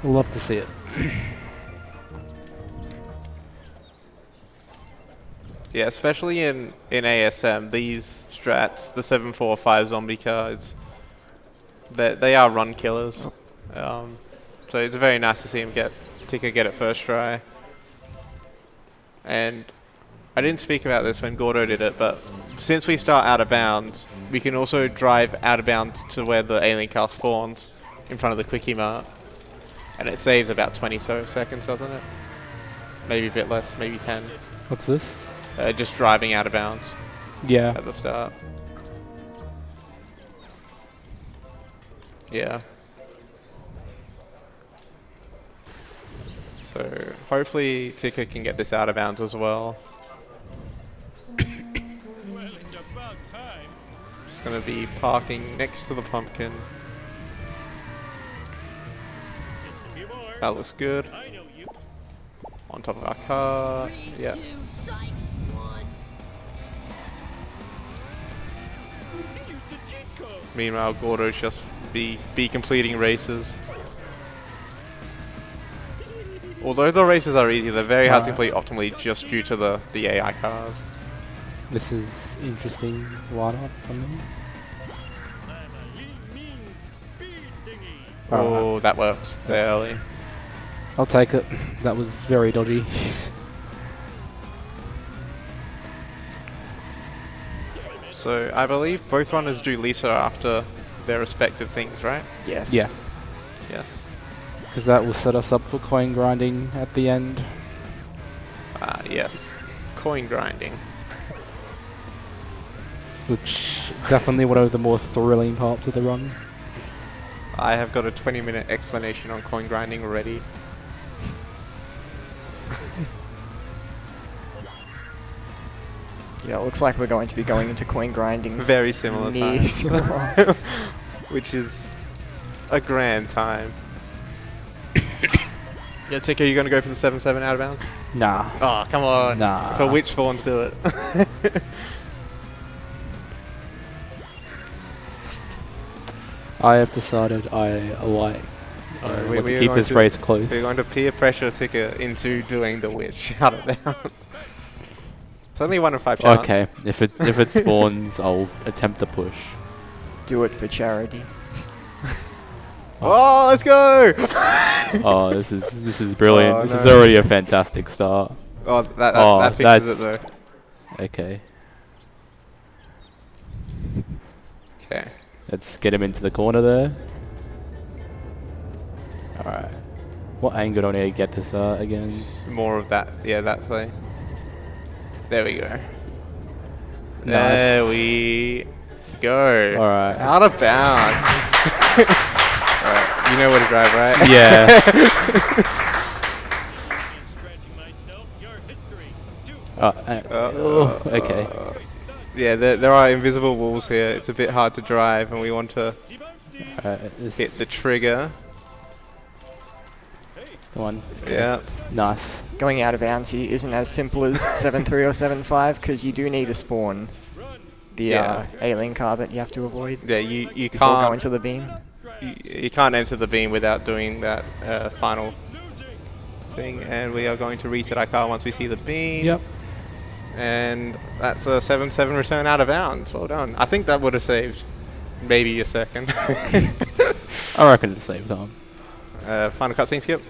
Love to see it. Yeah, especially in ASM, these strats, the 7.45 zombie cars, they are run killers. So it's very nice to see him Ticker get it first try. And I didn't speak about this when Gordo did it, but since we start out of bounds, we can also drive out of bounds to where the alien car spawns in front of the quickie mart. And it saves about 20 so seconds, doesn't it? Maybe a bit less, maybe 10. What's this? Just driving out of bounds Yeah. at the start. Yeah. So hopefully Ticker can get this out of bounds as well. Well, it's about time. Just gonna be parking next to the pumpkin. Just a few more. That looks good. I know you. On top of our car. Yeah. He used the cheat code. Meanwhile, Gordo's just be completing races. Although the races are easy, they're very hard to complete optimally just due to the AI cars. This is interesting lineup for me. I'm a lean, mean speed thingy. Oh, that works. They're early. I'll take it. That was very dodgy. So I believe both runners do Lisa after their respective things, right? Yes. Yeah. Yes. Because that will set us up for coin grinding at the end. Yes. Coin grinding. Which definitely one of the more thrilling parts of the run. I have got a 20-minute explanation on coin grinding ready. Yeah, it looks like we're going to be going into coin grinding. Very similar Near time. similar. Which is a grand time. Yeah, Tick, are you going to go for the 7-7 out of bounds? Nah. Oh, come on. Nah. For which fawns do it? I have decided I like want to keep this race close. We're going to peer pressure Ticker into doing the witch out of bounds. It's only 1 in 5 chance. Okay, if it spawns, I'll attempt to push. Do it for charity. Oh, let's go! Oh, this is brilliant. Oh, this no. is already a fantastic start. Oh, that fixes it that's- though. Okay, Okay. let's get him into the corner there. All right. What angle do I need to get this again? More of that. Yeah, that way. There we go. Nice. There we go. All right. Out of bounds. Alright, you know where to drive, right? Yeah. Scratching myself, your history. Okay. Yeah, there are invisible walls here. It's a bit hard to drive, and we want to hit the trigger. Come on. Yeah. Nice. Going out of bounds here isn't as simple as 7-3 or 7-5 because you do need to spawn the Yeah. alien car that you have to avoid Yeah, you before going can't to the beam. you can't enter the beam without doing that final thing, and we are going to reset our car once we see the beam. Yep. And that's a 7-7 return out of bounds. Well done. I think that would have saved maybe a second. I reckon it'll save time. Final cutscene skip.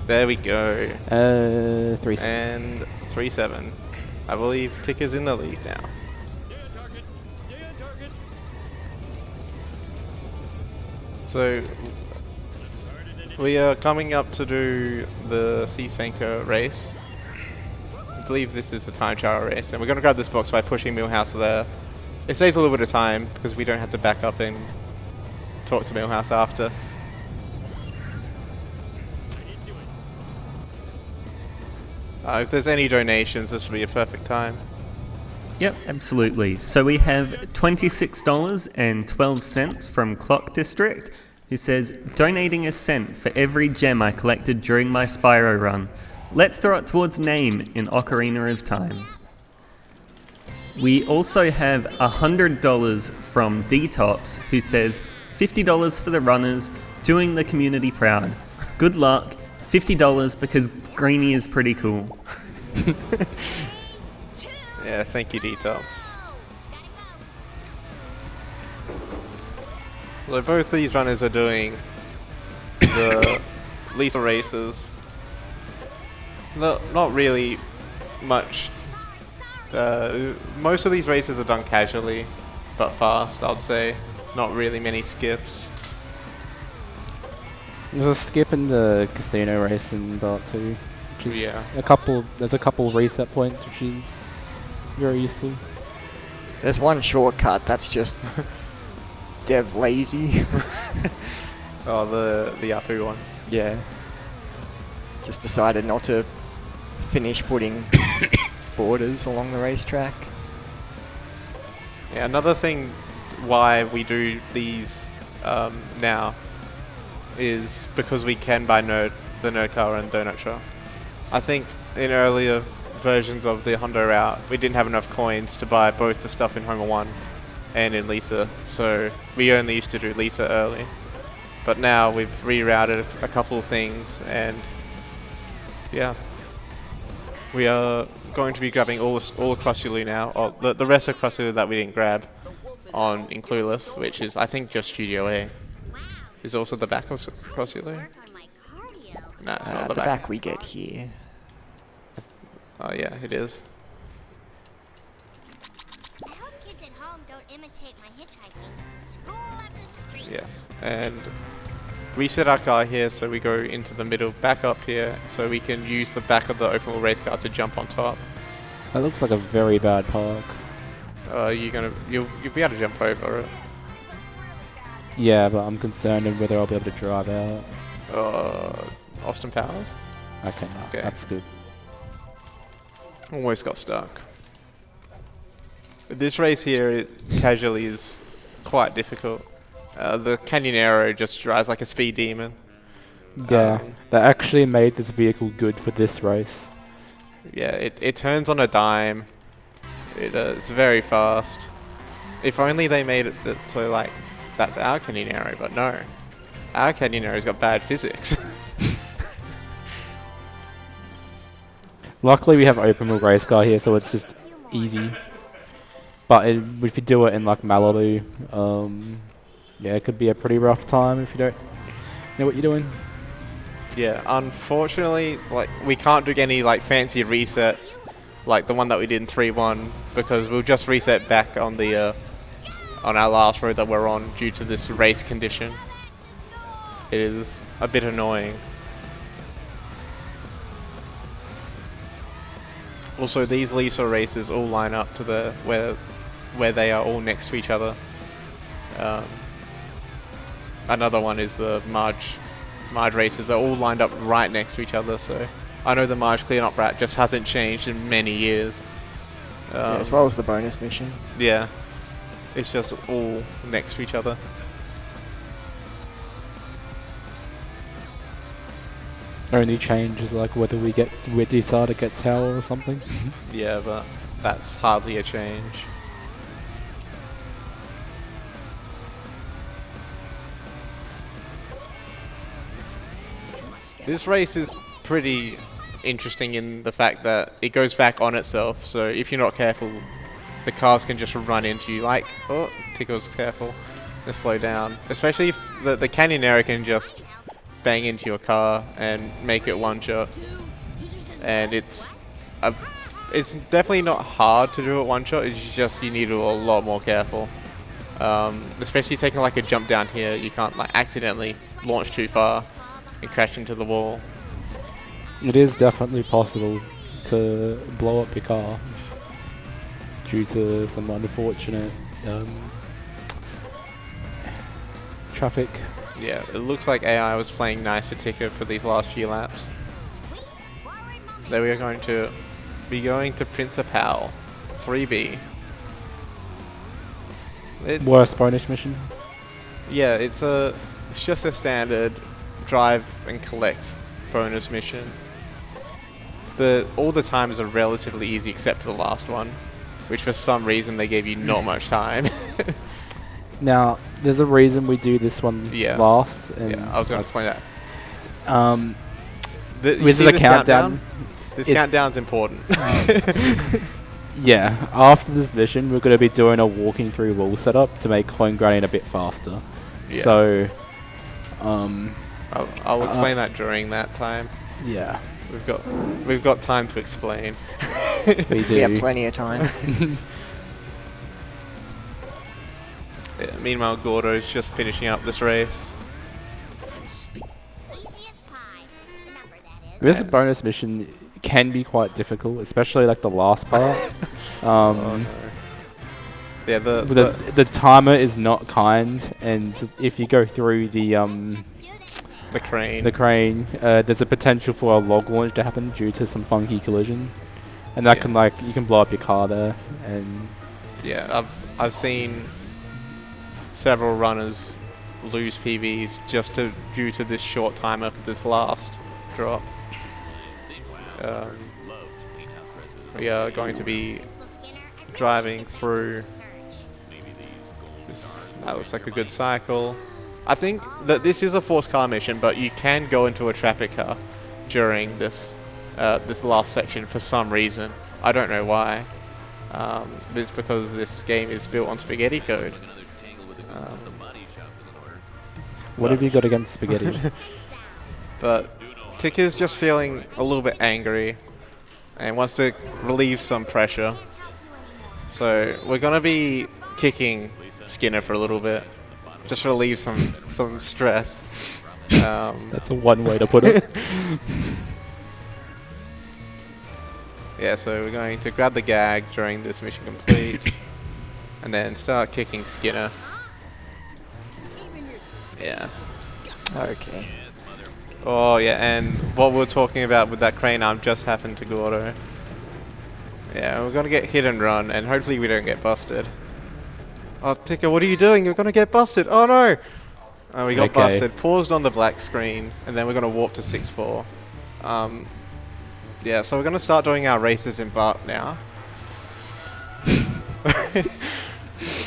There we go. 3. And 3-7. I believe Ticker's in the lead now. Stay on target. Stay on target. So we are coming up to do the Sea Spanker race. I believe this is the time trial race, and we're going to grab this box by pushing Millhouse there. It saves a little bit of time because we don't have to back up and talk to Millhouse after. If there's any donations, this would be a perfect time. Yep, absolutely. So we have $26.12 from Clock District, who says, donating a cent for every gem I collected during my Spyro run. Let's throw it towards name in Ocarina of Time. We also have $100 from D-Tops, who says, $50 for the runners, doing the community proud. Good luck, $50 because Greenie is pretty cool. Yeah, thank you, Detail. So both these runners are doing the Lisa races. Not really much. Most of these races are done casually, but fast, I'd say. Not really many skips. There's a skip in the casino race in Bart 2. Which is Yeah. There's a couple reset points, which is very useful. There's one shortcut that's just dev lazy. Oh, the Yapu one. Yeah. Just decided not to finish putting borders along the racetrack. Yeah, another thing why we do these now is because we can buy the nerd car and donut shop. I think in earlier versions of the Hondo route, we didn't have enough coins to buy both the stuff in Homer 1 and in Lisa, so we only used to do Lisa early. But now we've rerouted a couple of things, and yeah. We are going to be grabbing all across Yulu now, or the rest of across Yulu that we didn't grab on in Clueless, which is I think just Studio A. Is also the back of across Yulu? Work on my cardio. Nah, it's not The the back we get here. Oh yeah, it is. I hope kids at home don't imitate my hitchhiking. School of the streets. Yes, and we set our car here, so we go into the middle, back up here, so we can use the back of the open wheel race car to jump on top. That looks like a very bad park. You'll be able to jump over it. Yeah, but I'm concerned of whether I'll be able to drive out. Austin Powers. Okay, no, Okay. that's good. Almost got stuck. This race here, casually, is quite difficult. The Canyonero just drives like a speed demon. Yeah, they actually made this vehicle good for this race. Yeah, it turns on a dime. It's very fast. If only they made it so like that's our Canyonero, but no. Our Canyonero's got bad physics. Luckily we have open wheel race car here, so it's just easy. But if you do it in like Malibu, yeah, it could be a pretty rough time if you don't know what you're doing. Yeah, unfortunately, like we can't do any like fancy resets, like the one that we did in 3-1, because we'll just reset back on the on our last road that we're on due to this race condition. It is a bit annoying. Also, these Lisa races all line up to the where they are all next to each other. Another one is the Marge races. They're all lined up right next to each other. So I know the Marge clean-up rat just hasn't changed in many years. Yeah, as well as the bonus mission. Yeah, it's just all next to each other. Only change is like whether we decide to get tower or something. Yeah, but that's hardly a change. This race is pretty interesting in the fact that it goes back on itself, so if you're not careful, the cars can just run into you like, oh, Tickle's careful, and slow down. Especially if the Canyonero can just bang into your car and make it one shot. And it's definitely not hard to do it one shot, it's just you need to be a lot more careful. Especially taking like a jump down here, you can't like accidentally launch too far and crash into the wall. It is definitely possible to blow up your car due to some unfortunate traffic. Yeah, it looks like AI was playing nice for Ticker for these last few laps. Then we are going to be going to Principal 3B. Worst bonus mission. Yeah, it's just a standard drive and collect bonus mission. All the times are relatively easy except for the last one, which for some reason they gave you not much time. Now, there's a reason we do this one last. And yeah, I was going to explain that. This is a countdown. This countdown's important. Yeah, after this mission, we're going to be doing a walking through wall setup to make home grinding a bit faster. Yeah. So, I'll explain that during that time. Yeah, we've got time to explain. we do. We have plenty of time. Yeah, meanwhile, Gordo's just finishing up this race. Easiest pie. Remember that is. This bonus mission can be quite difficult, especially like the last part. Oh, no. Yeah, the timer is not kind, and if you go through the crane, there's a potential for a log launch to happen due to some funky collision, and that can you can blow up your car there. And yeah, I've seen several runners lose PBs just due to this short timer for this last drop. We are going to be driving through this. That looks like a good cycle. I think that this is a forced car mission, but you can go into a traffic car during this this last section for some reason. I don't know why. It's because this game is built on spaghetti code. What have you got against spaghetti? But Ticker's just feeling a little bit angry and wants to relieve some pressure. So we're going to be kicking Skinner for a little bit, just to relieve some stress. That's a one way to put it. Yeah, so we're going to grab the gag during this mission complete, and then start kicking Skinner. Yeah. Okay. Oh yeah, and what we're talking about with that crane arm just happened to Gordo. Yeah, we're gonna get hit and run, and hopefully we don't get busted. Oh, Ticker, what are you doing? You're gonna get busted. Oh no! Oh, we got busted. Paused on the black screen, and then we're gonna warp to 6-4. Yeah, so we're gonna start doing our races in Bart now.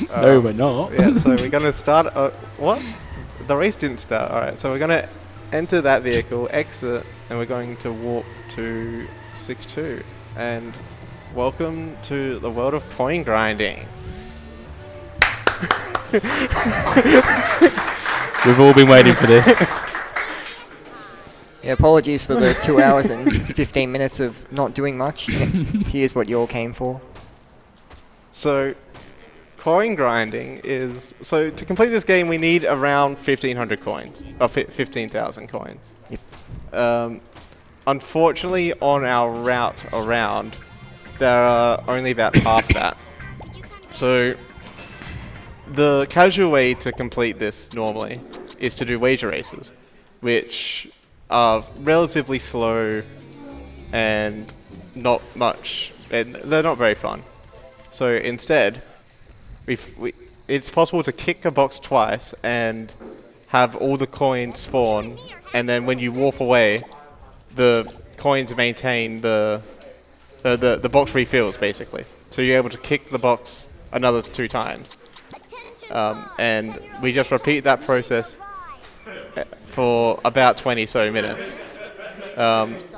No, we're not. Yeah, so we're gonna start. What? The race didn't start. All right, so we're gonna enter that vehicle, exit, and we're going to warp to 6-2. And welcome to the world of coin grinding. We've all been waiting for this. Yeah, apologies for the 2 hours and 15 minutes of not doing much. Here's what you all came for. So, coin grinding is... So, to complete this game, we need around 1,500 coins. Or 15,000 coins. Yep. Unfortunately, on our route around, there are only about half that. So, the casual way to complete this normally is to do wager races, which are relatively slow and not much, and they're not very fun. So instead, it's possible to kick a box twice and have all the coins spawn, and then when you warp away, the coins maintain the box refills basically. So you're able to kick the box another 2 times. And we just repeat that process for about 20 so minutes.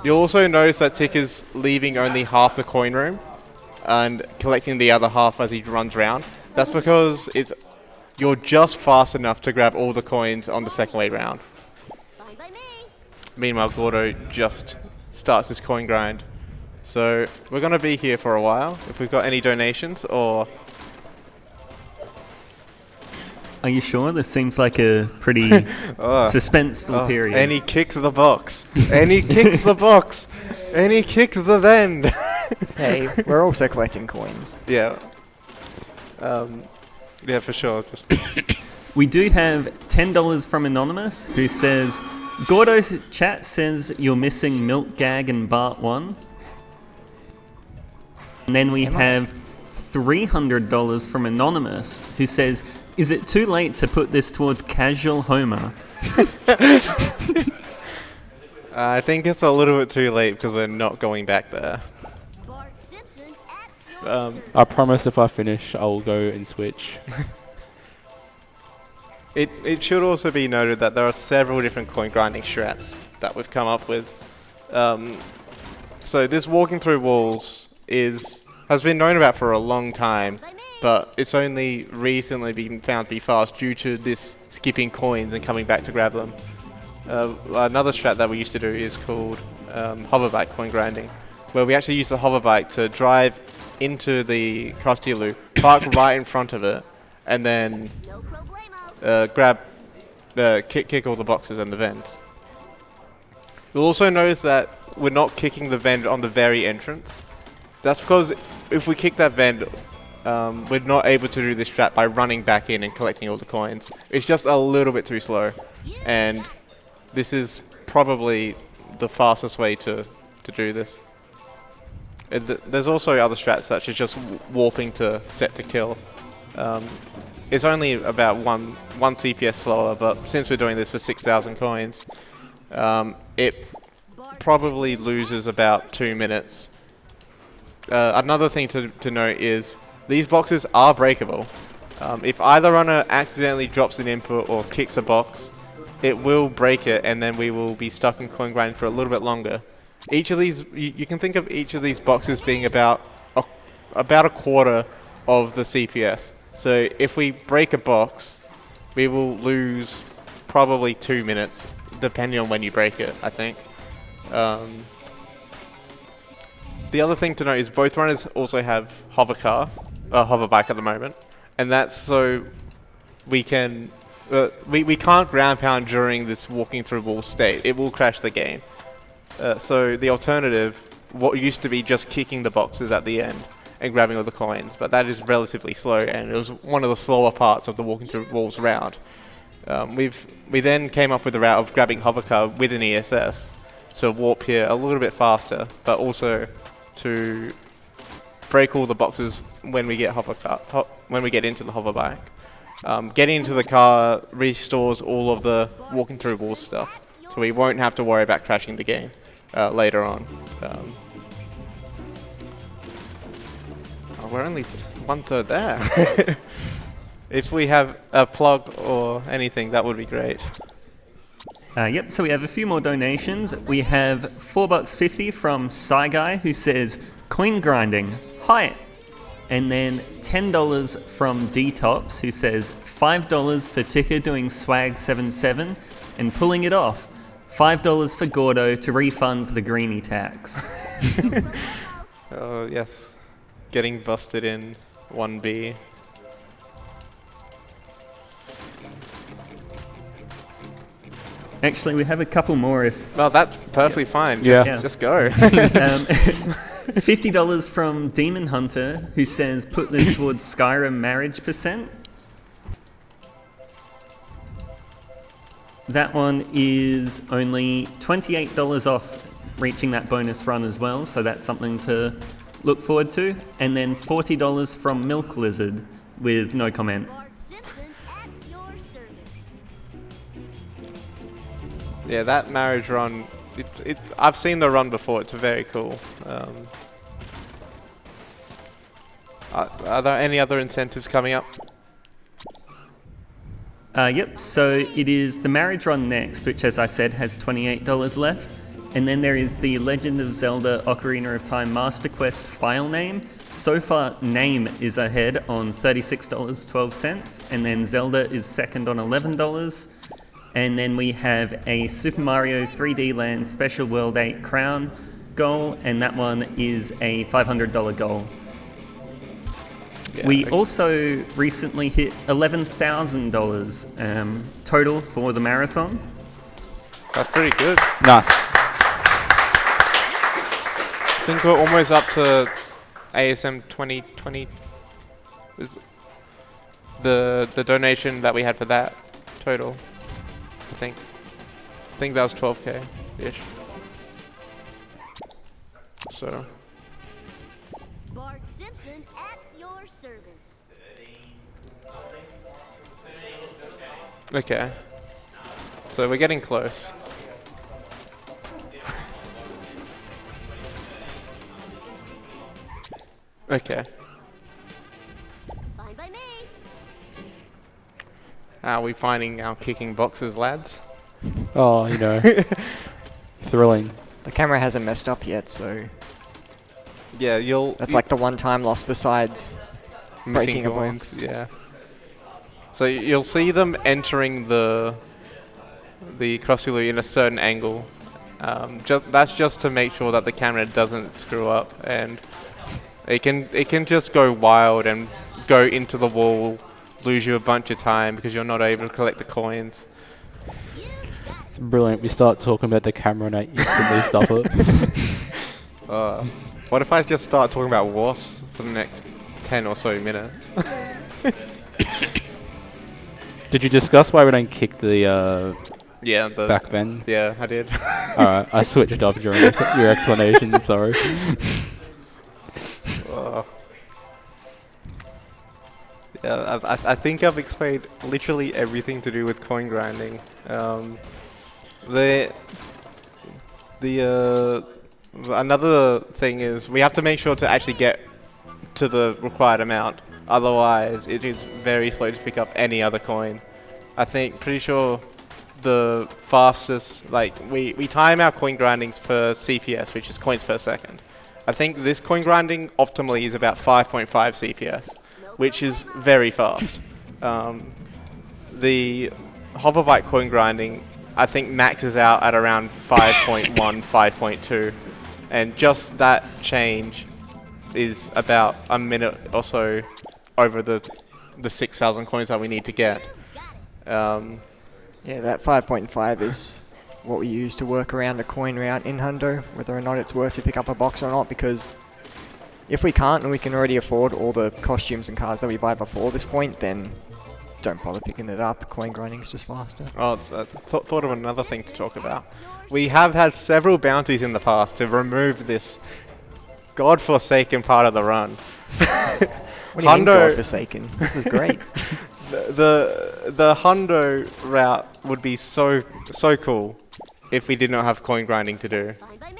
You'll also notice that Ticker's leaving only half the coin room and collecting the other half as he runs around. That's because you're just fast enough to grab all the coins on the second way round. Meanwhile, Gordo just starts his coin grind. So we're going to be here for a while. If we've got any donations or... Are you sure? This seems like a pretty suspenseful period. And he kicks the box. And he kicks the box. And he kicks the vend. Hey, we're also collecting coins. Yeah. Yeah, for sure. We do have $10 from Anonymous, who says, Gordo's chat says you're missing Milk Gag and Bart 1. And then we have $300 from Anonymous, who says, is it too late to put this towards casual Homer? I think it's a little bit too late because we're not going back there. Bart Simpson at I promise if I finish, I'll go and switch. It should also be noted that there are several different coin grinding strats that we've come up with. So this walking through walls has been known about for a long time, but it's only recently been found to be fast due to this skipping coins and coming back to grab them. Another strat that we used to do is called hoverbike coin grinding, where we actually use the hoverbike to drive into the Krusty Loop, park right in front of it, and then kick all the boxes and the vents. You'll also notice that we're not kicking the vent on the very entrance. That's because if we kick that vent, we're not able to do this strat by running back in and collecting all the coins. It's just a little bit too slow, and this is probably the fastest way to do this. There's also other strats such as just warping to set to kill. It's only about one CPS slower, but since we're doing this for 6,000 coins, it probably loses about 2 minutes. Another thing to note is these boxes are breakable. If either runner accidentally drops an input or kicks a box, it will break it, and then we will be stuck in coin grinding for a little bit longer. Each of these, you can think of each of these boxes being about a quarter of the CPS. So if we break a box, we will lose probably 2 minutes, depending on when you break it, I think. The other thing to note is both runners also have hover bike at the moment, and that's so we can we can't ground pound during this walking through wall state. It will crash the game. So the alternative, what used to be just kicking the boxes at the end and grabbing all the coins, but that is relatively slow, and it was one of the slower parts of the walking through walls round. We then came up with the route of grabbing hovercar with an ESS to warp here a little bit faster, but also to break all the boxes when we get when we get into the hover bike. Getting into the car restores all of the walking through walls stuff, so we won't have to worry about crashing the game later on. We're only 1/3 there. If we have a plug or anything, that would be great. Yep, so we have a few more donations. We have $4.50 from Psy Guy, who says, coin grinding, hi. And then $10 from Detops, who says, $5 for Ticker doing swag 77 and pulling it off. $5 for Gordo to refund the greenie tax. Oh, yes. Getting busted in 1B. Actually, we have a couple more if... Well, that's perfectly fine. Yeah. Just go. $50 from Demon Hunter, who says, put this towards Skyrim marriage %. That one is only $28 off reaching that bonus run as well, so that's something to look forward to. And then $40 from Milk Lizard with no comment. Bart Simpson at your service. Yeah, that marriage run, I've seen the run before, it's very cool. Are there any other incentives coming up? Yep, so it is the marriage run next, which as I said has $28 left. And then there is the Legend of Zelda Ocarina of Time Master Quest file name. So far, name is ahead on $36.12, and then Zelda is second on $11. And then we have a Super Mario 3D Land Special World 8 Crown goal, and that one is a $500 goal. Yeah, We also recently hit $11,000 total for the marathon. That's pretty good. Nice. I think we're almost up to ASM2022. The donation that we had for that total. I think that was 12K ish. So Bart Simpson at your service. okay. So we're getting close. Okay. Fine by me. Are we finding our kicking boxes, lads? Oh, you know. Thrilling. The camera hasn't messed up yet, so Yeah, that's like the one time loss besides breaking a box. Yeah. So you'll see them entering the crossy in a certain angle. That's just to make sure that the camera doesn't screw up, and it can just go wild and go into the wall, lose you a bunch of time because you're not able to collect the coins. It's brilliant. We start talking about the camera and I instantly stop it. What if I just start talking about WAS for the next 10 or so minutes? Did you discuss why we don't kick the Yeah, back then? Yeah, I did. Alright, I switched off during your explanation, sorry. Yeah, I think I've explained literally everything to do with coin grinding. Another thing is we have to make sure to actually get to the required amount. Otherwise, it is very slow to pick up any other coin. Pretty sure the fastest, like we time our coin grindings per CPS, which is coins per second. I think this coin grinding optimally is about 5.5 CPS, which is very fast. The hoverbike coin grinding, I think, maxes out at around 5.1, 5.2, and just that change is about a minute or so over the 6,000 coins that we need to get. Yeah, that 5.5 is what we use to work around a coin route in Hundo, whether or not it's worth to pick up a box or not, because if we can't and we can already afford all the costumes and cars that we buy before this point, then don't bother picking it up. Coin grinding is just faster. Oh, thought of another thing to talk about. We have had several bounties in the past to remove this godforsaken part of the run. What do you mean godforsaken? This is great. The Hundo route would be so cool if we did not have coin grinding to do. Fine by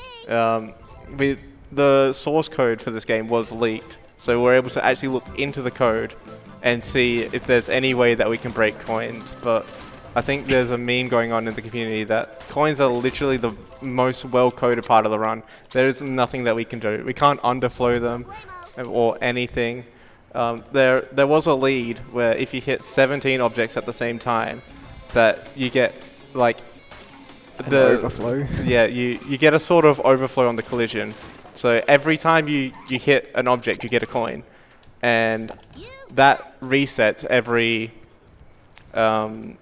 me. The source code for this game was leaked, so we're able to actually look into the code and see if there's any way that we can break coins. But I think there's a meme going on in the community that coins are literally the most well-coded part of the run. There is nothing that we can do. We can't underflow them or anything. There was a lead where if you hit 17 objects at the same time, that you get like the overflow. Yeah, you get a sort of overflow on the collision. So every time you hit an object, you get a coin, and that resets every 17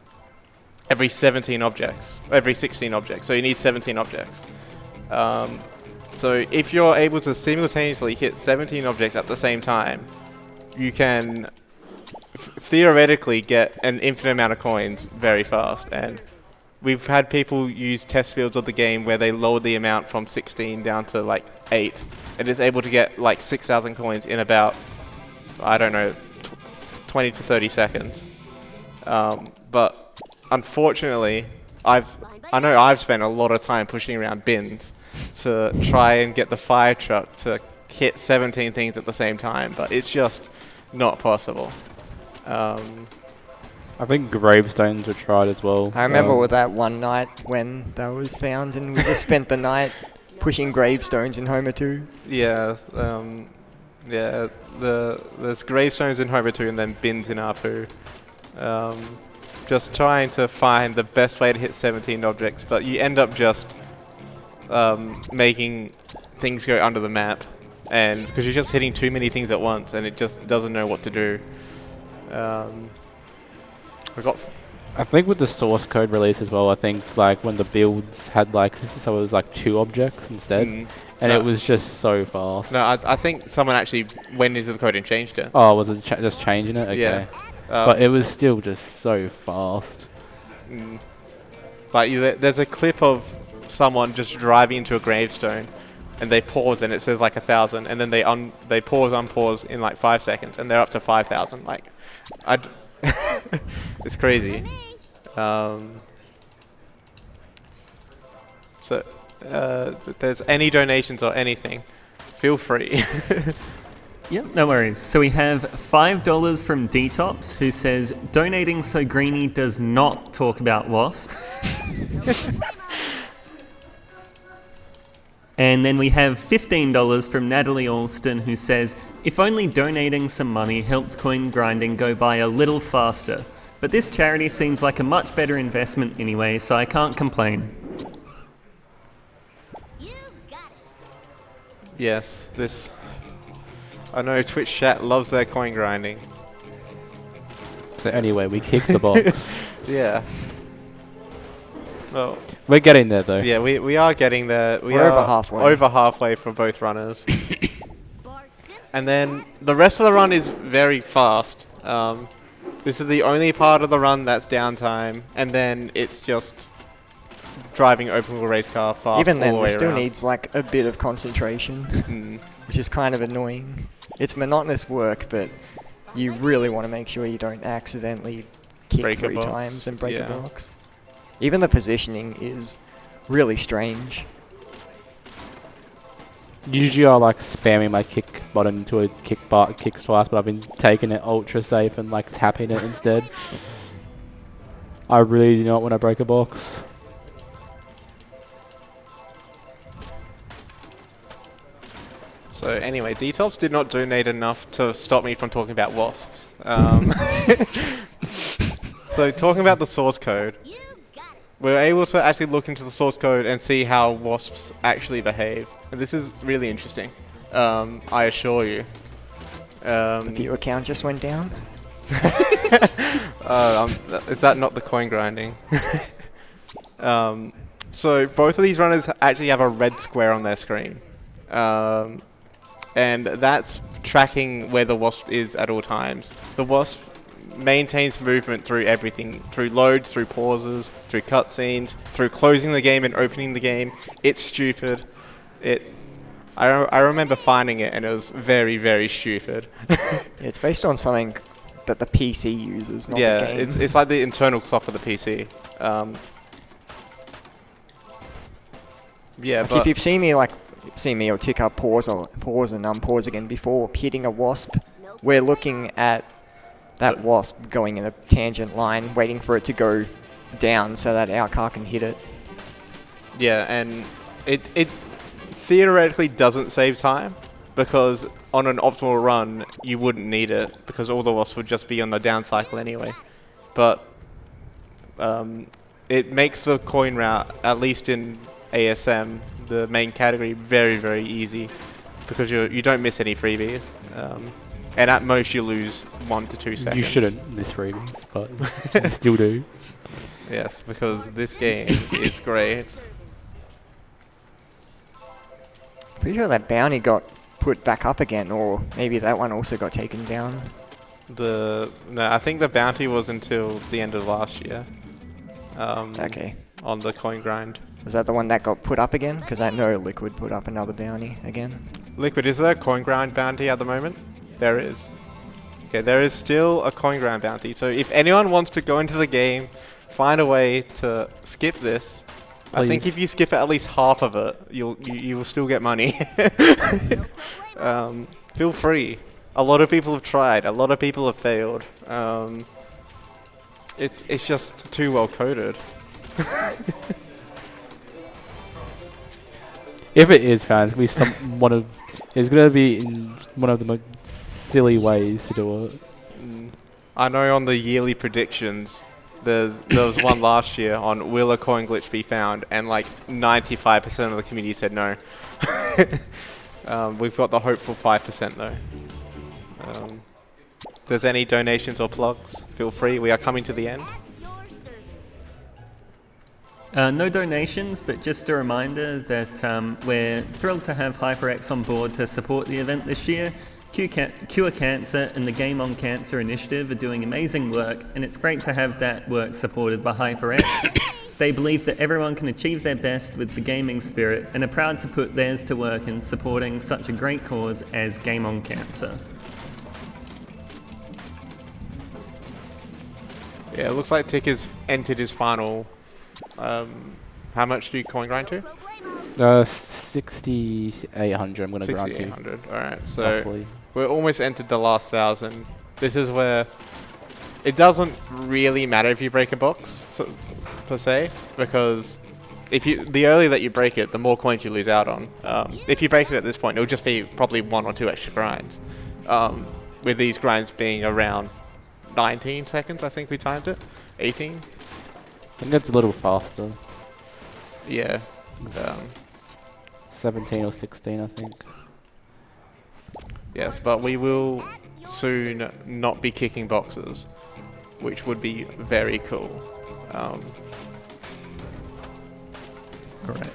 objects, every 16 objects. So you need 17 objects. So if you're able to simultaneously hit 17 objects at the same time, you can theoretically get an infinite amount of coins very fast. And we've had people use test builds of the game where they lowered the amount from 16 down to like 8, and is able to get like 6,000 coins in about, I don't know, 20 to 30 seconds. But unfortunately, I know I've spent a lot of time pushing around bins to try and get the fire truck to hit 17 things at the same time, but it's just not possible. I think gravestones were tried as well. I remember with that one night when that was found, and we just spent the night pushing gravestones in Homer 2. Yeah, yeah. There's gravestones in Homer 2 and then bins in ARPU. Just trying to find the best way to hit 17 objects, but you end up just making things go under the map, and because you're just hitting too many things at once, and it just doesn't know what to do. I think with the source code release as well, I think like when the builds had like, so it was like 2 objects instead, and No. it was just so fast. No, I think someone actually went into the code and changed it. Oh, was it just changing it? Okay. Yeah. But it was still just so fast. Like there's a clip of someone just driving into a gravestone, and they pause and it says like 1,000, and then they pause, unpause in like 5 seconds, and they're up to 5,000. Like, it's crazy. So, if there's any donations or anything, feel free. Yep, no worries. So we have $5 from Detops, who says, donating so Greenie does not talk about wasps. And then we have $15 from Natalie Alston, who says, if only donating some money helps coin grinding go by a little faster. But this charity seems like a much better investment anyway, so I can't complain. You got it. Yes, this. I know Twitch chat loves their coin grinding. So anyway, we kicked the box. Yeah. Well, We're getting there though. yeah, we are getting there. We're are over halfway. Over halfway for both runners. Bart Simpson. And then the rest of the run is very fast. This is the only part of the run that's downtime, and then it's just driving open wheel race car fast. Even then, all the it way still around. needs like a bit of concentration, which is kind of annoying. It's monotonous work, but you really want to make sure you don't accidentally kick Break a 3 box. times and break Yeah. a box. Even the positioning is really strange. Usually I like spamming my kick button until it kicks twice, but I've been taking it ultra safe and like tapping it instead. I really do not want to break a box. So anyway, Detops did not donate enough to stop me from talking about wasps. So talking about the source code, we're able to actually look into the source code and see how wasps actually behave. And this is really interesting, I assure you. The viewer count just went down. Is that not the coin grinding? So both of these runners actually have a red square on their screen. And that's tracking where the wasp is at all times. The wasp maintains movement through everything, through loads, through pauses, through cutscenes, through closing the game and opening the game. It's stupid. I remember finding it and it was very, very stupid. It's based on something that the PC uses, not the game. Yeah, it's like the internal clock of the PC. Yeah, Like but if you've seen me or tick up pause and unpause again before hitting a wasp, we're looking at that wasp going in a tangent line, waiting for it to go down so that our car can hit it. yeah, and it theoretically doesn't save time, because on an optimal run you wouldn't need it because all the wasps would just be on the down cycle anyway. But it makes the coin route, at least in ASM, the main category, very, very easy because you don't miss any freebies, and at most you lose 1 to 2 seconds. You shouldn't miss freebies, but you still do. Yes, because this game is great. Pretty sure that bounty got put back up again, or maybe that one also got taken down. No, I think the bounty was until the end of last year. Okay. On the coin grind. Was that the one that got put up again? Because I know Liquid put up another bounty again. Liquid, is there a coin grind bounty at the moment? There is. Okay, there is still a coin grind bounty. So if anyone wants to go into the game, find a way to skip this. I think if you skip at least half of it, you will still get money. Feel free. A lot of people have tried. A lot of people have failed. It's just too well coded. If it is, fans, it's gonna be in one of the most silly ways to do it. I know on the yearly predictions, there was one last year on will a coin glitch be found, and like 95% of the community said no. We've got the hopeful 5% though. If there's any donations or plugs, feel free. We are coming to the end. No donations, but just a reminder that we're thrilled to have HyperX on board to support the event this year. Cure Cancer and the Game on Cancer initiative are doing amazing work, and it's great to have that work supported by HyperX. They believe that everyone can achieve their best with the gaming spirit and are proud to put theirs to work in supporting such a great cause as Game on Cancer. Yeah, it looks like Tick has entered his final. How much do you coin grind to? 6,800. I'm gonna grind to. 6,800. All right, so Roughly. we're almost entered the last 1,000. This is where it doesn't really matter if you break a box, per se, because the earlier that you break it, the more coins you lose out on. If you break it at this point, it'll just be probably 1 or 2 extra grinds. With these grinds being around 19 seconds, I think we timed it. 18. I think it's a little faster. Yeah. 17 or 16, I think. Yes, but we will soon not be kicking boxes, which would be very cool. Alright,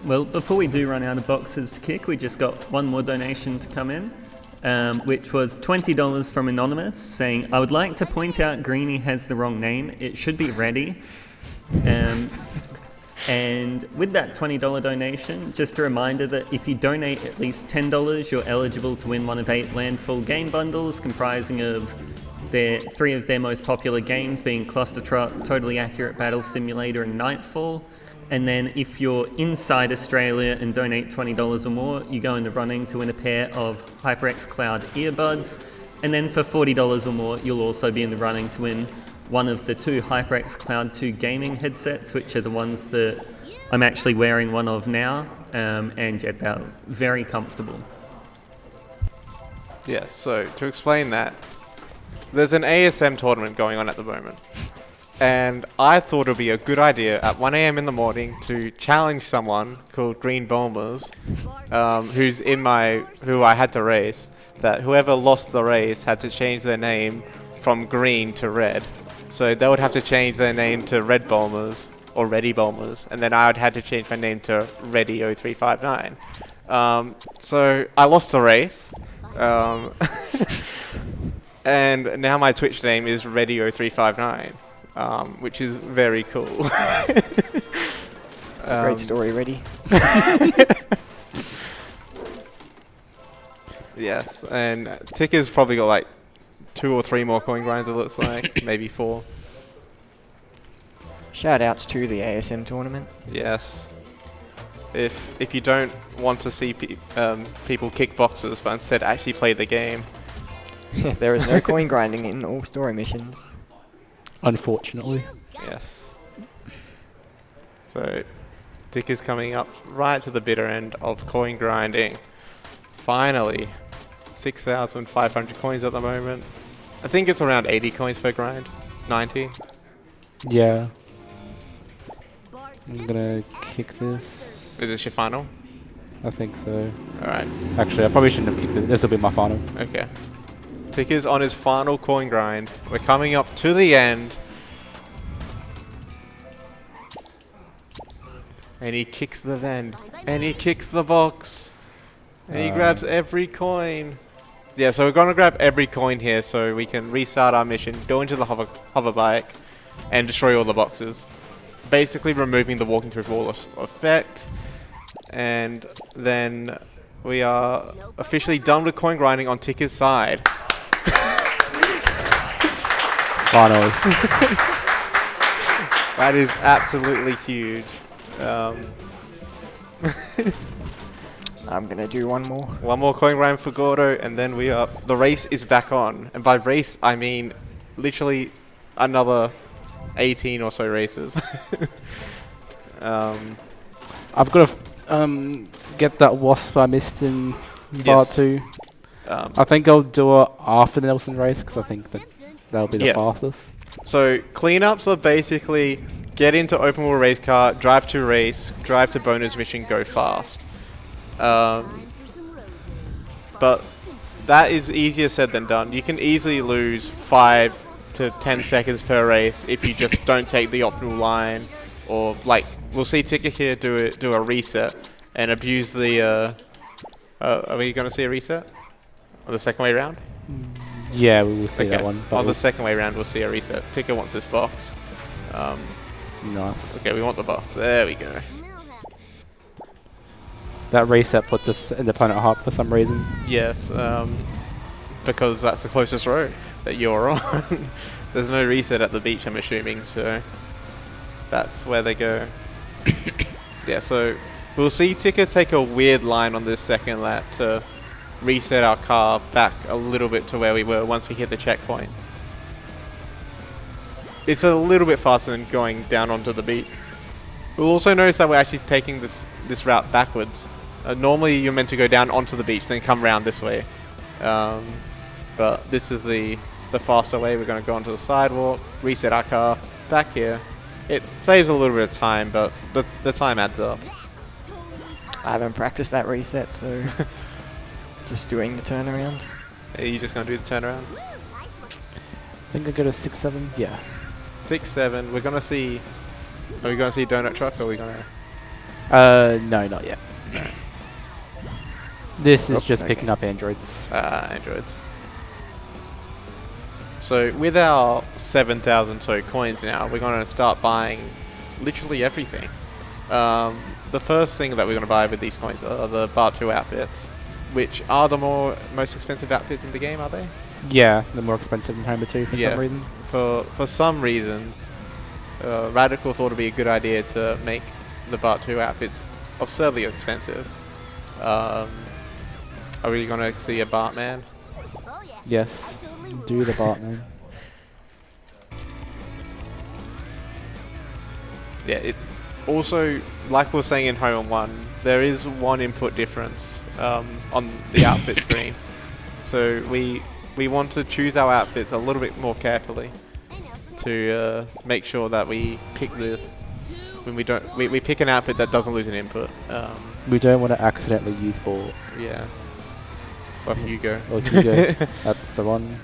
well, before we do run out of boxes to kick, we just got one more donation to come in, which was $20 from Anonymous, saying, I would like to point out Greenie has the wrong name. It should be Ready. And with that $20 donation, just a reminder that if you donate at least $10, you're eligible to win one of 8 Landfall game bundles comprising of 3 of their most popular games, being Cluster Truck, Totally Accurate Battle Simulator, and Nightfall. And then if you're inside Australia and donate $20 or more, you go in the running to win a pair of HyperX Cloud earbuds. And then for $40 or more, you'll also be in the running to win one of the two HyperX Cloud 2 gaming headsets, which are the ones that I'm actually wearing one of now, and yeah, they're very comfortable. Yeah, so to explain that, there's an ASM tournament going on at the moment. And I thought it would be a good idea at 1 AM in the morning to challenge someone called Green Bombers, who I had to race, that whoever lost the race had to change their name from green to red. So they would have to change their name to Red Bombers or Reddy Bombers, and then I would have to change my name to Reddy0359. So I lost the race. And now my Twitch name is Reddy0359. Which is very cool. It's a great story, Reddy. Yes, and Ticker's probably got like 2 or 3 more coin grinds, it looks like. Maybe 4. Shout outs to the ASM tournament. Yes. If you don't want to see people kick boxes, but instead actually play the game. There is no coin grinding in all story missions. Unfortunately. Yes. So, Dick is coming up right to the bitter end of coin grinding. Finally, 6,500 coins at the moment. I think it's around 80 coins per grind. 90. Yeah. I'm gonna kick this. Is this your final? I think so. Alright. Actually, I probably shouldn't have kicked it. This will be my final. Okay. Tick is on his final coin grind. We're coming up to the end. And he kicks the vent. And he kicks the box. And he grabs every coin. Yeah, so we're going to grab every coin here so we can restart our mission, go into the hover bike, and destroy all the boxes. Basically removing the walking through wall effect. And then we are officially done with coin grinding on Ticker's side. Finally. That is absolutely huge. I'm gonna do one more. One more coin grind for Gordo, and then the race is back on. And by race, I mean literally another 18 or so races. I've got to get that wasp I missed in Bart 2. I think I'll do it after the Nelson race because I think that'll be the fastest. So cleanups are basically get into open wheel race car, drive to race, drive to bonus mission, go fast. But that is easier said than done. You can easily lose 5 to 10 seconds per race if you just don't take the optimal line, or like we'll see Ticker here do a reset and abuse the. Are we going to see a reset on the second way round? Yeah, we will see that one. On the second way round, we'll see a reset. Ticker wants this box. Nice. Okay, we want the box. There we go. That reset puts us in the planet hub for some reason. Yes, because that's the closest road that you're on. There's no reset at the beach, I'm assuming, so that's where they go. Yeah, so we'll see Ticker take a weird line on this second lap to reset our car back a little bit to where we were once we hit the checkpoint. It's a little bit faster than going down onto the beach. We'll also notice that we're actually taking this route backwards. Normally you're meant to go down onto the beach, then come round this way. But this is the faster way. We're going to go onto the sidewalk, reset our car, back here. It saves a little bit of time, but the time adds up. I haven't practiced that reset, so just doing the turnaround. Are you just going to do the turnaround? I think I go to 6-7. Yeah. 6-7. We're going to see... Are we going to see Donut Truck, or are we going to... No, not yet. No. This is just picking up androids. Androids. So with our 7,000 so coins now, we're going to start buying literally everything. The first thing that we're going to buy with these coins are the Bart 2 outfits, which are the most expensive outfits in the game, are they? Yeah, they're more expensive than Homer 2 for some reason. For some reason, Radical thought it would be a good idea to make the Bart 2 outfits absurdly expensive. Are we going to see a Bartman? Yes. Do the Bartman. yeah, it's also, like we were saying in Home 1, there is one input difference on the outfit screen. So we want to choose our outfits a little bit more carefully to make sure that we pick we pick an outfit that doesn't lose an input. We don't want to accidentally use Bart. Yeah. Or Hugo. Or Hugo. That's the one.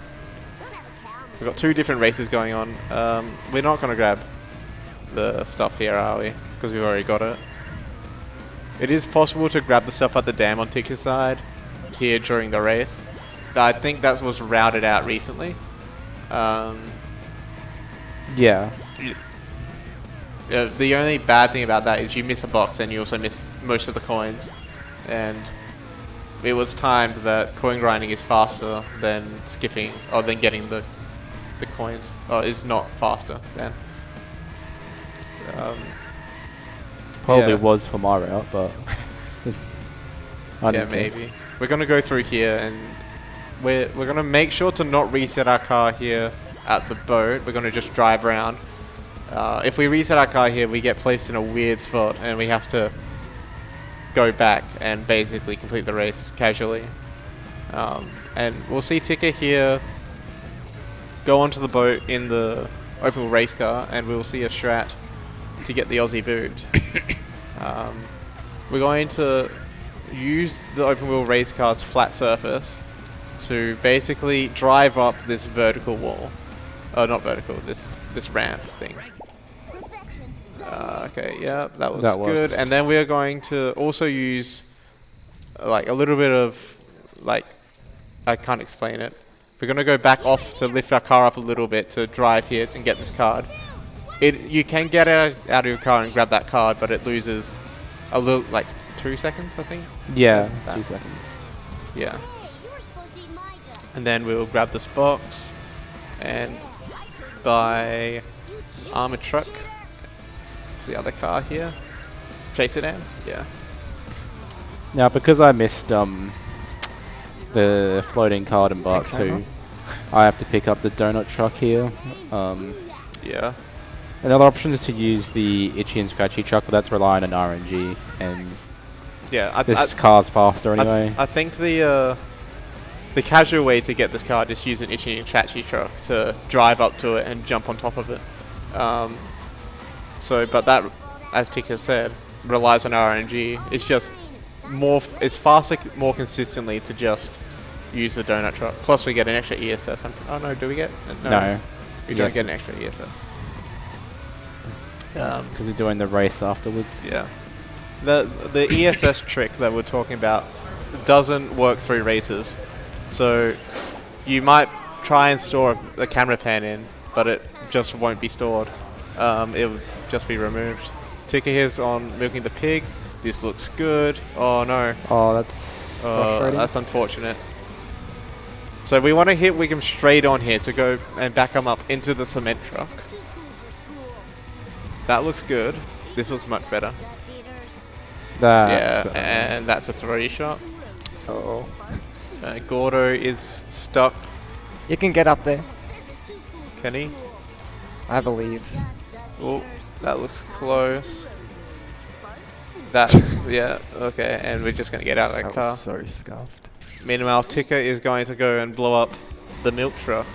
We've got 2 different races going on. We're not going to grab the stuff here, are we? Because we've already got it. It is possible to grab the stuff at the dam on Ticker's side here during the race. I think that was routed out recently. Yeah. The only bad thing about that is you miss a box and you also miss most of the coins. And it was timed that coin grinding is faster than skipping, or than getting the coins. Or it's not faster than. Probably yeah. was for my route, but I Yeah, don't think. maybe. We're gonna go through here, and we're gonna make sure to not reset our car here at the boat. We're gonna just drive around. If we reset our car here, we get placed in a weird spot, and we have to go back and basically complete the race casually. And we'll see Ticker here go onto the boat in the open wheel race car, and we'll see a strat to get the Aussie boot. We're going to use the open wheel race car's flat surface to basically drive up this vertical wall. Not vertical, this ramp thing. Okay, yeah, that looks good. And then we are going to also use like a little bit of, like, I can't explain it. We're going to go back off to lift our car up a little bit to drive here and get this card. You can get out of your car and grab that card, but it loses a little, like 2 seconds, I think. Yeah, 2 seconds. Yeah. And then we'll grab this box and buy armored truck. It's the other car here. Chase it in. Yeah. Now, because I missed the floating card in Bart 2, I have to pick up the donut truck here. Yeah. Another option is to use the itchy and scratchy truck, but that's relying on RNG, and yeah, this car's faster anyway. I think the casual way to get this card is use an itchy and scratchy truck to drive up to it and jump on top of it. But that, as Ticker said, relies on RNG. It's just it's faster more consistently to just use the donut truck. Plus we get an extra ESS. Oh no, do we get? No. We don't get an extra ESS. Because we're doing the race afterwards. Yeah. The ESS trick that we're talking about doesn't work through races. So you might try and store a camera pan in, but it just won't be stored. It will just be removed. Ticker here's on milking the pigs. This looks good. Oh no. Oh, that's frustrating. That's unfortunate. So we want to hit Wiggum straight on here to go and back him up into the cement truck. That looks good. This looks much better. That's and that's a 3 shot. Uh-oh. Gordo is stuck. You can get up there, Can he? I believe. Oh, that looks close. Yeah, okay, and we're just going to get out of that That car. was so scuffed. Meanwhile, Ticker is going to go and blow up the milk truck.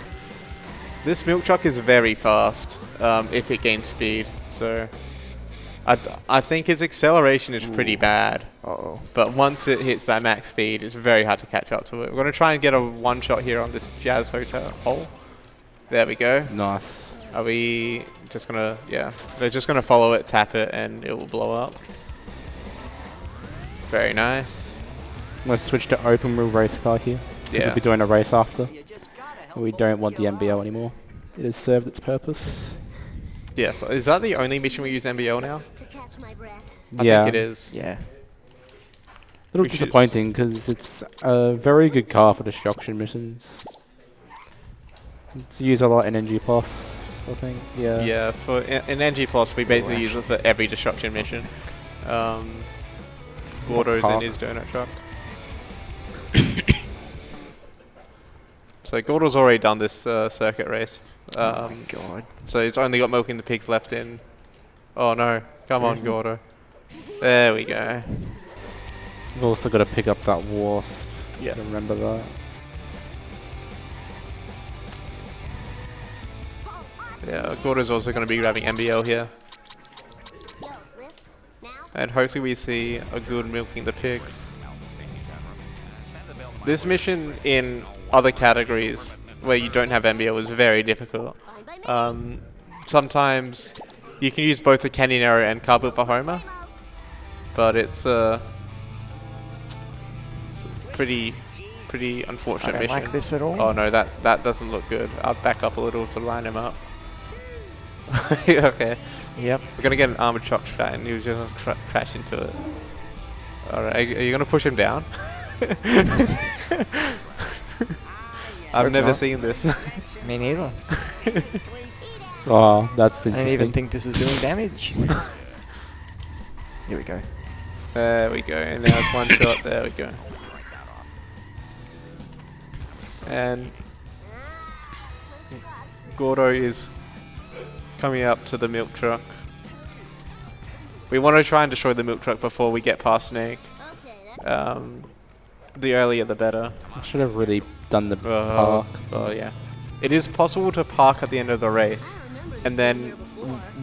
This milk truck is very fast if it gains speed. So I think its acceleration is pretty bad. Uh-oh. But once it hits that max speed, it's very hard to catch up to it. We're going to try and get a one shot here on this Jazz Hotel hole. There we go. Nice. Are we just going to, yeah. We're just going to follow it, tap it, and it will blow up. Very nice. I'm going to switch to open wheel race car here. Yeah. We'll be doing a race after. We don't want the MBL anymore. It has served its purpose. Yeah, so is that the only mission we use MBL now? I Yeah. think it is. Yeah. A little disappointing because it's a very good car for destruction missions. It's used a lot in NG Plus, I think. Yeah. Yeah, in NG Plus we basically use it for every destruction mission. Gordo's in his donut truck. So Gordo's already done this circuit race. Oh my god. So it's only got milking the pigs left in Oh no. Come on, Seriously? Gordo. There we go. We've also got to pick up that wasp. Yeah. Remember that. Yeah, Gordo's also going to be grabbing MBL here. Yo, lift. Now. And hopefully we see a good milking the pigs. This mission in other categories where you don't have MBL is very difficult. Fine by me. Sometimes you can use both the Canyon Arrow and Carpet for Homer, but it's pretty unfortunate I don't mission. like this at all. Oh no, that doesn't look good. I'll back up a little to line him up. Okay, Yep. we're gonna get an armored shock shot and he was just gonna crash into it. Alright, are you gonna push him down? I've Hope never not. seen this. Me neither. Oh, that's I don't interesting. even think this is doing damage. Here we go. There we go, and now it's one shot, there we go. And Gordo is coming up to the milk truck. We want to try and destroy the milk truck before we get past Snake. Okay, that's The earlier the better. I should have really done the park. Oh yeah. It is possible to park at the end of the race and then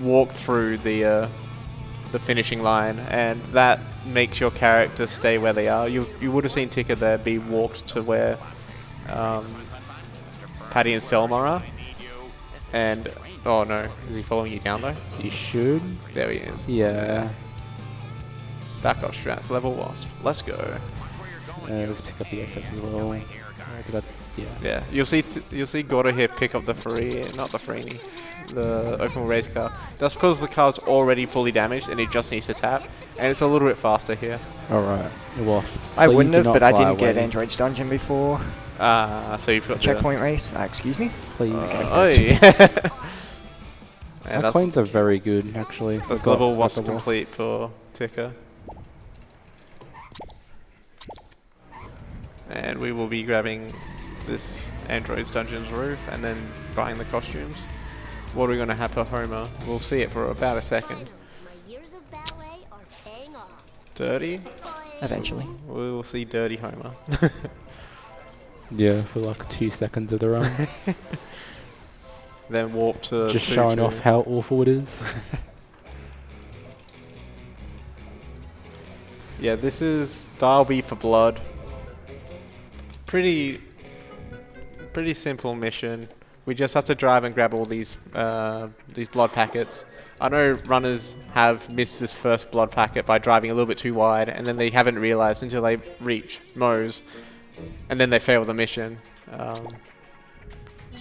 walk through the finishing line, and that makes your character stay where they are. You would have seen Ticker there be walked to where Patty and Selma are. And oh no, is he following you down though? You should. There he is. Yeah. Back off strats, level wasp. Let's go. Let's pick up the SS as well. Yeah. Yeah, you'll see Gordo here pick up the the open race car. That's because the car's already fully damaged and it just needs to tap, and it's a little bit faster here. Alright. Wasp. I Please wouldn't do have, not but I fly didn't get away. Android's Dungeon before. So you've got Checkpoint race. Excuse me? Please. Oh yeah. And Our coins are very good, actually. that's We've got level other wasp wasps. complete for Ticker. And we will be grabbing this Android's Dungeons roof and then buying the costumes. What are we going to have for Homer? We'll see it for about a second. my years of ballet are paying off. Dirty? Eventually. We will see Dirty Homer. Yeah, for like 2 seconds of the run. Then warp to Just showing 2-2. off how awful it is. Yeah, this is Dial B for Blood. Pretty simple mission. We just have to drive and grab all these blood packets. I know runners have missed this first blood packet by driving a little bit too wide, and then they haven't realized until they reach Moe's, and then they fail the mission.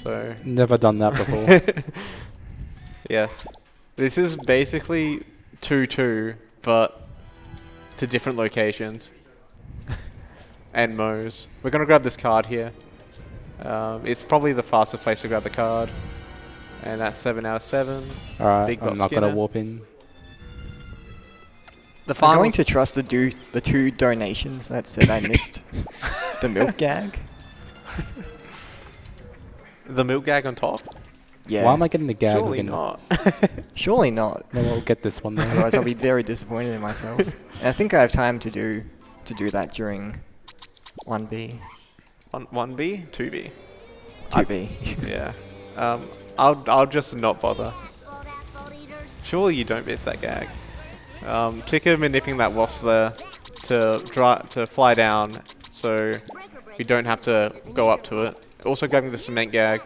So Never done that before. yes, this is basically 2-2, but to different locations. And Moe's. We're gonna grab this card here. It's probably the fastest place to grab the card, and that's 7 out of 7. Alright, Big I'm Boss not Skinner. gonna warp in. The I'm final going to trust the two donations that said I missed the milk gag. the milk gag on top. Yeah. Why am I getting the gag Surely again? not. Surely not. No, we'll get this one though. Otherwise, I'll be very disappointed in myself. And I think I have time to do that during 1B, On 1B, 2B. 2B. Yeah. I'll just not bother. Asphalt eaters. Surely you don't miss that gag. Ticker manipulating that wasp there to fly down, so we don't have to go up to it. Also grabbing the cement gag.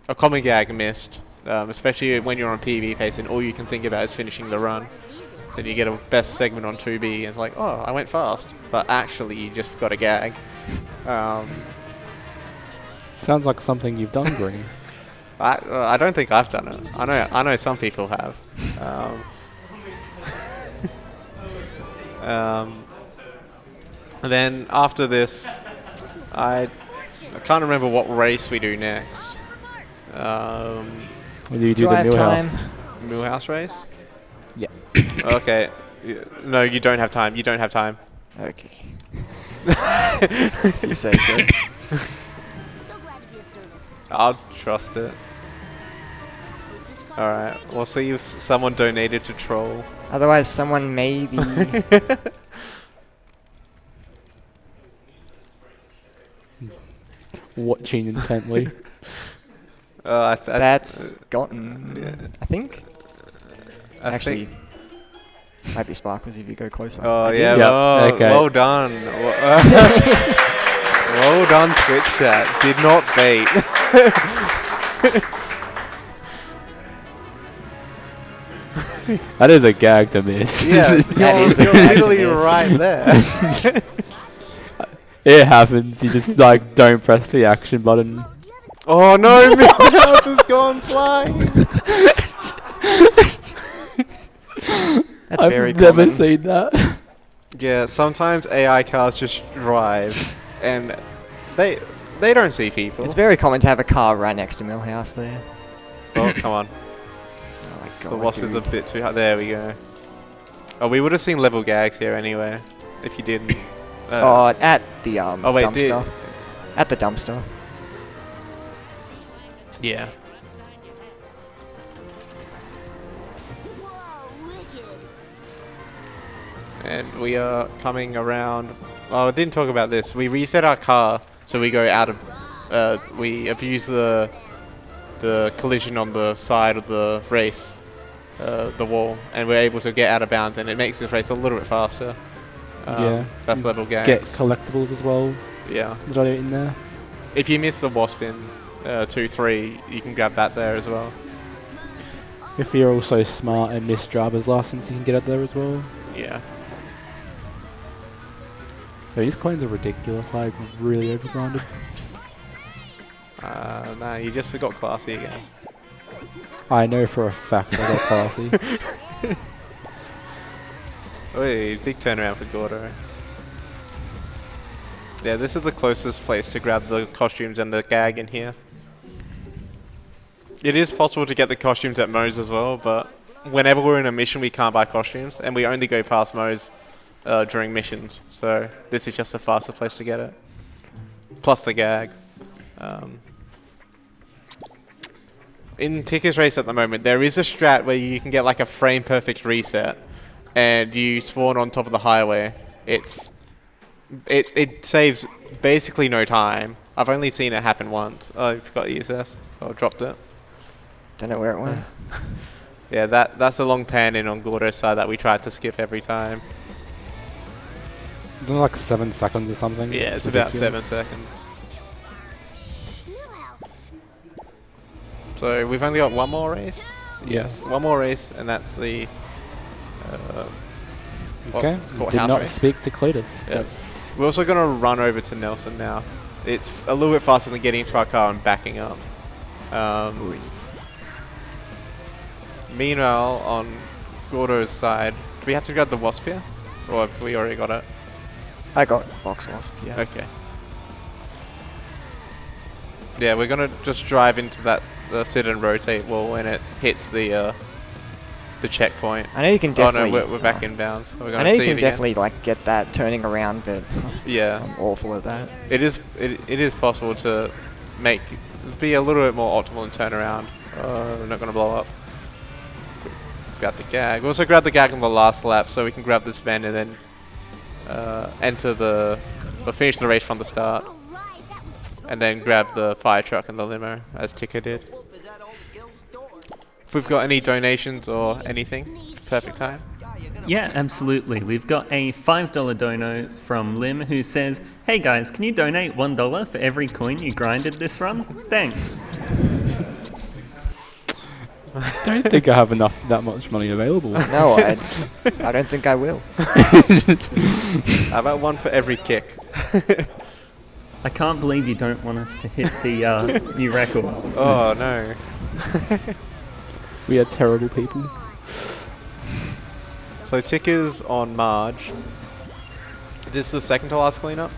A common gag missed, especially when you're on PB pace and all you can think about is finishing the run. Then you get a best segment on 2B and it's like, oh, I went fast. But actually you just got a gag. Sounds like something you've done, Green. I don't think I've done it. I know some people have. Then after this, I can't remember what race we do next. Will you do Do I the have Millhouse? Millhouse race? Yeah. Okay. No, you don't have time. You don't have time. Okay. If you say so. So glad to be of service. I'll trust it. This Alright, we'll see if someone donated to troll. Otherwise, someone maybe. Watching intently. That's gotten. yeah. I think. I Actually, think- might be Sparkles if you go closer. Oh I did. yeah, Yep, well, okay. well done. Well done, Twitch chat. Did not bait. That is a gag to miss. Yeah, That is a you're gag to literally miss. right there. It happens. You just like don't press the action button. Oh no, Mouse has gone flying. That's I've very never common. seen that. Yeah, sometimes AI cars just drive, and they don't see people. It's very common to have a car right next to Millhouse there. Oh, come on. Oh my god. The wasp is a dude. bit too high. There we go. Oh, we would have seen level gags here anyway, if you didn't. Oh, at the oh wait, dumpster. At the dumpster. Yeah. Whoa, wicked. And we are coming around. Oh, I didn't talk about this. We reset our car, so we go out of. We abuse the collision on the side of the race, the wall, and we're able to get out of bounds, and it makes this race a little bit faster. Yeah. That's level gags. Get collectibles as well. Yeah. Did I do it in there? If you miss the wasp in 2-3, you can grab that there as well. If you're also smart and miss driver's license, you can get it there as well. Yeah. These coins are ridiculous. Like really overgrinded. Nah, you just forgot classy again. I know for a fact I got classy. Oi, big turnaround for Gordo. Yeah, this is the closest place to grab the costumes and the gag in here. It is possible to get the costumes at Moe's as well, but whenever we're in a mission we can't buy costumes, and we only go past Moe's during missions, so this is just the fastest place to get it. Plus the gag. In Ticker's race at the moment, there is a strat where you can get like a frame perfect reset, and you spawn on top of the highway. It saves basically no time. I've only seen it happen once. Oh, I forgot ESS. Oh, dropped it. Don't know where it went. Yeah, that's a long pan in on Gordo's side that we tried to skip every time. Isn't it like 7 seconds or something? Yeah, it's about 7 ridiculous. seconds. So we've only got one more race? Yes, one more race, and that's the... Okay. it's called Did house not race. speak to Cletus. Yeah. That's We're also going to run over to Nelson now. It's a little bit faster than getting into our car and backing up. Meanwhile, on Gordo's side, do we have to grab the wasp here? Or have we already got it? I got Box Wasp, yeah. Okay. Yeah, we're going to just drive into that sit and rotate wall when it hits the checkpoint. I know you can definitely... Oh no, we're back in bounds. We're I gonna know you see can it again. definitely like get that turning around, but Yeah. I'm awful at that. It is possible to be a little bit more optimal and turn around. We're not going to blow up. Grab the gag. We also grab the gag on the last lap so we can grab this van and then finish the race from the start. And then grab the fire truck and the limo as Ticker did. If we've got any donations or anything, perfect time. Yeah, absolutely. We've got a $5 dono from Lim who says, "Hey guys, can you donate $1 for every coin you grinded this run? Thanks." don't think I have that much money available. No, I don't think I will. How about one for every kick? I can't believe you don't want us to hit the new record. Oh no. We are terrible people. So Ticker's on Marge. This is the second to last cleanup.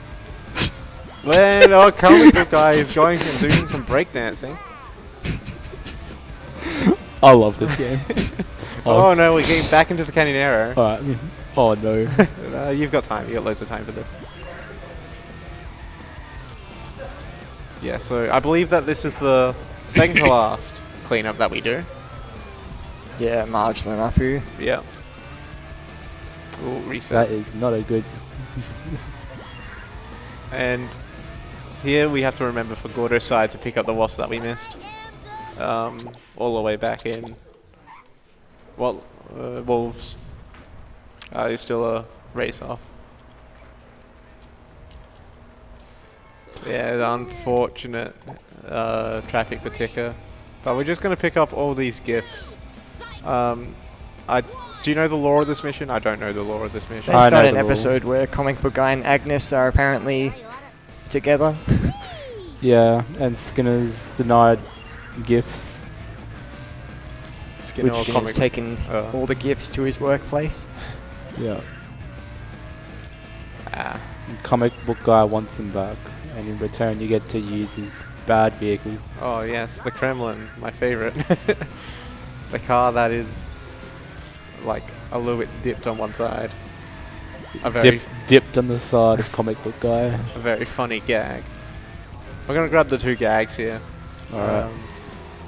When our comic book guy is going and doing some breakdancing. I love this game. Oh no, we're getting back into the Canyonero. Alright. Oh no. You've got time. You've got loads of time for this. Yeah, so I believe that this is the second to last cleanup that we do. Yeah, Marge the Napu. Yeah. Ooh, reset. That is not a good. And here we have to remember for Gordo's side to pick up the wasp that we missed. All the way back in. Well, Wolves. It's still a race off. Yeah, the unfortunate traffic for Ticker. But we're just going to pick up all these gifts. Do you know the lore of this mission? I don't know the lore of this mission. They I start know an the rule. episode where Comic Book Guy and Agnes are apparently together. Yeah, and Skinner's denied gifts. Skinner Which or Skinner's comic- taken all the gifts to his workplace. Yeah. Ah. And comic book guy wants them back, and in return you get to use his bad vehicle. Oh yes, the Kremlin, my favorite. The car that is like a little bit dipped on one side. A very, Dipped on the side of comic book guy. a very funny gag. We're gonna grab the 2 gags here. Alright.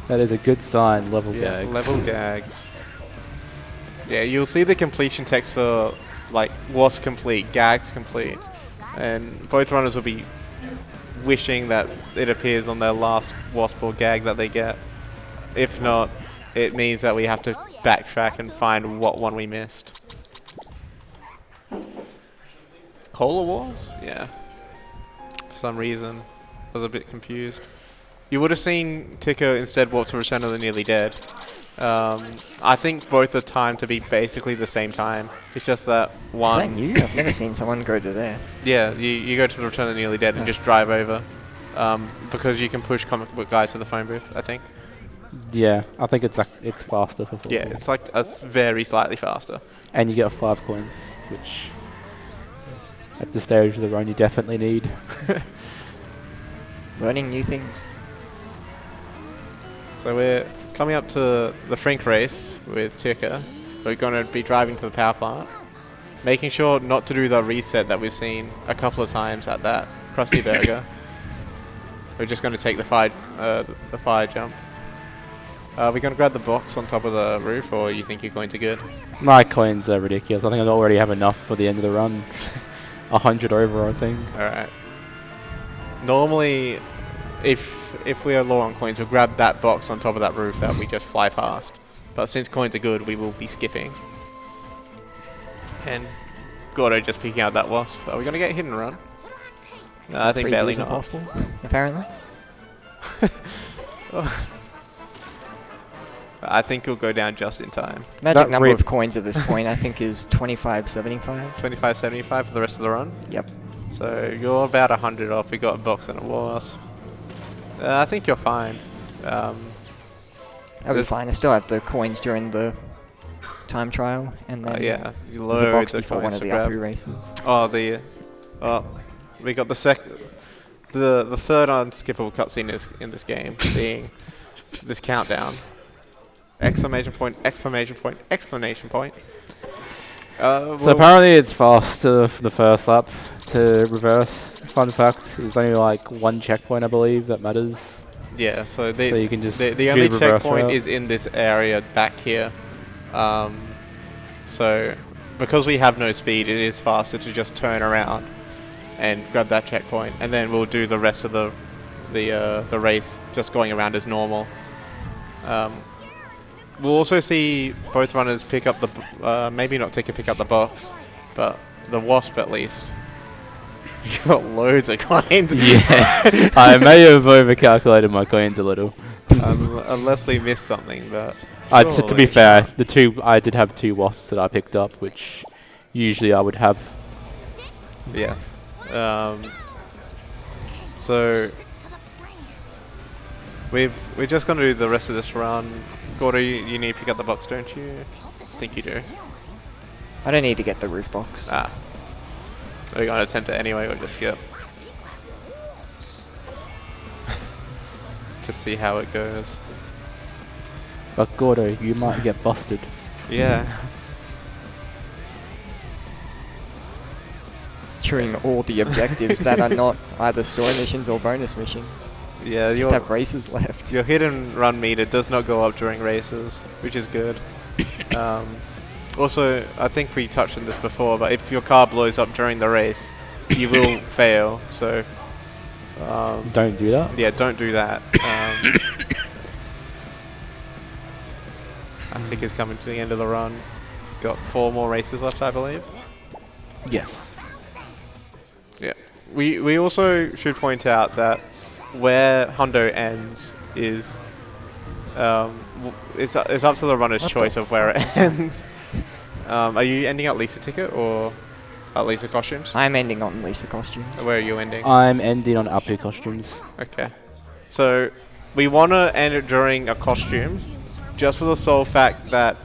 That is a good sign, level Yeah, gags. level gags. Yeah, you'll see the completion text for like was complete, gags complete, and both runners will be wishing that it appears on their last wasp or gag that they get. If not, it means that we have to backtrack and find what one we missed. Cola Wars? Yeah. For some reason, I was a bit confused. You would have seen Ticker instead walk to Return of the Nearly Dead. I think both are timed to be basically the same time. It's just that one... Is that you? I've never seen someone go to there. Yeah, you go to the Return of the Nearly Dead and just drive over. Because you can push comic book guys to the phone booth, I think. Yeah, I think it's faster for Yeah, it's like very slightly faster. And you get 5 coins, which at this stage of the run you definitely need. Learning new things. So we're coming up to the Frink race with Ticker. We're going to be driving to the power plant. Making sure not to do the reset that we've seen a couple of times at that Krusty Burger. We're just going to take the fire jump. We're going to grab the box on top of the roof, or you think you're going to good? My coins are ridiculous. I think I already have enough for the end of the run. 100 over, I think. Alright. Normally, if we are low on coins, we'll grab that box on top of that roof that we just fly past. But since coins are good, we will be skipping. And Gordo just picking out that wasp. Are we going to get hit and run? No, I think barely Freebies not. impossible, apparently. I think it'll go down just in time. Magic That number rip- of coins at this point, I think, is 25.75. 25.75 for the rest of the run. Yep. So you're about 100 off. We got a box and a wasp. I think you're fine. That'll be There's- fine. I still have the coins during the time trial, and then Yeah, there's a loads box of before one coins of to the grab. Apu races. We got the third unskippable cutscene in this game, being this countdown. Exclamation point! Exclamation point! Exclamation point! So apparently it's faster for the first lap to reverse. Fun fact, it's only like 1 checkpoint, I believe, that matters. yeah, so So you can just the do only the reverse checkpoint route. is in this area back here. So because we have no speed, it is faster to just turn around and grab that checkpoint, and then we'll do the rest of the race just going around as normal. We'll also see both runners pick up the maybe not pick up the box, but the wasp at least. You got loads of coins. Yeah, I may have overcalculated my coins a little. Unless we missed something, but To be surely. fair, I did have 2 wasps that I picked up, which usually I would have. Yeah. So we're just gonna do the rest of this run. Gordo, you need to pick up the box, don't you? I think you do. I don't need to get the roof box. Ah. We're gonna attempt it anyway, or just skip. Just see how it goes. But Gordo, you might get busted. Yeah. During all the objectives that are not either story missions or bonus missions. Yeah, Just have races left. your hit and run meter does not go up during races, which is good. Also, I think we touched on this before, but if your car blows up during the race, you will fail. So Don't do that. yeah, don't do that. I think it's coming to the end of the run. Got 4 more races left, I believe. Yes. Yeah. We also should point out that where Hondo ends is it's up to the runner's choice of where it ends. Are you ending at Lisa ticket or at Lisa costumes? I'm ending on Lisa costumes. Where are you ending? I'm ending on Apu costumes. Okay. So we want to end it during a costume, just for the sole fact that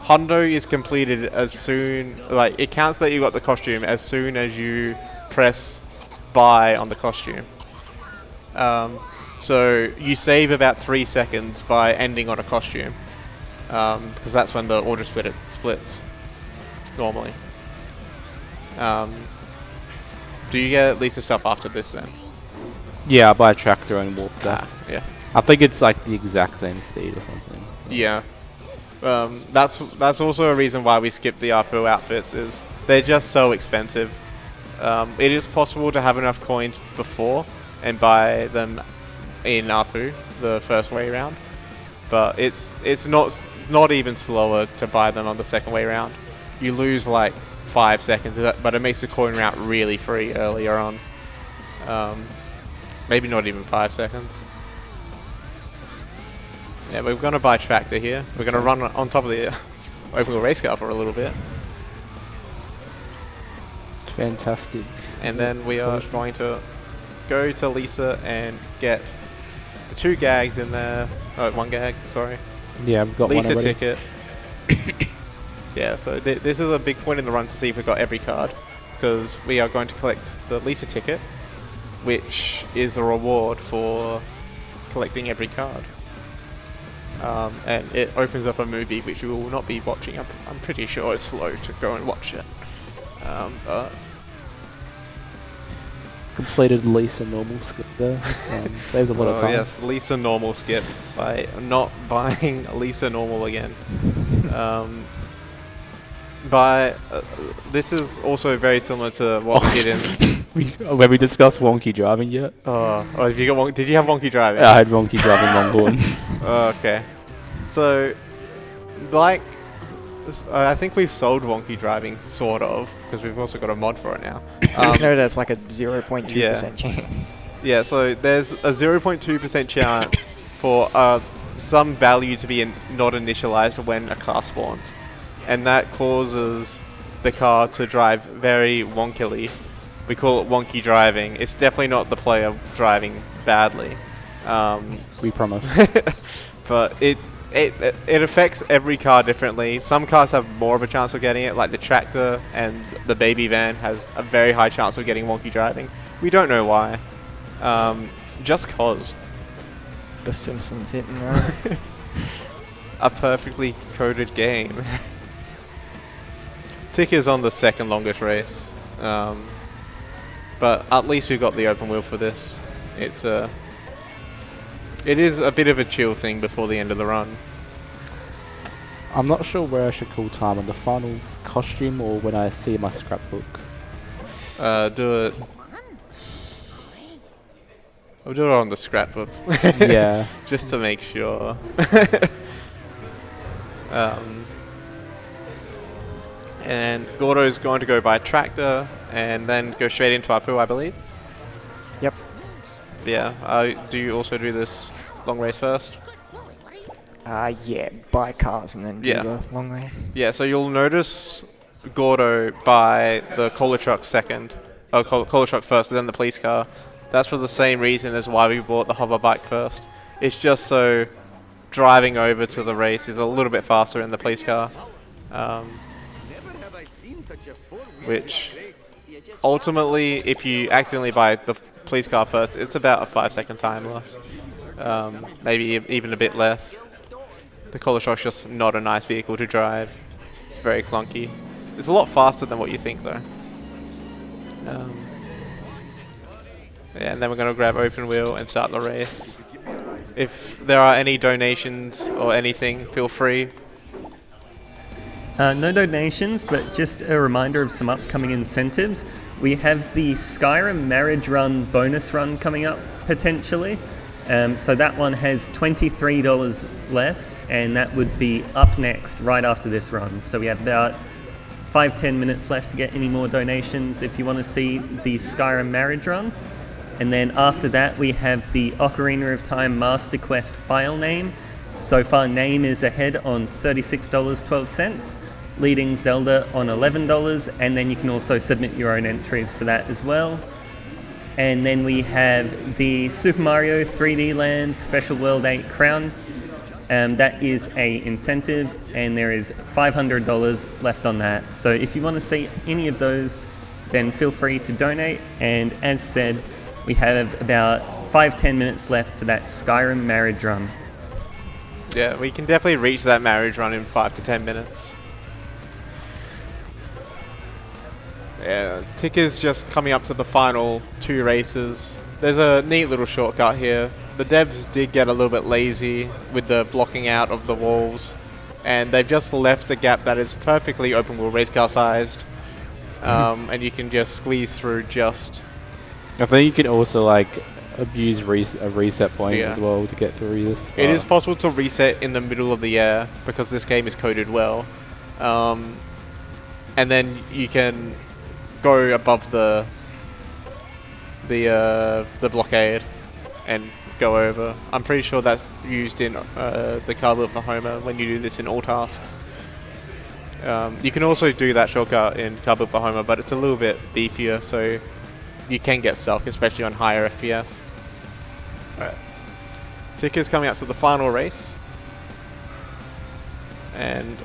Hondo is completed as soon, like it counts that you got the costume as soon as you press buy on the costume. So you save about 3 seconds by ending on a costume, because that's when the order splits normally. Do you get Lisa stuff after this then? Yeah, I buy a tractor and walk that. Yeah. I think it's like the exact same speed or something. Yeah. That's also a reason why we skip the ARPU outfits, is they're just so expensive. It is possible to have enough coins before and buy them in ARPU the first way round, but it's not even slower to buy them on the second way round. You lose like 5 seconds, but it makes the coin route really free earlier on. Maybe not even 5 seconds. Yeah, we're going to buy tractor here. We're going to run on top of the open wheel race car for a little bit. Fantastic. And then we are going to go to Lisa and get the 2 gags in there. Oh, 1 gag, sorry. Yeah, I've got Lisa one already. ticket. Yeah, so this is a big point in the run to see if we've got every card, because we are going to collect the Lisa ticket, which is the reward for collecting every card. And it opens up a movie which we will not be watching. I'm pretty sure it's slow to go and watch it. But Completed Lisa normal skip there. Saves a lot of time. yes, Lisa normal skip by not buying Lisa normal again. This is also very similar to what we did in. Have we discussed wonky driving yet? Did you have wonky driving? I had wonky driving Longhorn. Okay. So, like, I think we've sold wonky driving, sort of, because we've also got a mod for it now. Just know that's like a 0.2% chance. Yeah, so there's a 0.2% chance for some value to be not initialized when a car spawns. And that causes the car to drive very wonkily. We call it wonky driving. It's definitely not the player driving badly. We promise. But it affects every car differently. Some cars have more of a chance of getting it, like the tractor and the baby van has a very high chance of getting wonky driving. We don't know why. Just cause. The Simpsons hit and run. A perfectly coded game. Tick is on the second longest race. But at least we've got the open wheel for this. It is a bit of a chill thing before the end of the run. I'm not sure where I should call time, on the final costume or when I see my scrapbook. Do it. I'll do it on the scrapbook. Yeah. Just to make sure. And Gordo's going to go by tractor and then go straight into Apu, I believe. Yep. Yeah. Do you also do this long race first? Yeah, buy cars and then do Yeah. the long race. Yeah, so you'll notice Gordo buy the cola truck second. Oh, cola truck first, and then the police car. That's for the same reason as why we bought the hover bike first. It's just so driving over to the race is a little bit faster in the police car. Which ultimately, if you accidentally buy the police car first, it's about a 5-second time loss. Maybe even a bit less. The Cola Truck's just not a nice vehicle to drive. It's very clunky. It's a lot faster than what you think, though. Yeah, and then we're going to grab open wheel and start the race. If there are any donations or anything, feel free. No donations, but just a reminder of some upcoming incentives. We have the Skyrim Marriage Run bonus run coming up, potentially. So that one has $23 left, and that would be up next, right after this run. So we have about 5-10 minutes left to get any more donations if you want to see the Skyrim Marriage Run. And then after that, we have the Ocarina of Time Master Quest file name. So far, name is ahead on $36.12, leading Zelda on $11, and then you can also submit your own entries for that as well. And then we have the Super Mario 3D Land Special World 8 Crown. That is a incentive, and there is $500 left on that. So if you want to see any of those, then feel free to donate. And as said, we have about 5-10 minutes left for that Skyrim Marriage Run. Yeah, we can definitely reach that marriage run in 5 to 10 minutes. Yeah, Ticker's just coming up to the final 2 races. There's a neat little shortcut here. The devs did get a little bit lazy with the blocking out of the walls, and they've just left a gap that is perfectly open wheel race car sized, and you can just squeeze through just. I think you can also like abuse a reset point Yeah. as well to get through this. It is possible to reset in the middle of the air because this game is coded well, and then you can go above the blockade and go over. I'm pretty sure that's used in the Car Built for Homer when you do this in all tasks. You can also do that shortcut in Car Built for Homer, but it's a little bit beefier, so you can get stuck, especially on higher FPS. Alright. Ticker's coming up to the final race. And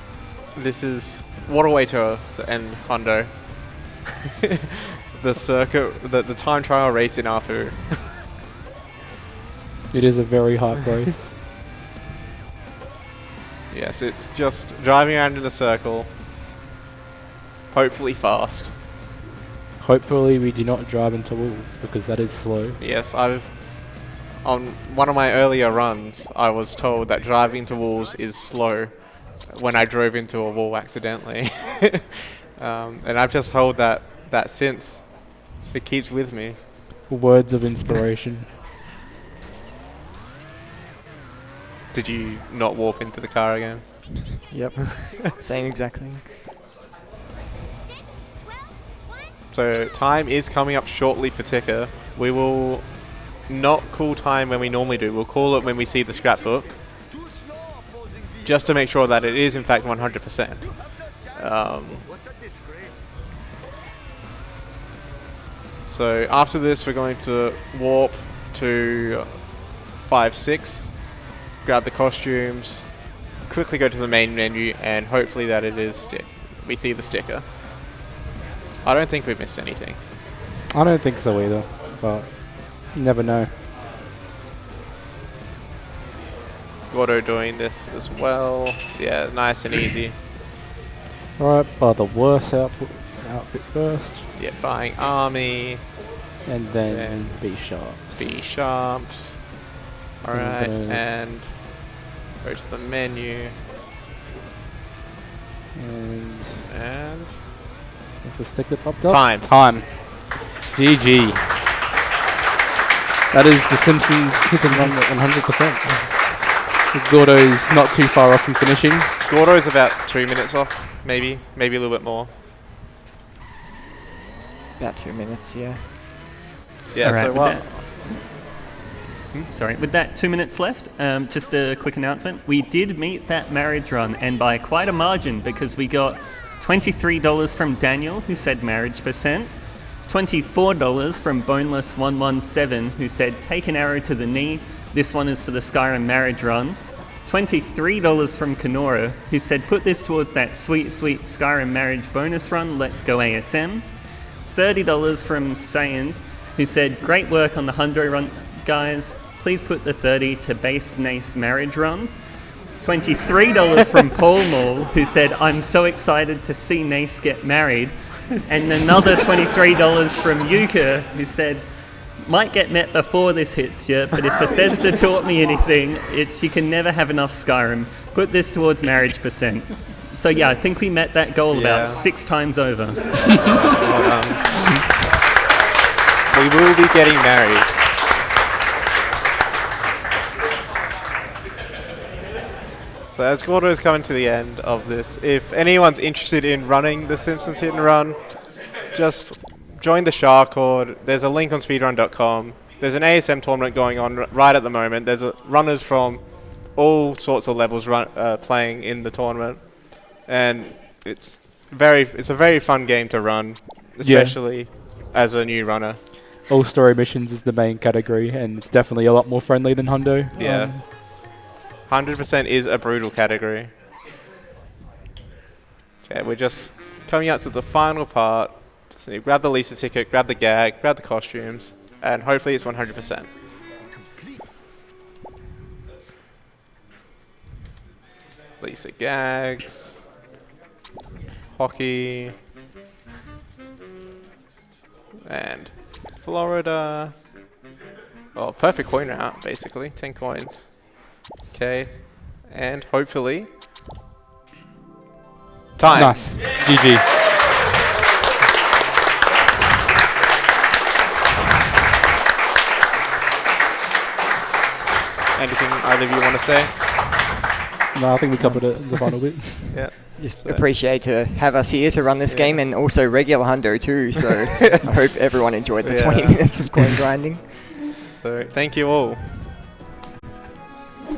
this is... what a way to end Hondo. The circuit... the time trial race in Apu. It is a very hard race. Yes, it's just driving around in a circle. Hopefully fast. Hopefully we do not drive into walls, because that is slow. Yes, on one of my earlier runs, I was told that driving into walls is slow when I drove into a wall accidentally. And I've just held that since. It keeps with me. Words of inspiration. Did you not warp into the car again? Yep. Same exact thing. So time is coming up shortly for Ticker. We will not call time when we normally do. We'll call it when we see the scrapbook, just to make sure that it is in fact 100%. So after this, we're going to warp to 5-6, grab the costumes, quickly go to the main menu, and hopefully that it is we see the sticker. I don't think we've missed anything. I don't think so either, but you never know. Gordo doing this as well. Yeah, nice and easy. Alright, buy the worst outfit first. Yeah, buying army. And then B sharps. B sharps. Alright, and go to the menu. And Is the sticker popped up? Time. GG. That is the Simpsons hit and run at 100%. Gordo's not too far off from finishing. Gordo's about 2 minutes off, maybe a little bit more. About 2 minutes, yeah. Yeah, Alright, so what? Sorry, with that 2 minutes left, just a quick announcement. We did meet that marriage run, and by quite a margin, because we got $23 from Daniel, who said marriage %, $24 from Boneless117, who said take an arrow to the knee, this one is for the Skyrim marriage run, $23 from Kenora, who said put this towards that sweet, sweet Skyrim marriage bonus run, let's go ASM, $30 from Sayans, who said great work on the Hundo run, guys, please put the 30 to Based Nace marriage run, $23 from Paul Mall, who said, I'm so excited to see Nace get married. And another $23 from Yuka, who said, might get met before this hits you, but if Bethesda taught me anything, it's you can never have enough Skyrim. Put this towards marriage %. So yeah, I think we met that goal Yeah. about 6 times over. Well done. We will be getting married. So as Gordo is coming to the end of this, if anyone's interested in running the Simpsons Hit and Run, just join the Shark Horde. There's a link on speedrun.com. There's an ASM tournament going on right at the moment. There's runners from all sorts of levels playing in the tournament, and it's a very fun game to run, especially as a new runner. All story missions is the main category, and it's definitely a lot more friendly than Hundo. Yeah. 100% is a brutal category. Okay, we're just coming up to the final part. So you grab the Lisa ticket, grab the gag, grab the costumes, and hopefully it's 100%. Lisa gags. Hockey. And Florida. Oh, perfect coin route, basically. 10 coins. Okay. And hopefully... time. Nice. GG. Anything either of you want to say? No, I think we covered it in the final bit. Yeah. Just appreciate to have us here to run this game, and also regular hundo too. So I hope everyone enjoyed the 20 minutes of coin grinding. So thank you all.